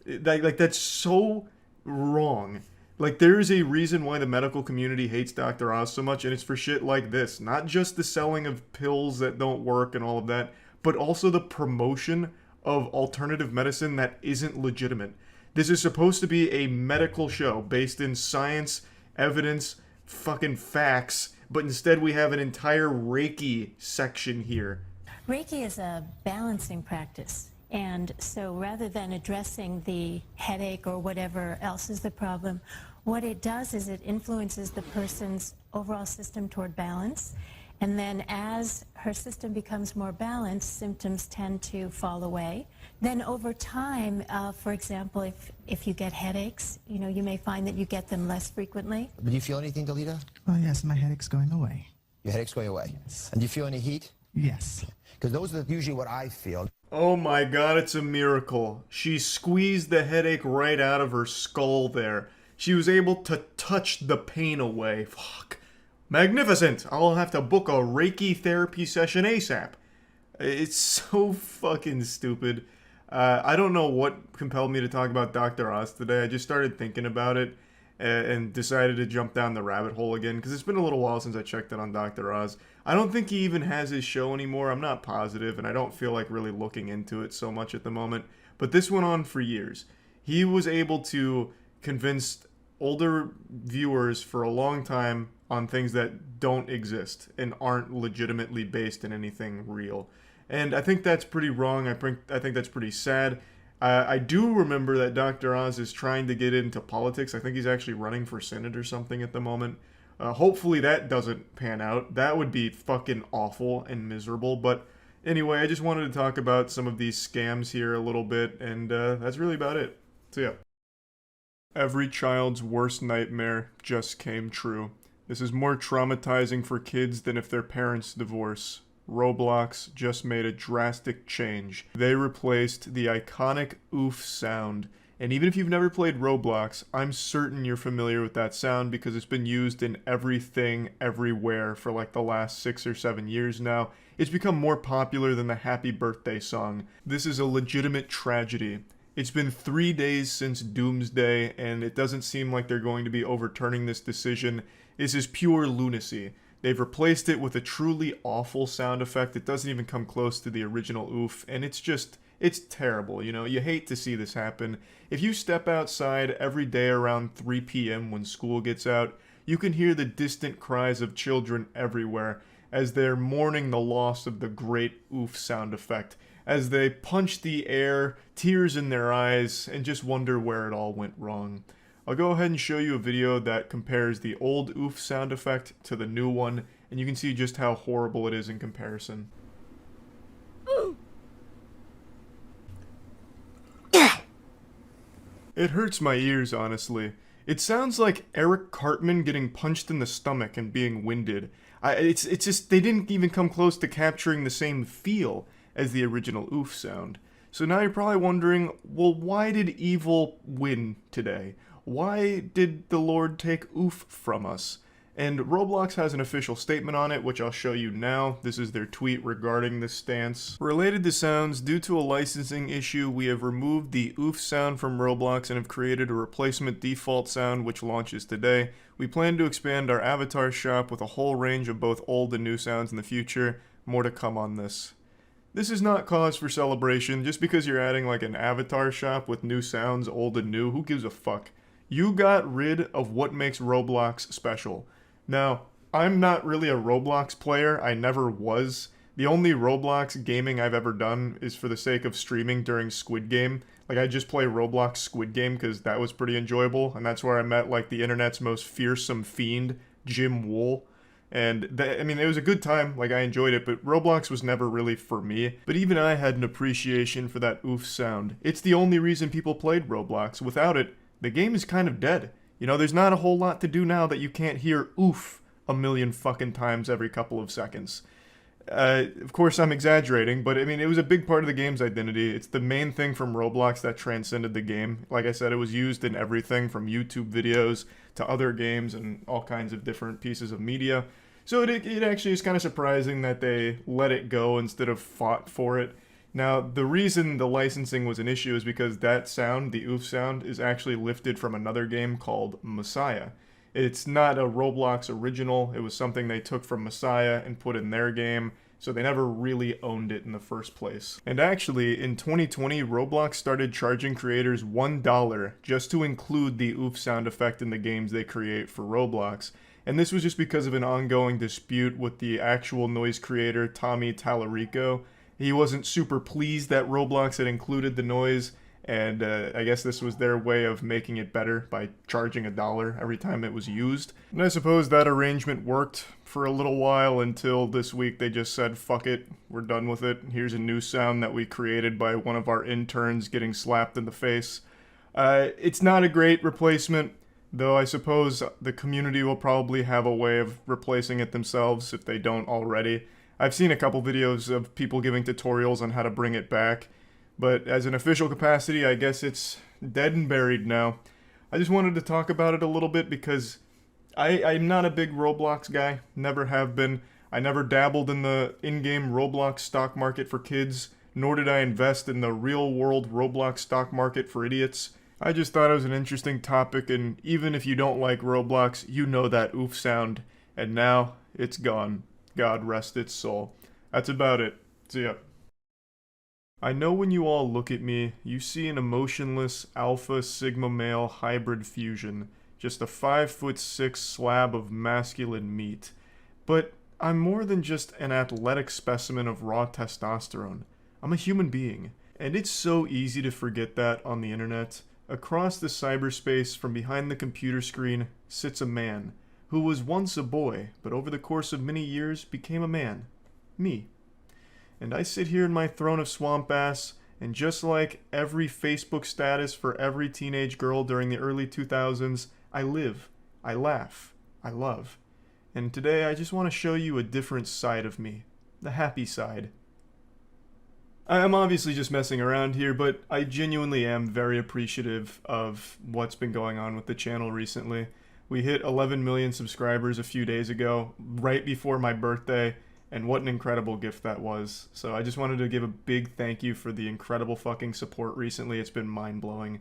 Like that's so wrong. Like, there is a reason why the medical community hates Dr. Oz so much, and it's for shit like this. Not just the selling of pills that don't work and all of that, but also the promotion of alternative medicine that isn't legitimate. This is supposed to be a medical show based in science, evidence, fucking facts, but instead we have an entire Reiki section here. Reiki is a balancing practice. And so rather than addressing the headache or whatever else is the problem, what it does is it influences the person's overall system toward balance. And then as her system becomes more balanced, symptoms tend to fall away. Then over time, for example, if you get headaches, you know, you may find that you get them less frequently. Do you feel anything, Dalita? Oh, yes, my headache's going away. Your headache's going away? Yes. And do you feel any heat? Yes. Because those are usually what I feel. Oh my god, it's a miracle. She squeezed the headache right out of her skull there. She was able to touch the pain away. Fuck. Magnificent! I'll have to book a Reiki therapy session ASAP. It's so fucking stupid. I don't know what compelled me to talk about Dr. Oz today. I just started thinking about it and decided to jump down the rabbit hole again, because it's been a little while since I checked in on Dr. Oz. I don't think he even has his show anymore. I'm not positive, and I don't feel like really looking into it so much at the moment. But this went on for years. He was able to convince older viewers for a long time on things that don't exist and aren't legitimately based in anything real. And I think that's pretty wrong. I think that's pretty sad. I do remember that Dr. Oz is trying to get into politics. I think he's actually running for Senate or something at the moment. Hopefully that doesn't pan out. That would be fucking awful and miserable. But anyway, I just wanted to talk about some of these scams here a little bit, and that's really about it. So yeah. Every child's worst nightmare just came true. This is more traumatizing for kids than if their parents divorce. Roblox just made a drastic change. They replaced the iconic oof sound. And even if you've never played Roblox, I'm certain you're familiar with that sound because it's been used in everything, everywhere for like the last 6 or 7 years now. It's become more popular than the Happy Birthday song. This is a legitimate tragedy. It's been 3 days since Doomsday, and it doesn't seem like they're going to be overturning this decision. This is pure lunacy. They've replaced it with a truly awful sound effect. It doesn't even come close to the original oof, and it's terrible, you know? You hate to see this happen. If you step outside every day around 3 p.m. when school gets out, you can hear the distant cries of children everywhere as they're mourning the loss of the great oof sound effect, as they punch the air, tears in their eyes, and just wonder where it all went wrong. I'll go ahead and show you a video that compares the old oof sound effect to the new one, and you can see just how horrible it is in comparison. It hurts my ears, honestly. It sounds like Eric Cartman getting punched in the stomach and being winded. It's just, they didn't even come close to capturing the same feel as the original oof sound. So now you're probably wondering, well, why did evil win today? Why did the Lord take oof from us? And Roblox has an official statement on it, which I'll show you now. This is their tweet regarding this stance. Related to sounds, due to a licensing issue, we have removed the oof sound from Roblox and have created a replacement default sound which launches today. We plan to expand our avatar shop with a whole range of both old and new sounds in the future. More to come on this. This is not cause for celebration. Just because you're adding like an avatar shop with new sounds, old and new, who gives a fuck? You got rid of what makes Roblox special. Now, I'm not really a Roblox player, I never was. The only Roblox gaming I've ever done is for the sake of streaming during Squid Game. Like, I just play Roblox Squid Game because that was pretty enjoyable, and that's where I met, like, the internet's most fearsome fiend, Jim Wool. And, I mean, it was a good time, like, I enjoyed it, but Roblox was never really for me. But even I had an appreciation for that oof sound. It's the only reason people played Roblox. Without it, the game is kind of dead. You know, there's not a whole lot to do now that you can't hear oof a million fucking times every couple of seconds. Of course, I'm exaggerating, but I mean, it was a big part of the game's identity. It's the main thing from Roblox that transcended the game. Like I said, it was used in everything from YouTube videos to other games and all kinds of different pieces of media. So it actually is kind of surprising that they let it go instead of fought for it. Now, the reason the licensing was an issue is because that sound, the oof sound, is actually lifted from another game called Messiah. It's not a Roblox original, it was something they took from Messiah and put in their game, so they never really owned it in the first place. And actually, in 2020, Roblox started charging creators $1 just to include the oof sound effect in the games they create for Roblox. And this was just because of an ongoing dispute with the actual noise creator, Tommy Tallarico. He wasn't super pleased that Roblox had included the noise, and I guess this was their way of making it better by charging $1 every time it was used. And I suppose that arrangement worked for a little while until this week they just said, fuck it, we're done with it. Here's a new sound that we created by one of our interns getting slapped in the face. It's not a great replacement, though I suppose the community will probably have a way of replacing it themselves if they don't already. I've seen a couple videos of people giving tutorials on how to bring it back, but as an official capacity, I guess it's dead and buried now. I just wanted to talk about it a little bit because I'm not a big Roblox guy, never have been. I never dabbled in the in-game Roblox stock market for kids, nor did I invest in the real-world Roblox stock market for idiots. I just thought it was an interesting topic, and even if you don't like Roblox, you know that oof sound, and now it's gone. God rest its soul. That's about it. See ya. I know when you all look at me, you see an emotionless alpha sigma male hybrid fusion, just a 5'6" slab of masculine meat. But I'm more than just an athletic specimen of raw testosterone. I'm a human being, and it's so easy to forget that on the internet. Across the cyberspace from behind the computer screen sits a man, who was once a boy, but over the course of many years became a man. Me. And I sit here in my throne of swamp ass, and just like every Facebook status for every teenage girl during the early 2000s, I live, I laugh, I love. And today I just want to show you a different side of me. The happy side. I'm obviously just messing around here, but I genuinely am very appreciative of what's been going on with the channel recently. We hit 11 million subscribers a few days ago, right before my birthday, and what an incredible gift that was. So I just wanted to give a big thank you for the incredible fucking support recently. It's been mind-blowing.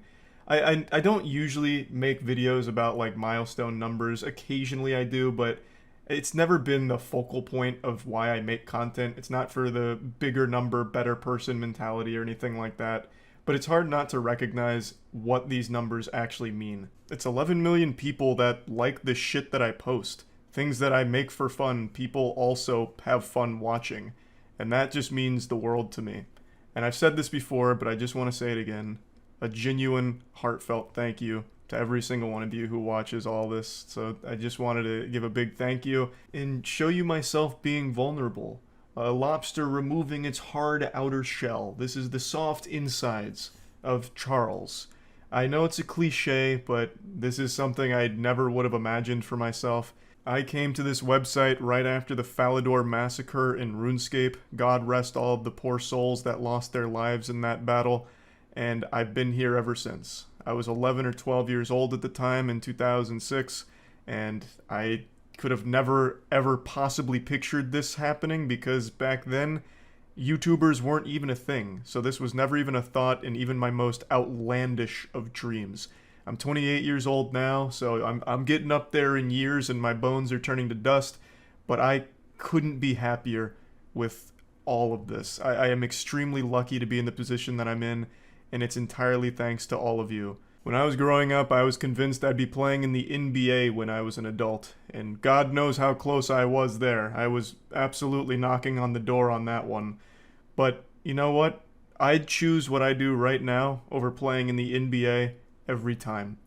I don't usually make videos about like milestone numbers. Occasionally I do, but it's never been the focal point of why I make content. It's not for the bigger number, better person mentality or anything like that. But it's hard not to recognize what these numbers actually mean. It's 11 million people that like the shit that I post. Things that I make for fun, people also have fun watching. And that just means the world to me. And I've said this before, but I just want to say it again. A genuine, heartfelt thank you to every single one of you who watches all this. So I just wanted to give a big thank you and show you myself being vulnerable. A lobster removing its hard outer shell. This is the soft insides of Charles. I know it's a cliche, but this is something I never would have imagined for myself. I came to this website right after the Falador massacre in RuneScape. God rest all of the poor souls that lost their lives in that battle. And I've been here ever since. I was 11 or 12 years old at the time in 2006, and I could have never ever possibly pictured this happening because back then, YouTubers weren't even a thing. So this was never even a thought in even my most outlandish of dreams. I'm 28 years old now, so I'm getting up there in years and my bones are turning to dust, but I couldn't be happier with all of this. I am extremely lucky to be in the position that I'm in, and it's entirely thanks to all of you. When I was growing up, I was convinced I'd be playing in the NBA when I was an adult, and God knows how close I was there. I was absolutely knocking on the door on that one. But you know what? I'd choose what I do right now over playing in the NBA every time.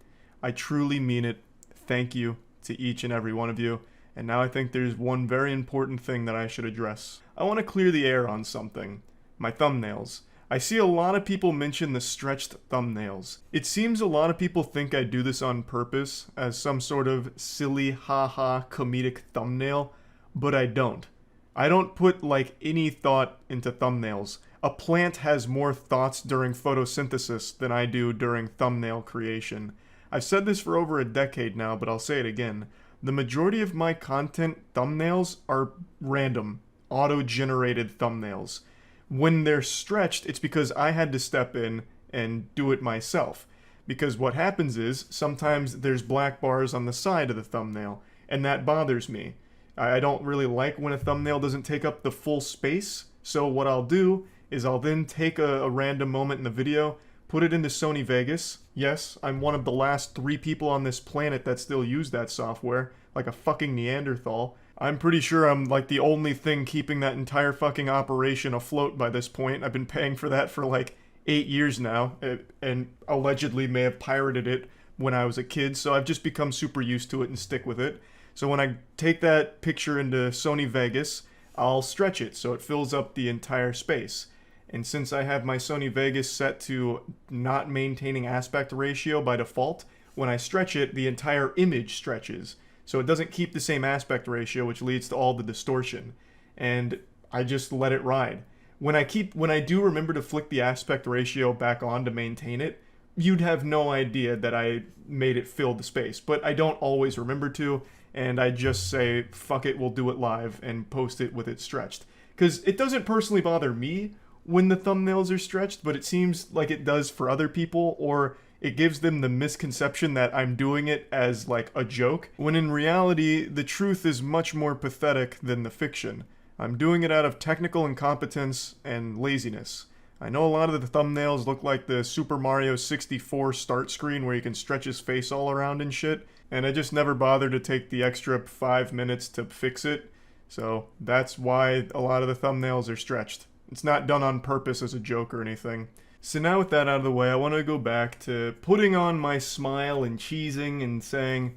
I truly mean it. Thank you to each and every one of you. And now I think there's one very important thing that I should address. I want to clear the air on something. My thumbnails. I see a lot of people mention the stretched thumbnails. It seems a lot of people think I do this on purpose as some sort of silly haha comedic thumbnail, but I don't. I don't put like any thought into thumbnails. A plant has more thoughts during photosynthesis than I do during thumbnail creation. I've said this for over a decade now, but I'll say it again. The majority of my content thumbnails are random, auto-generated thumbnails. When they're stretched, it's because I had to step in and do it myself. Because what happens is, sometimes there's black bars on the side of the thumbnail, and that bothers me. I don't really like when a thumbnail doesn't take up the full space, so what I'll do is I'll then take a random moment in the video, put it into Sony Vegas. Yes, I'm one of the last 3 people on this planet that still use that software, like a fucking Neanderthal. I'm pretty sure I'm like the only thing keeping that entire fucking operation afloat by this point. I've been paying for that for like 8 years now, and allegedly may have pirated it when I was a kid, so I've just become super used to it and stick with it. So when I take that picture into Sony Vegas, I'll stretch it so it fills up the entire space. And since I have my Sony Vegas set to not maintaining aspect ratio by default, when I stretch it, the entire image stretches. So it doesn't keep the same aspect ratio, which leads to all the distortion. And I just let it ride. When I do remember to flick the aspect ratio back on to maintain it, you'd have no idea that I made it fill the space. But I don't always remember to, and I just say, fuck it, we'll do it live and post it with it stretched. Because it doesn't personally bother me when the thumbnails are stretched, but it seems like it does for other people, or it gives them the misconception that I'm doing it as like a joke, when in reality, the truth is much more pathetic than the fiction. I'm doing it out of technical incompetence and laziness. I know a lot of the thumbnails look like the Super Mario 64 start screen where you can stretch his face all around and shit, and I just never bothered to take the extra 5 minutes to fix it, so that's why a lot of the thumbnails are stretched. It's not done on purpose as a joke or anything. So now with that out of the way, I want to go back to putting on my smile and cheesing and saying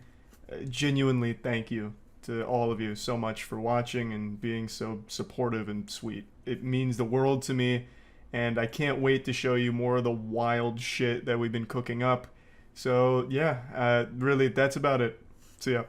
genuinely thank you to all of you so much for watching and being so supportive and sweet. It means the world to me, and I can't wait to show you more of the wild shit that we've been cooking up. So yeah, really, that's about it. See ya.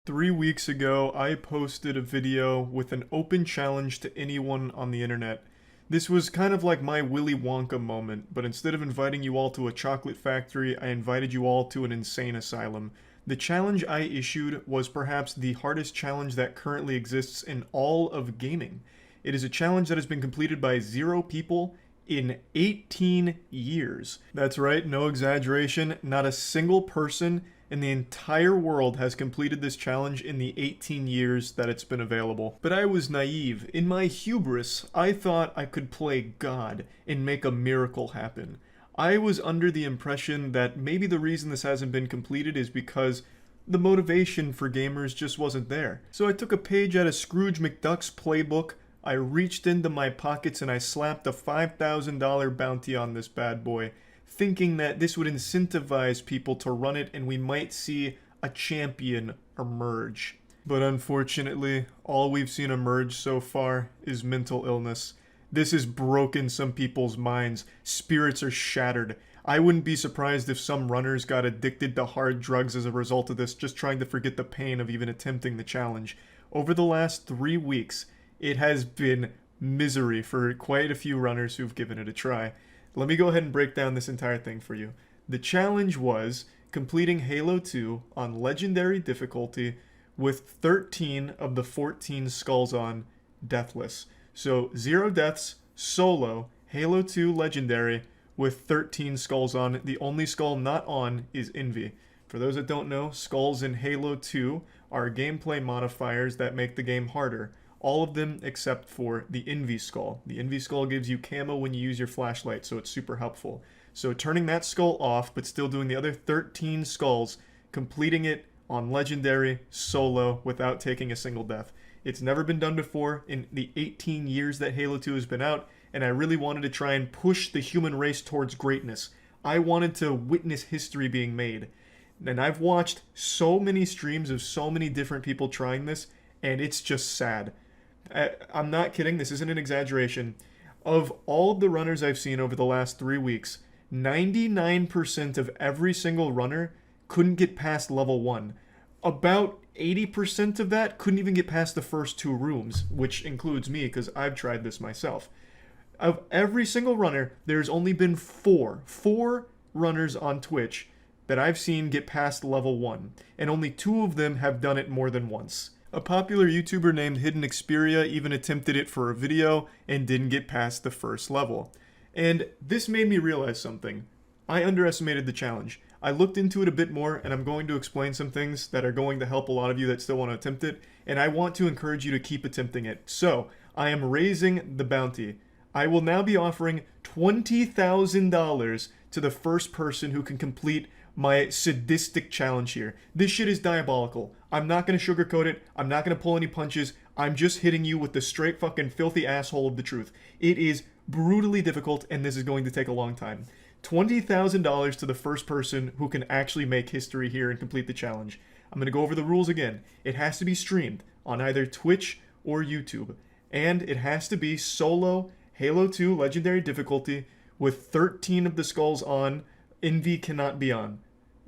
3 weeks ago, I posted a video with an open challenge to anyone on the internet. This was kind of like my Willy Wonka moment, but instead of inviting you all to a chocolate factory, I invited you all to an insane asylum. The challenge I issued was perhaps the hardest challenge that currently exists in all of gaming. It is a challenge that has been completed by 0 people in 18 years. That's right, no exaggeration, not a single person in the entire world has completed this challenge in the 18 years that it's been available. But I was naive. In my hubris, I thought I could play God and make a miracle happen. I was under the impression that maybe the reason this hasn't been completed is because the motivation for gamers just wasn't there. So I took a page out of Scrooge McDuck's playbook, I reached into my pockets and I slapped a $5,000 bounty on this bad boy, thinking that this would incentivize people to run it and we might see a champion emerge. But unfortunately, all we've seen emerge so far is mental illness. This has broken some people's minds. Spirits are shattered. I wouldn't be surprised if some runners got addicted to hard drugs as a result of this, just trying to forget the pain of even attempting the challenge. Over the last 3 weeks, it has been misery for quite a few runners who've given it a try. Let me go ahead and break down this entire thing for you. The challenge was completing Halo 2 on Legendary difficulty with 13 of the 14 skulls on deathless. So 0 deaths, solo, Halo 2 Legendary with 13 skulls on. The only skull not on is Envy. For those that don't know, skulls in Halo 2 are gameplay modifiers that make the game harder. All of them except for the Envy skull. The Envy skull gives you camo when you use your flashlight, so it's super helpful. So turning that skull off, but still doing the other 13 skulls, completing it on Legendary, solo, without taking a single death. It's never been done before in the 18 years that Halo 2 has been out, and I really wanted to try and push the human race towards greatness. I wanted to witness history being made. And I've watched so many streams of so many different people trying this, and it's just sad. I'm not kidding, this isn't an exaggeration. Of all of the runners I've seen over the last 3 weeks, 99% of every single runner couldn't get past level 1. About 80% of that couldn't even get past the first 2 rooms, which includes me because I've tried this myself. Of every single runner, there's only been 4 runners on Twitch that I've seen get past level 1, and only 2 of them have done it more than once. A popular YouTuber named Hidden Xperia even attempted it for a video and didn't get past the first level. And this made me realize something. I underestimated the challenge. I looked into it a bit more, and I'm going to explain some things that are going to help a lot of you that still want to attempt it, and I want to encourage you to keep attempting it. So, I am raising the bounty. I will now be offering $20,000 to the first person who can complete my sadistic challenge here. This shit is diabolical. I'm not going to sugarcoat it. I'm not going to pull any punches. I'm just hitting you with the straight fucking filthy asshole of the truth. It is brutally difficult, and this is going to take a long time. $20,000 to the first person who can actually make history here and complete the challenge. I'm going to go over the rules again. It has to be streamed on either Twitch or YouTube. And it has to be solo Halo 2 Legendary difficulty with 13 of the skulls on. Envy cannot be on.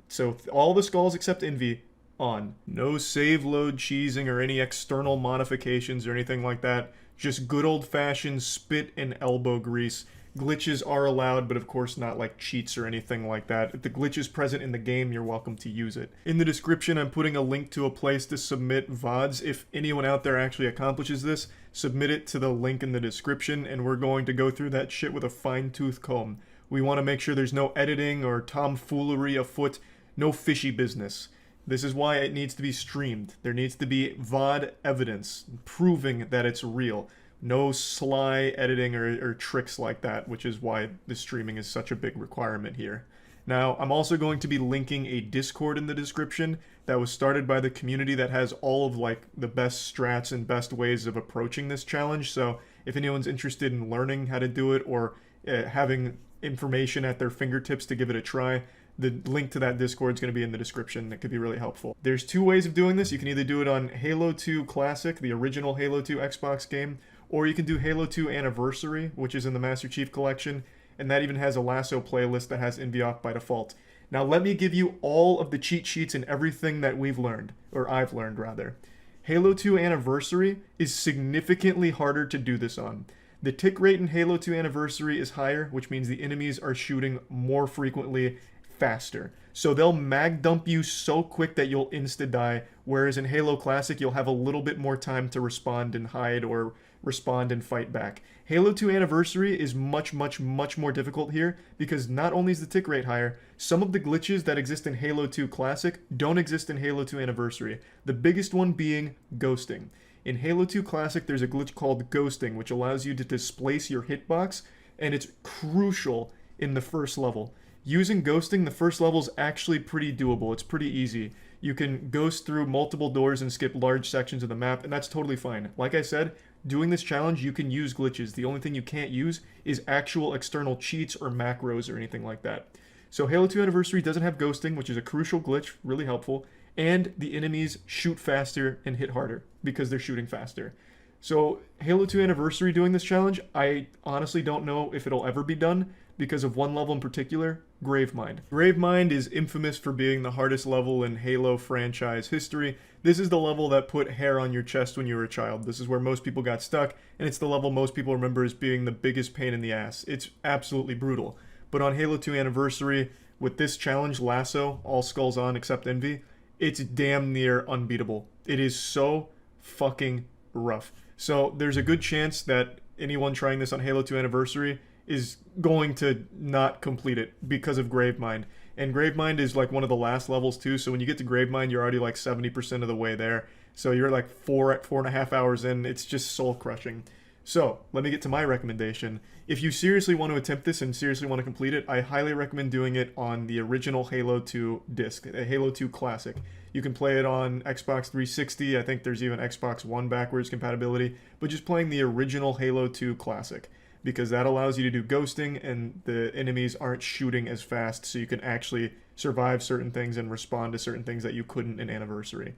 So all the skulls except Envy on. No save load cheesing or any external modifications or anything like that. Just good old-fashioned spit and elbow grease. Glitches are allowed, but of course not like cheats or anything like that. If the glitch is present in the game, you're welcome to use it. In the description, I'm putting a link to a place to submit VODs. If anyone out there actually accomplishes this, submit it to the link in the description, and we're going to go through that shit with a fine-tooth comb. We want to make sure there's no editing or tomfoolery afoot, no fishy business. This is why it needs to be streamed. There needs to be VOD evidence proving that it's real. No sly editing or tricks like that, which is why the streaming is such a big requirement here. Now, I'm also going to be linking a Discord in the description that was started by the community that has all of like the best strats and best ways of approaching this challenge. So if anyone's interested in learning how to do it or having information at their fingertips to give it a try, the link to that Discord is going to be in the description. That could be really helpful. There's 2 ways of doing this. You can either do it on Halo 2 Classic, the original Halo 2 Xbox game, or you can do Halo 2 Anniversary, which is in the Master Chief Collection, and that even has a lasso playlist that has Envy off by default. Now let me give you all of the cheat sheets and everything that we've learned, or I've learned rather. Halo 2 Anniversary is significantly harder to do this on. The tick rate in Halo 2 Anniversary is higher, which means the enemies are shooting more frequently, faster. So they'll mag dump you so quick that you'll insta-die, whereas in Halo Classic you'll have a little bit more time to respond and hide or respond and fight back. Halo 2 Anniversary is much more difficult here because not only is the tick rate higher, some of the glitches that exist in Halo 2 Classic don't exist in Halo 2 Anniversary. The biggest one being ghosting. In Halo 2 Classic there's a glitch called ghosting, which allows you to displace your hitbox, and it's crucial in the first level. Using ghosting, the first level is actually pretty doable. It's pretty easy. You can ghost through multiple doors and skip large sections of the map, and that's totally fine. Like I said, doing this challenge, you can use glitches. The only thing you can't use is actual external cheats or macros or anything like that. So Halo 2 Anniversary doesn't have ghosting, which is a crucial glitch, really helpful, and the enemies shoot faster and hit harder because they're shooting faster. So Halo 2 Anniversary doing this challenge, I honestly don't know if it'll ever be done because of one level in particular, Gravemind. Gravemind is infamous for being the hardest level in Halo franchise history. This is the level that put hair on your chest when you were a child. This is where most people got stuck, and it's the level most people remember as being the biggest pain in the ass. It's absolutely brutal. But on Halo 2 Anniversary, with this challenge, Lasso, all skulls on except Envy, it's damn near unbeatable. It is so fucking rough. So there's a good chance that anyone trying this on Halo 2 Anniversary is going to not complete it because of Gravemind. And Gravemind is like one of the last levels too, so when you get to Gravemind, you're already like 70% of the way there. So you're like 4.5 hours in, it's just soul crushing. So, let me get to my recommendation. If you seriously want to attempt this and seriously want to complete it, I highly recommend doing it on the original Halo 2 disc, a Halo 2 Classic. You can play it on Xbox 360, I think there's even Xbox One backwards compatibility, but just playing the original Halo 2 Classic, because that allows you to do ghosting and the enemies aren't shooting as fast, so you can actually survive certain things and respond to certain things that you couldn't in Anniversary.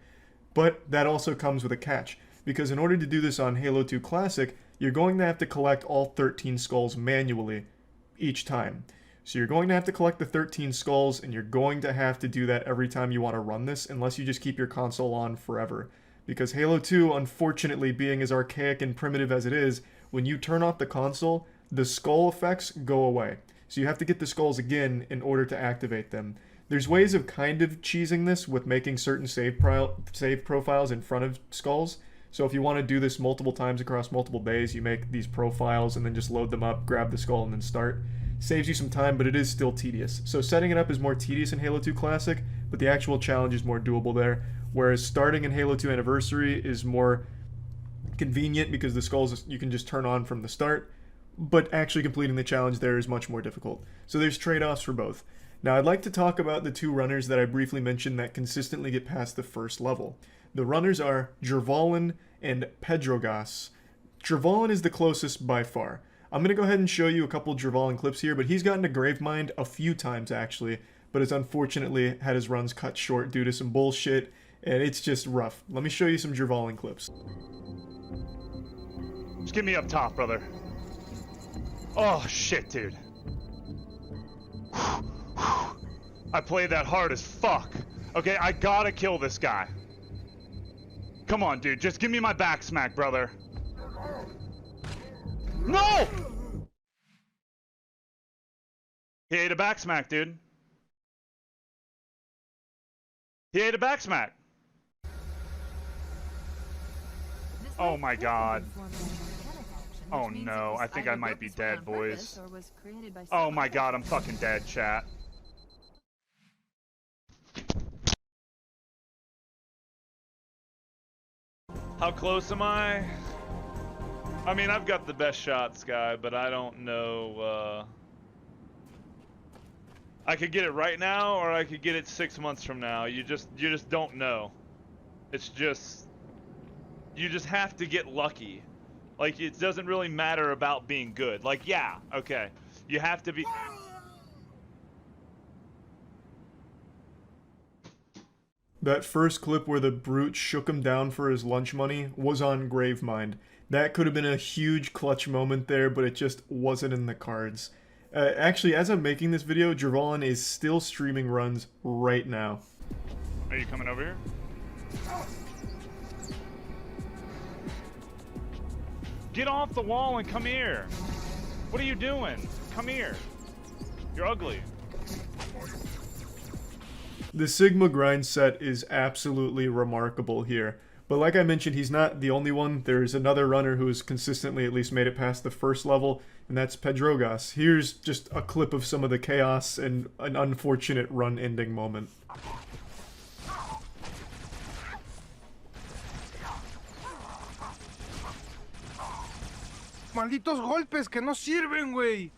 But that also comes with a catch, because in order to do this on Halo 2 Classic, you're going to have to collect all 13 skulls manually each time. So you're going to have to collect the 13 skulls, and you're going to have to do that every time you want to run this, unless you just keep your console on forever. Because Halo 2, unfortunately, being as archaic and primitive as it is, when you turn off the console, the skull effects go away. So you have to get the skulls again in order to activate them. There's ways of kind of cheesing this with making certain save profiles in front of skulls. So if you want to do this multiple times across multiple days, you make these profiles and then just load them up, grab the skull, and then start. Saves you some time, but it is still tedious. So setting it up is more tedious in Halo 2 Classic, but the actual challenge is more doable there. Whereas starting in Halo 2 Anniversary is more convenient because the skulls you can just turn on from the start, but actually completing the challenge there is much more difficult. So there's trade-offs for both. Now I'd like to talk about the two runners that I briefly mentioned that consistently get past the first level. The runners are Jervalin and Pedrogas. Jervalin is the closest by far. I'm going to go ahead and show you a couple Jervalin clips here, but he's gotten to Gravemind a few times actually, but has unfortunately had his runs cut short due to some bullshit, and it's just rough. Let me show you some Jervalin clips. Just get me up top, brother. Oh, shit, dude. I played that hard as fuck. Okay, I gotta kill this guy. Come on, dude. Just give me my back smack, brother. No! He ate a back smack, dude. He ate a back smack. Oh my god. Oh no, I think I might be dead, boys. Oh my god, I'm fucking dead, chat. How close am I? I mean, I've got the best shots, guy, but I don't know, I could get it right now, or I could get it 6 months from now. You just don't know. It's just... You just have to get lucky. Like, it doesn't really matter about being good. Like, yeah, okay. You have to be... That first clip where the brute shook him down for his lunch money was on Gravemind. That could have been a huge clutch moment there, but it just wasn't in the cards. Actually, as I'm making this video, Jervalin is still streaming runs right now. Are you coming over here? Get off the wall and come here. What are you doing? Come here. You're ugly. The Sigma grind set is absolutely remarkable here. But like I mentioned, he's not the only one. There's another runner who's consistently at least made it past the first level, and that's Pedrogas. Here's just a clip of some of the chaos and an unfortunate run ending moment. Malditos golpes que no sirven, güey.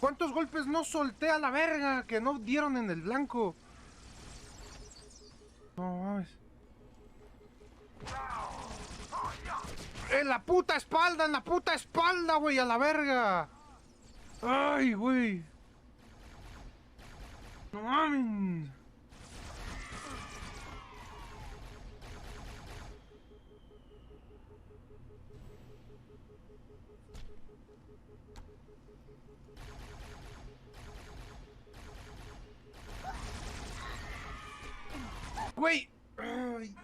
¿Cuántos golpes no solté a la verga que no dieron en el blanco? No mames. En la puta espalda, güey, a la verga. Ay, güey. No mames. Wait,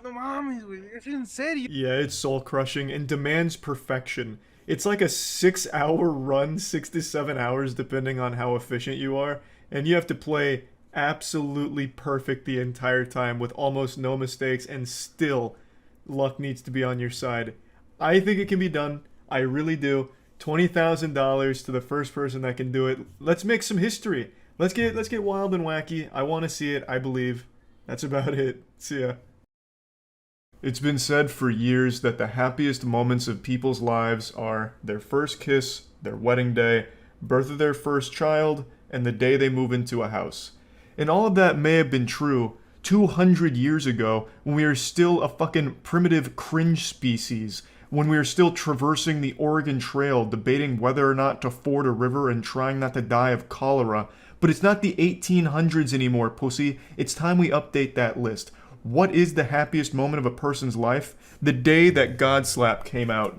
no mames, güey, es en serio. Yeah, it's soul crushing and demands perfection. It's like a 6-hour run, 6 to 7 hours depending on how efficient you are, and you have to play absolutely perfect the entire time with almost no mistakes, and still luck needs to be on your side. I think it can be done. I really do. $20,000 to the first person that can do it. Let's make some history. Let's get wild and wacky. I want to see it. I believe. That's about it. See ya. It's been said for years that the happiest moments of people's lives are their first kiss, their wedding day, birth of their first child, and the day they move into a house. And all of that may have been true 200 years ago when we were still a fucking primitive cringe species, when we were still traversing the Oregon Trail debating whether or not to ford a river and trying not to die of cholera. But it's not the 1800s anymore, pussy. It's time we update that list. What is the happiest moment of a person's life? The day that Godslap came out.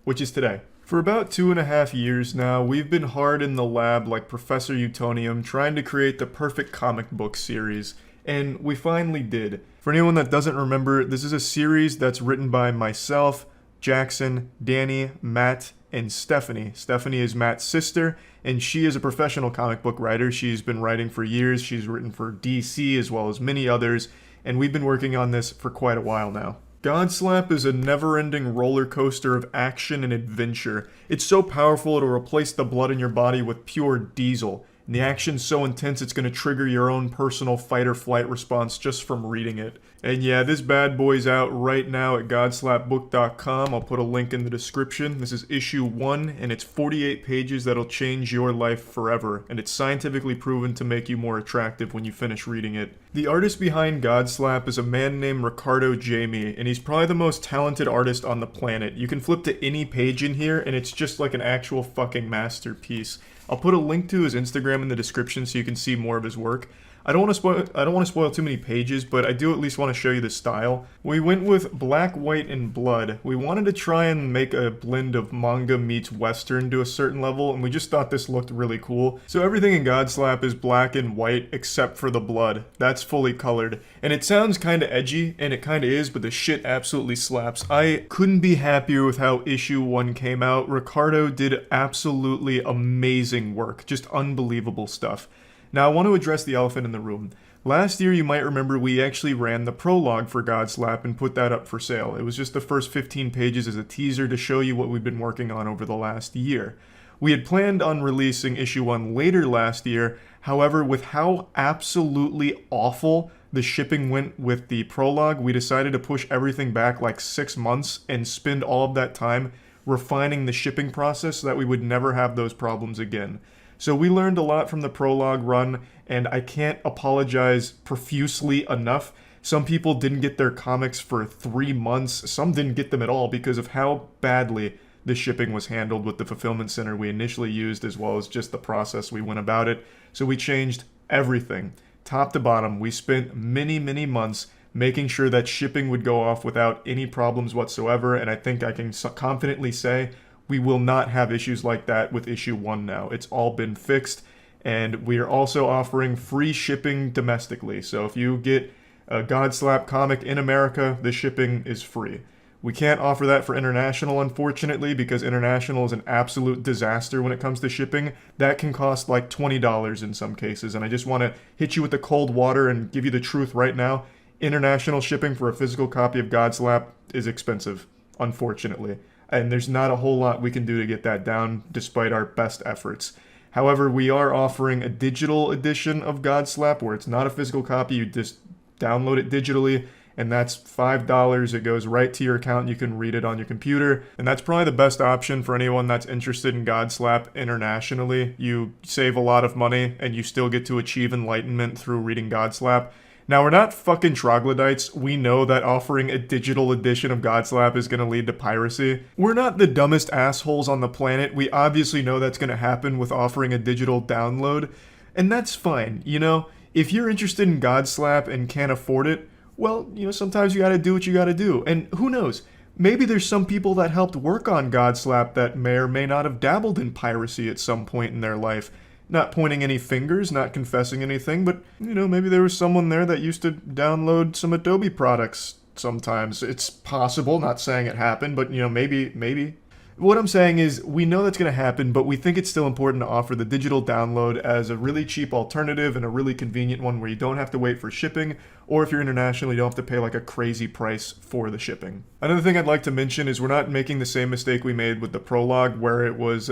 Which is today. For about 2.5 years now, we've been hard in the lab like Professor Utonium trying to create the perfect comic book series. And we finally did. For anyone that doesn't remember, this is a series that's written by myself, Jackson, Danny, Matt, and Stephanie. Stephanie is Matt's sister, and she is a professional comic book writer. She's been writing for years. She's written for DC as well as many others, and we've been working on this for quite a while now. Godslap is a never-ending roller coaster of action and adventure. It's so powerful it'll replace the blood in your body with pure diesel. And the action's so intense it's going to trigger your own personal fight-or-flight response just from reading it. And yeah, this bad boy's out right now at godslapbook.com. I'll put a link in the description. This is issue 1, and it's 48 pages that'll change your life forever. And it's scientifically proven to make you more attractive when you finish reading it. The artist behind Godslap is a man named Ricardo Jamie, and he's probably the most talented artist on the planet. You can flip to any page in here, and it's just like an actual fucking masterpiece. I'll put a link to his Instagram in the description so you can see more of his work. I don't want to spoil too many pages, but I do at least want to show you the style. We went with black, white, and blood. We wanted to try and make a blend of manga meets western to a certain level, and we just thought this looked really cool. So everything in Godslap is black and white except for the blood. That's fully colored. And it sounds kinda edgy, and it kinda is, but the shit absolutely slaps. I couldn't be happier with how issue 1 came out. Ricardo did absolutely amazing work. Just unbelievable stuff. Now, I want to address the elephant in the room. Last year, you might remember we actually ran the prologue for Godslap and put that up for sale. It was just the first 15 pages as a teaser to show you what we've been working on over the last year. We had planned on releasing issue 1 later last year, however, with how absolutely awful the shipping went with the prologue, we decided to push everything back like 6 months and spend all of that time refining the shipping process so that we would never have those problems again. So we learned a lot from the prologue run, and I can't apologize profusely enough. Some people didn't get their comics for 3 months. Some didn't get them at all because of how badly the shipping was handled with the fulfillment center we initially used, as well as just the process we went about it. So we changed everything, top to bottom. We spent many, many months making sure that shipping would go off without any problems whatsoever, and I think I can confidently say we will not have issues like that with issue 1 now. It's all been fixed, and we are also offering free shipping domestically. So if you get a Godslap comic in America, the shipping is free. We can't offer that for international, unfortunately, because international is an absolute disaster when it comes to shipping. That can cost like $20 in some cases, and I just want to hit you with the cold water and give you the truth right now. International shipping for a physical copy of God's Lap is expensive, unfortunately, and there's not a whole lot we can do to get that down despite our best efforts. However, we are offering a digital edition of God's Lap where it's not a physical copy, you just download it digitally, and that's $5. It goes right to your account. You can read it on your computer, and that's probably the best option for anyone that's interested in God's Lap internationally. You save a lot of money, and you still get to achieve enlightenment through reading God's Lap. Now, we're not fucking troglodytes. We know that offering a digital edition of God's Lap is going to lead to piracy. We're not the dumbest assholes on the planet. We obviously know that's going to happen with offering a digital download, and that's fine, you know? If you're interested in God's Lap and can't afford it, well, you know, sometimes you gotta do what you gotta do. And who knows? Maybe there's some people that helped work on God's Lap that may or may not have dabbled in piracy at some point in their life. Not pointing any fingers, not confessing anything, but, you know, maybe there was someone there that used to download some Adobe products sometimes. It's possible, not saying it happened, but, you know, maybe. What I'm saying is, we know that's going to happen, but we think it's still important to offer the digital download as a really cheap alternative and a really convenient one where you don't have to wait for shipping, or if you're international, you don't have to pay like a crazy price for the shipping. Another thing I'd like to mention is we're not making the same mistake we made with the Prologue, where it was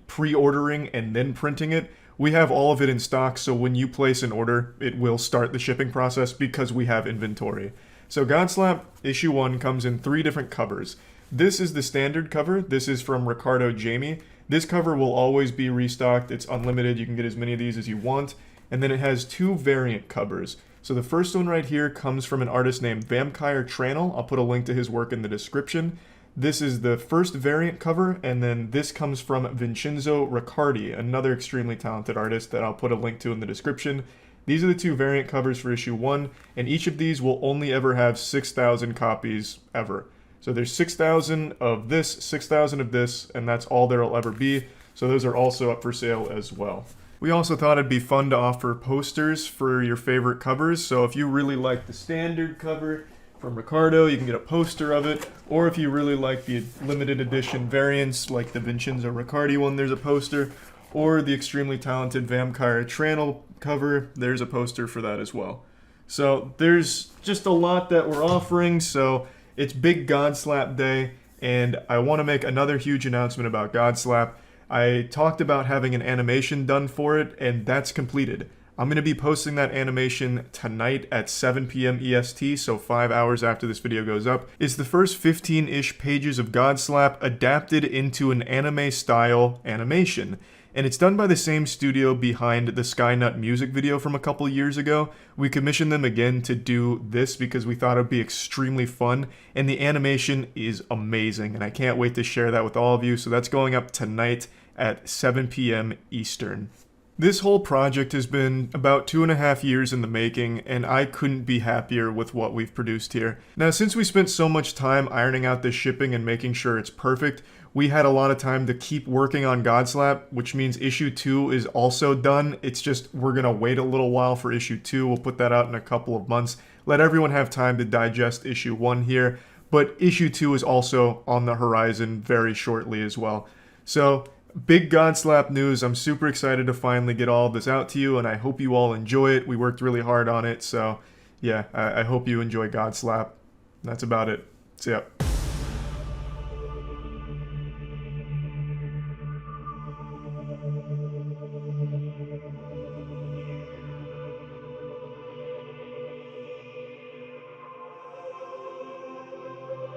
pre-ordering and then printing it. We have all of it in stock, so when you place an order, it will start the shipping process because we have inventory. So God's Lap Issue 1 comes in 3 different covers. This is the standard cover. This is from Ricardo Jamie. This cover will always be restocked. It's unlimited. You can get as many of these as you want. And then it has 2 variant covers. So the first one right here comes from an artist named Vampire Tranel. I'll put a link to his work in the description. This is the first variant cover, and then this comes from Vincenzo Riccardi, another extremely talented artist that I'll put a link to in the description. These are the 2 variant covers for issue 1, and each of these will only ever have 6,000 copies ever. So there's 6,000 of this, 6,000 of this, and that's all there'll ever be. So those are also up for sale as well. We also thought it'd be fun to offer posters for your favorite covers. So if you really like the standard cover from Ricardo, you can get a poster of it. Or if you really like the limited edition variants, like the Vincenzo Riccardi one, there's a poster. Or the extremely talented Vampire Tranel cover, there's a poster for that as well. So there's just a lot that we're offering, so it's Big God's Lap Day, and I want to make another huge announcement about God's Lap. I talked about having an animation done for it, and that's completed. I'm going to be posting that animation tonight at 7 p.m. EST, so 5 hours after this video goes up. It's the first 15-ish pages of God's Lap adapted into an anime-style animation. And it's done by the same studio behind the Skynut music video from a couple years ago. We commissioned them again to do this because we thought it would be extremely fun, and the animation is amazing, and I can't wait to share that with all of you, so that's going up tonight at 7 p.m. Eastern. This whole project has been about 2.5 years in the making, and I couldn't be happier with what we've produced here. Now, since we spent so much time ironing out the shipping and making sure it's perfect, we had a lot of time to keep working on God's Lap, which means issue 2 is also done. It's just we're going to wait a little while for issue 2. We'll put that out in a couple of months. Let everyone have time to digest issue 1 here. But issue 2 is also on the horizon very shortly as well. So, big God's Lap news. I'm super excited to finally get all of this out to you, and I hope you all enjoy it. We worked really hard on it, so yeah, I hope you enjoy God's Lap. That's about it. See ya.